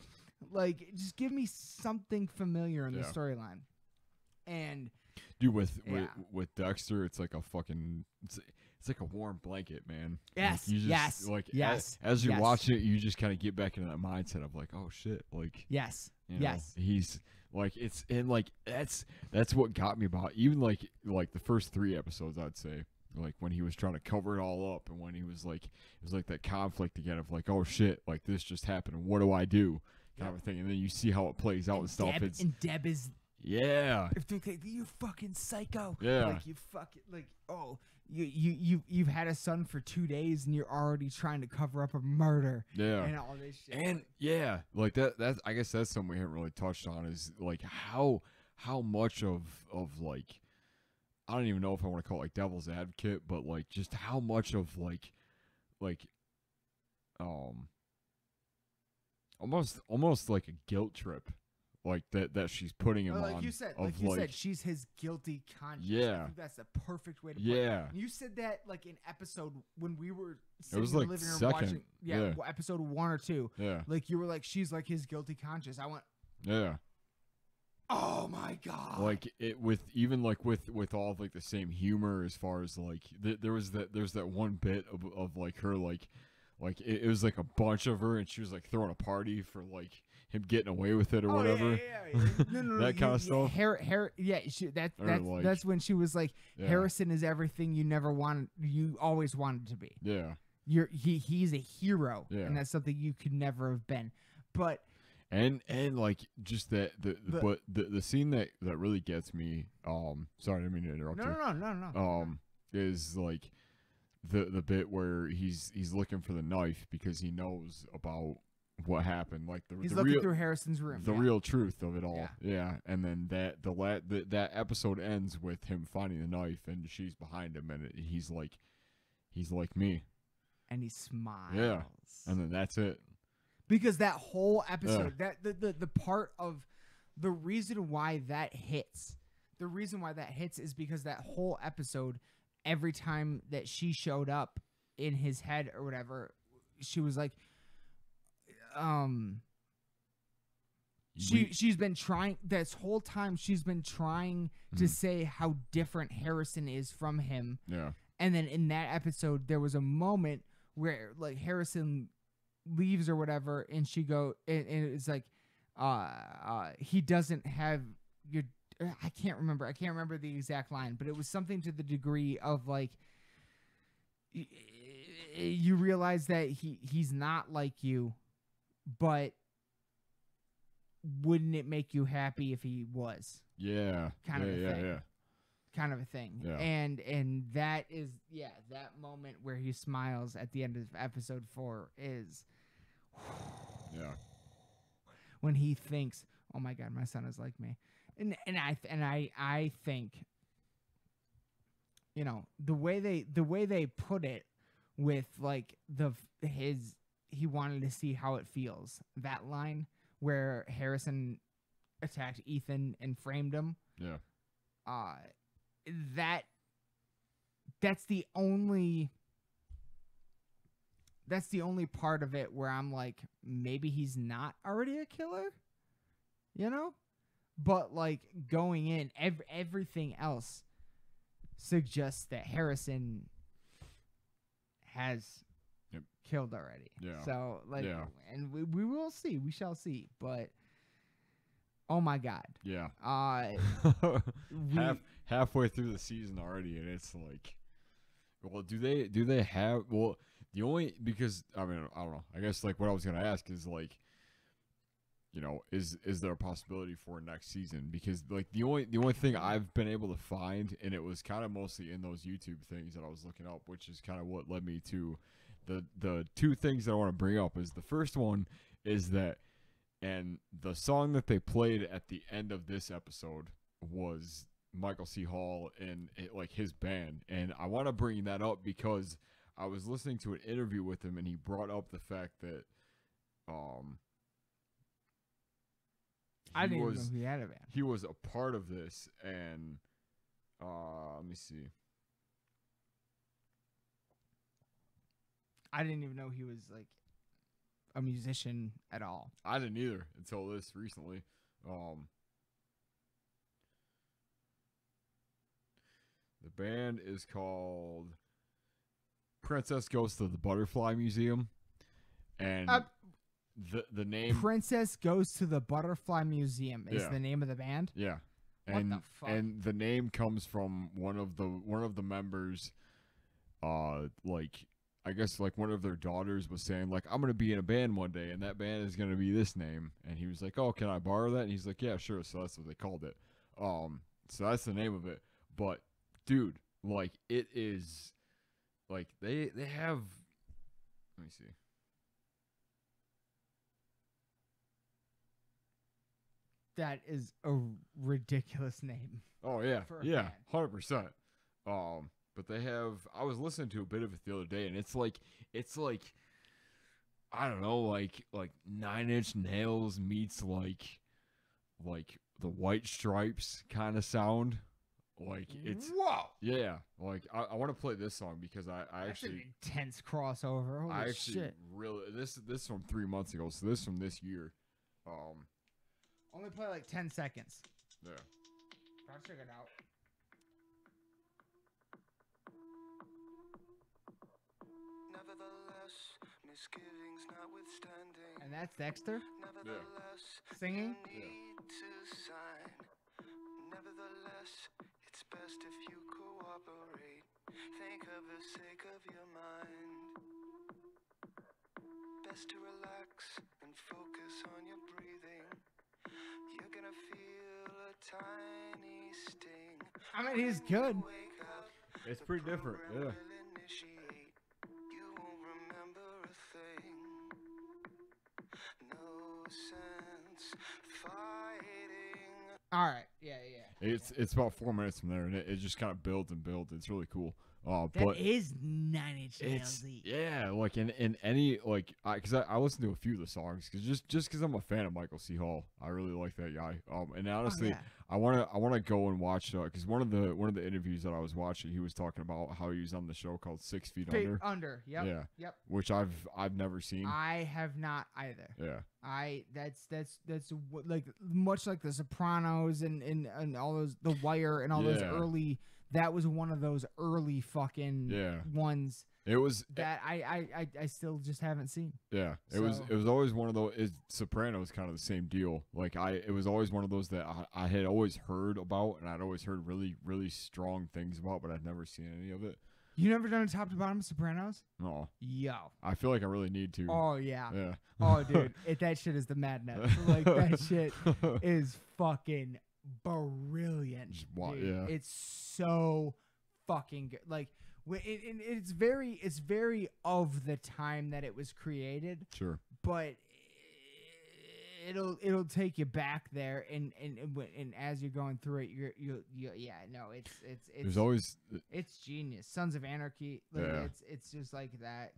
Like, just give me something familiar in the storyline. And dude, with Dexter, it's like a fucking, it's like a warm blanket, man. Yes. Like you just, as you're watching it, you just kind of get back into that mindset of like, oh shit, like, yes, you know, he's like, it's, and like that's what got me about even like the first 3 episodes, I'd say. Like when he was trying to cover it all up, and when he was like, it was like that conflict again of like, oh shit, like this just happened, and what do I do, kind of thing. And then you see how it plays out and stuff. Deb is Yeah. If they're like, you fucking psycho. Yeah. Like you fucking like you've had a son for 2 days and you're already trying to cover up a murder. Yeah. And all this shit. And yeah, like that's I guess that's something we haven't really touched on is like how much of like I don't even know if I want to call it like devil's advocate, but like just how much of like almost like a guilt trip like that she's putting him like on. you said, of she's his guilty conscience. Yeah. I think that's the perfect way to put it. Yeah. And you said that like in episode when we were It sitting was in the like living room second. watching Yeah. episode 1 or 2. Yeah. Like you were like, she's like his guilty conscience. I went, Yeah. oh my God. Like it with even like with all of like the same humor as far as like there's that one bit of like her like it was like a bunch of her and she was like throwing a party for like him getting away with it or whatever. Yeah. No, that kind of stuff. That's when she was like, Yeah. Harrison is everything you always wanted to be. Yeah. He's a hero, Yeah. and that's something you could never have been. But And like just that but the scene that really gets me sorry I didn't mean to interrupt you. No. Is like the bit where he's looking for the knife because he knows about what happened, like He's the looking real, through Harrison's room. the yeah. real truth of it all. Yeah. And then that episode ends with him finding the knife and she's behind him and he's like me. And he smiles. Yeah. And then that's it. Because that whole episode, that the part of the reason why that hits is because that whole episode, every time that she showed up in his head or whatever, she was like, she's been trying this whole time. She's been trying to say how different Harrison is from him. Yeah. And then in that episode, there was a moment where like Harrison leaves or whatever, and she and it's like, he doesn't have your. I can't remember the exact line, but it was something to the degree of like, you realize that he's not like you, but wouldn't it make you happy if he was? Yeah. Kind of a thing. Yeah. Kind of a thing. Yeah. And that is that moment where he smiles at the end of episode 4 is Yeah. when he thinks, oh my God, my son is like me. And I think, you know, the way they put it with like he wanted to see how it feels. That line where Harrison attacked Ethan and framed him. Yeah. That's the only part of it where I'm like, maybe he's not already a killer, you know? But like going in, everything else suggests that Harrison has killed already. Yeah. So like, and we will see. We shall see. But oh my God. Yeah. We, halfway through the season already, and it's like, well, do they have? Well, the only because I mean I don't know. I guess like what I was gonna ask is like, you know, is there a possibility for next season? Because like the only thing I've been able to find, and it was kind of mostly in those YouTube things that I was looking up, which is kind of what led me to the two things that I want to bring up. Is the first one is that, and the song that they played at the end of this episode was Michael C. Hall and like his band, and I want to bring that up because I was listening to an interview with him, and he brought up the fact that I didn't even know he had a band. He was a part of this, and let me see. I didn't even know he was like a musician at all. I didn't either until this recently. The band is called Princess Goes to the Butterfly Museum, and the name Princess Goes to the Butterfly Museum is the name of the band. Yeah, What the fuck? And the name comes from one of the members, like I guess like one of their daughters was saying like, I'm gonna be in a band one day, and that band is gonna be this name, and he was like, oh, can I borrow that? And he's like, yeah, sure. So that's what they called it. So that's the name of it. But dude, like it is, like they have. Let me see. That is a ridiculous name. Oh yeah, For a yeah, band. 100%. But they have. I was listening to a bit of it the other day, and it's like I don't know, like 9 Inch Nails meets like the White Stripes kind of sound. Like it's Whoa. yeah. Like I want to play this song because I That's actually an intense crossover. Holy I actually shit. really this from 3 months ago, so this from this year. Only play like 10 seconds. Yeah. I'll check it out. Nevertheless, misgivings notwithstanding. And that's Dexter Nevertheless, singing. you need to sign. Nevertheless, it's best if you cooperate. Think of the sake of your mind. Best to relax and focus on your breathing. You're gonna feel a tiny sting. I mean, he's good. Wake up, It's pretty different. Yeah. will initiate. You won't remember a thing. No sense fighting. All right. Yeah. It's about 4 minutes from there, and it just kind of builds and builds. It's really cool. That But is 9 Inch it's Nails. yeah, like in any like because I listen to a few of the songs because just because I'm a fan of Michael C. Hall, I really like that guy. And honestly, yeah. I wanna go and watch because one of the interviews that I was watching, he was talking about how he was on the show called 6 Feet Under, Under. Yep. Yeah. Yep. which I've never seen. I have not either. Yeah, That's like much like The Sopranos and all those, The Wire and all those Yeah. early. That was one of those early fucking Yeah. ones it was that I still just haven't seen. Yeah, it So- was always one of those. Sopranos kind of the same deal. Like it was always one of those that I had always heard about, and I'd always heard really really strong things about, but I'd never seen any of it. You never done a top to bottom Sopranos? No, Yo. I feel like I really need to. Oh yeah. Yeah. Oh dude, that shit is the madness. Like that shit is fucking brilliant. Just dude. yeah. It's so fucking good. Like it's very of the time that it was created, Sure. but it'll take you back there, and as you're going through it, There's always it's genius. Sons of Anarchy, like Yeah. it's just like that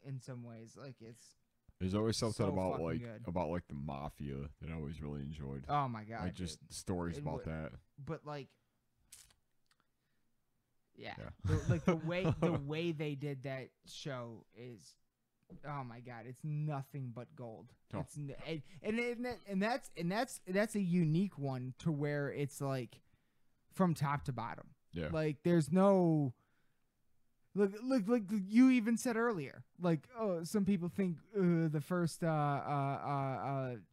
in some ways. Like there's always something so about fucking like good. the mafia that I always really enjoyed. oh my god, Like just dude. stories It about would- that. But like, yeah, Yeah. like the way they did that show is, oh my god, it's nothing but gold. Oh. It's that's a unique one to where it's like from top to bottom. Yeah. Like there's no. Look, like you even said earlier, like, oh, some people think the first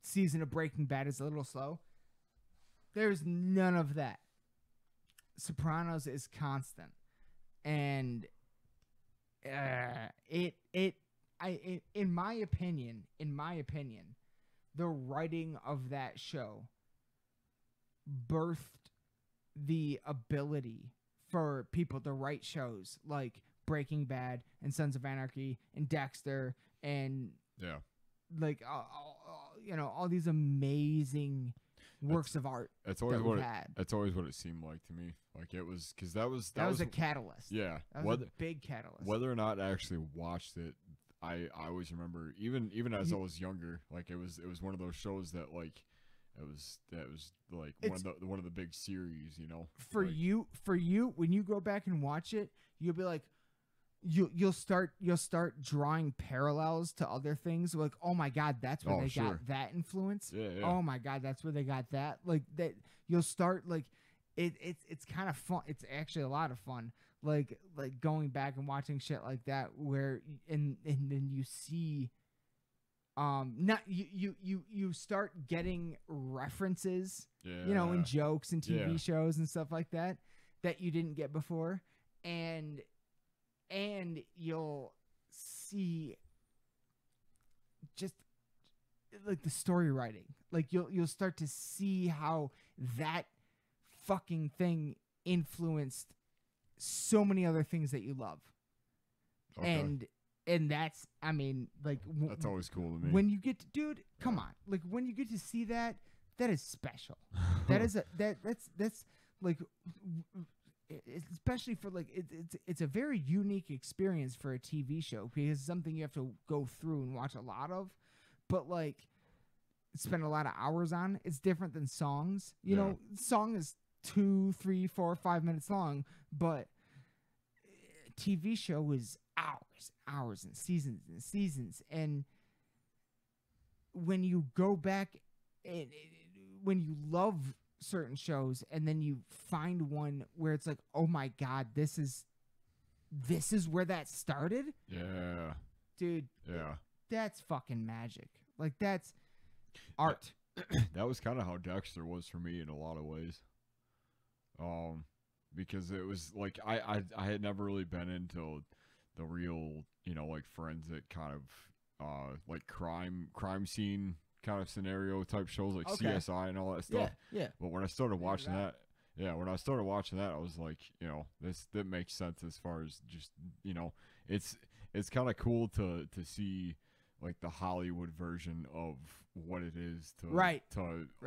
season of Breaking Bad is a little slow. There's none of that. Sopranos is constant, and in my opinion, the writing of that show birthed the ability for people to write shows like Breaking Bad and Sons of Anarchy and Dexter and Yeah. like all these amazing works of art That's always that what we've it, had. that's always what it seemed like to me. Like it was because that was a catalyst. yeah. That was a big catalyst. Whether or not I actually watched it, I always remember even as I was younger, like it was one of those shows that like it was like one of the big series, you know. For like, you when you go back and watch it, you'll be like you'll start drawing parallels to other things, like, oh my god, that's where they got that influence. Yeah. Oh my god, that's where they got that. Like that, you'll start like it's kind of fun. It's actually a lot of fun. Like going back and watching shit like that, where and then you see, not you start getting references, yeah. in jokes and TV Yeah. shows and stuff like that you didn't get before, and you'll see just like the story writing. Like you'll start to see how that fucking thing influenced so many other things that you love. Okay. And that's, I mean, like That's always cool to me. when you get to, dude, come on, like when you get to see that, that is special. That is that's like, especially for like it's a very unique experience for a TV show because it's something you have to go through and watch a lot of, but like spend a lot of hours on. It's different than songs. You know, song is 2, 3, 4, 5 minutes long, but TV show is hours and seasons. And when you go back and when you love certain shows and then you find one where it's like, oh my God, this is where that started. Yeah. Dude. Yeah. That's fucking magic. Like that's art. That was kind of how Dexter was for me in a lot of ways. Because it was like I had never really been into the real, you know, like forensic kind of like crime scene kind of scenario type shows like CSI and all that stuff. Yeah. But when I started watching that, I was like, you know, that makes sense as far as just, you know, it's kind of cool to see like the Hollywood version of what it is to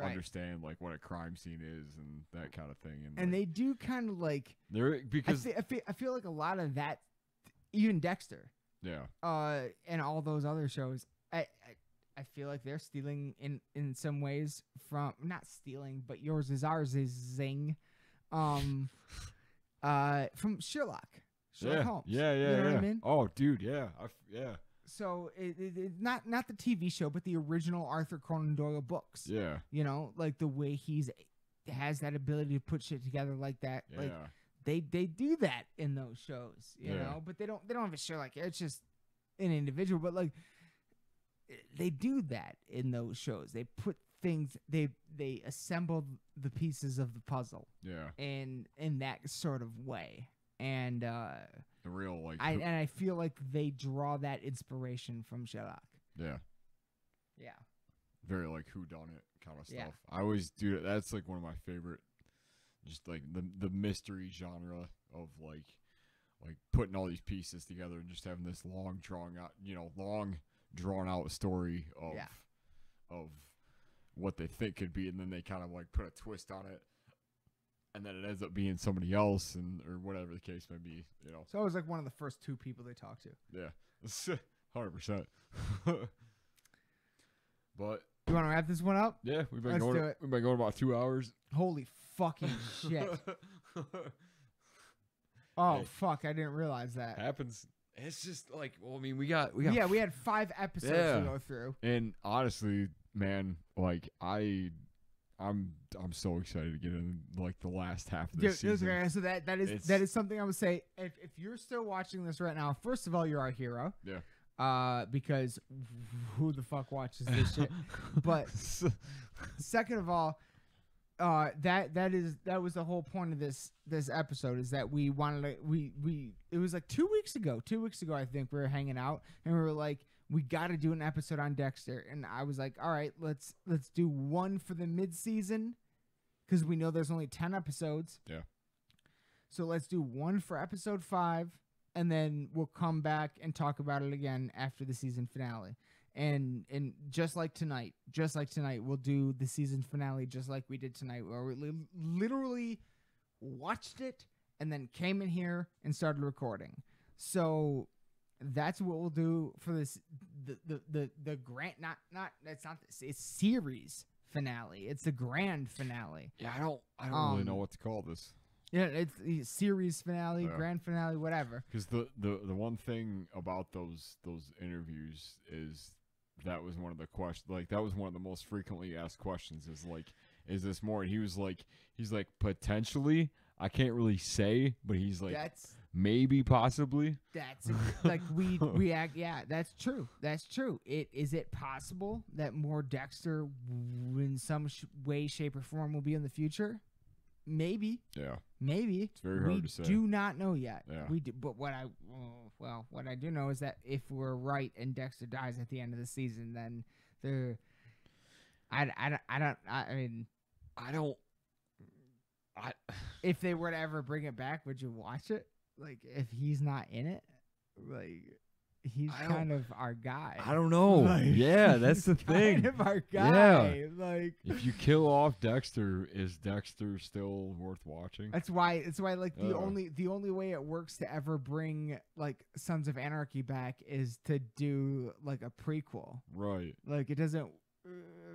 understand like what a crime scene is and that kind of thing. And they do kind of like because I feel like a lot of that, even Dexter, and all those other shows, I feel like they're stealing in some ways from, not stealing, but yours is ours is zing, from Sherlock Holmes. Yeah. You know what I mean? Oh, dude, yeah. So it not the TV show, but the original Arthur Conan Doyle books. Yeah. You know, like the way has that ability to put shit together like that. Yeah. Like they do that in those shows, you know, but they don't have a show like it's just an individual, but like they do that in those shows. They put things, they assemble the pieces of the puzzle. Yeah. In that sort of way. And the real like I feel like they draw that inspiration from Sherlock. Yeah. Yeah. Very like whodunit kind of stuff. Yeah. I always do that. That's like one of my favorite, just like the mystery genre of like putting all these pieces together and just having this long drawn out story of what they think could be, and then they kind of like put a twist on it. And then it ends up being somebody else, or whatever the case may be, you know. So I was like one of the first 2 people they talked to. Yeah, 100%. But you want to wrap this one up? Yeah, we've been Let's do it. We've been going about 2 hours. Holy fucking shit! Oh Hey. fuck! I didn't realize that. Happens. It's just like, well, I mean, we got. We had 5 episodes to go through. And honestly, man, like I'm so excited to get in like the last half of this season. So that is something I would say. If you're still watching this right now, first of all, you're our hero. Yeah. Because who the fuck watches this shit? But second of all, that was the whole point of this episode, is that we wanted to, it was like 2 weeks ago I think we were hanging out and we were like, we got to do an episode on Dexter, and I was like, all right, let's do one for the mid-season because we know there's only 10 episodes. Yeah. So let's do one for episode 5, and then we'll come back and talk about it again after the season finale. And just like tonight, we'll do the season finale just like we did tonight, where we literally watched it and then came in here and started recording. So that's what we'll do for this the grand it's series finale. It's the grand finale. Yeah, I don't really know what to call this. Yeah, it's the series finale, grand finale, whatever. Because the one thing about those interviews is that was one of the questions. Like that was one of the most frequently asked questions. Is like, is this more? And he's like potentially. I can't really say, but he's like maybe possibly. That's like we act. Yeah, that's true. That's true. Is it possible that more Dexter in some way, shape, or form will be in the future? Maybe. Yeah. Maybe. It's very hard to say. We do not know yet. Yeah. We do, but what I do know is that if we're right and Dexter dies at the end of the season, then if they were to ever bring it back, would you watch it? Like, if he's not in it, like, he's kind of our guy. I don't know. Like, Yeah, that's the he's thing. kind of our guy. Like, if you kill off Dexter, is Dexter still worth watching? That's why. Like the only way it works to ever bring like Sons of Anarchy back is to do like a prequel. Right. Like it doesn't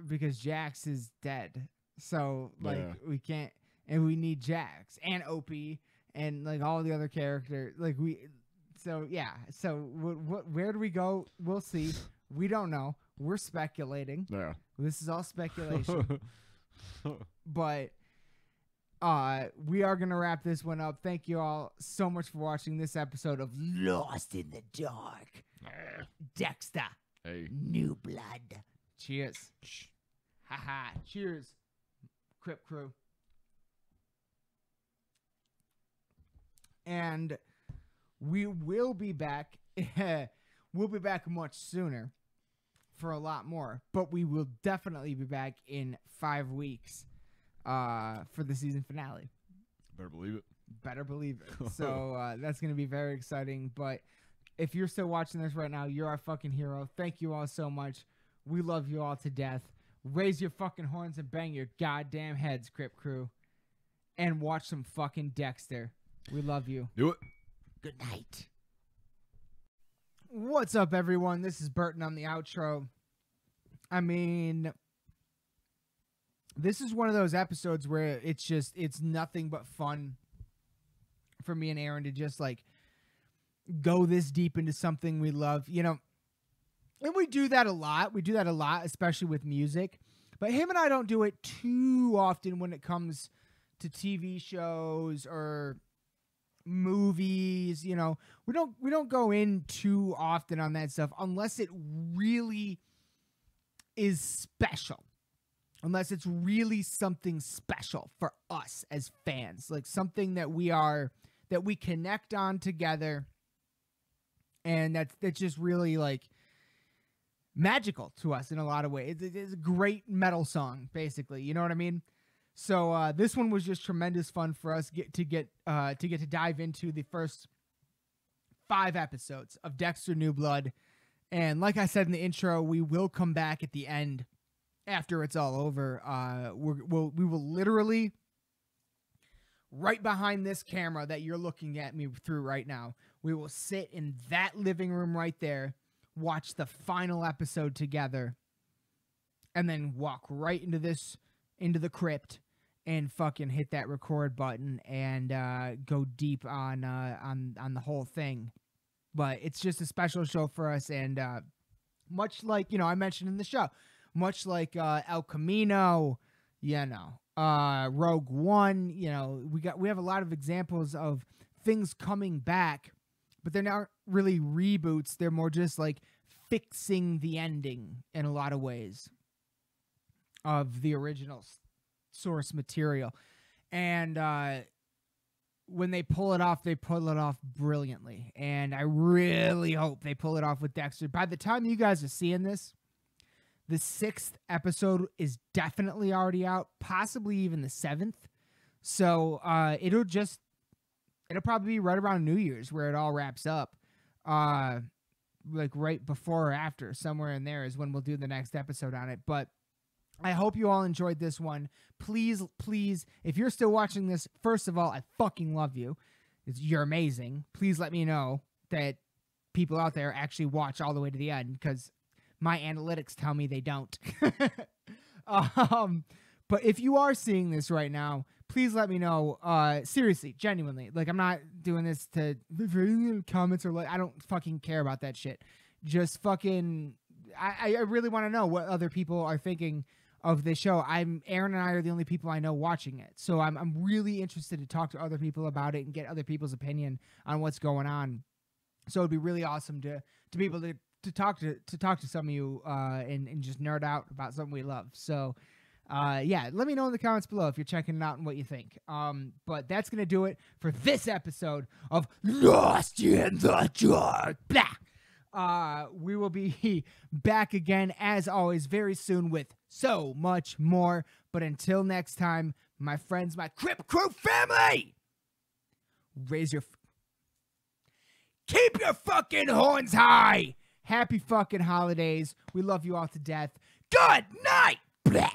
because Jax is dead, so like we can't, and we need Jax and Opie and like all the other characters. Like we, so yeah. So where do we go? We'll see. We don't know. We're speculating. Yeah. This is all speculation. But we are going to wrap this one up. Thank you all so much for watching this episode of Lost in the Dark. Dexter. Hey. New Blood. Cheers. Haha. Cheers, Crip Crew. And we will be back. We'll be back much sooner for a lot more, but we will definitely be back in 5 weeks for the season finale. Better believe it. Better believe it. So that's going to be very exciting. But if you're still watching this right now, you're our fucking hero. Thank you all so much. We love you all to death. Raise your fucking horns and bang your goddamn heads, Crip Crew. And watch some fucking Dexter. We love you. Do it. Good night. What's up, everyone? This is Burton on the outro. I mean, this is one of those episodes where it's nothing but fun for me and Aaron to just like go this deep into something we love, you know. And we do that a lot. We do that a lot, especially with music. But him and I don't do it too often when it comes to TV shows or movies, you know. We don't go in too often on that stuff unless it really is special. Unless it's really something special for us as fans, like something that we connect on together, and that's just really like magical to us in a lot of ways. It's a great metal song, basically. You know what I mean? So this one was just tremendous fun for us to get to dive into the first 5 episodes of Dexter New Blood. And like I said in the intro, we will come back at the end after it's all over. We will literally, right behind this camera that you're looking at me through right now, we will sit in that living room right there, watch the final episode together, and then walk right into the crypt and fucking hit that record button and go deep on the whole thing. But it's just a special show for us, and much like, you know, I mentioned in the show, much like El Camino, you know, Rogue One, you know, we have a lot of examples of things coming back, but they're not really reboots. They're more just like fixing the ending in a lot of ways of the original source material. And when they pull it off brilliantly. And I really hope they pull it off with Dexter. By the time you guys are seeing this, the 6th episode is definitely already out, possibly even the 7th. So it'll probably be right around New Year's where it all wraps up. Like right before or after, somewhere in there is when we'll do the next episode on it. But I hope you all enjoyed this one. Please, if you're still watching this, first of all, I fucking love you. You're amazing. Please let me know that people out there actually watch all the way to the end, because my analytics tell me they don't. But if you are seeing this right now, please let me know. Seriously, genuinely. Like, I'm not doing this to comments or like, I don't fucking care about that shit. Just fucking, I really want to know what other people are thinking of this show. Aaron and I are the only people I know watching it. So I'm really interested to talk to other people about it and get other people's opinion on what's going on. So it'd be really awesome to be able to talk to some of you and just nerd out about something we love. So yeah, let me know in the comments below if you're checking it out and what you think. But that's gonna do it for this episode of Lost in the Dark. Blah. We will be back again, as always, very soon with so much more. But until next time, my friends, my Crip Crew family, keep your fucking horns high. Happy fucking holidays. We love you all to death. Good night. Blah.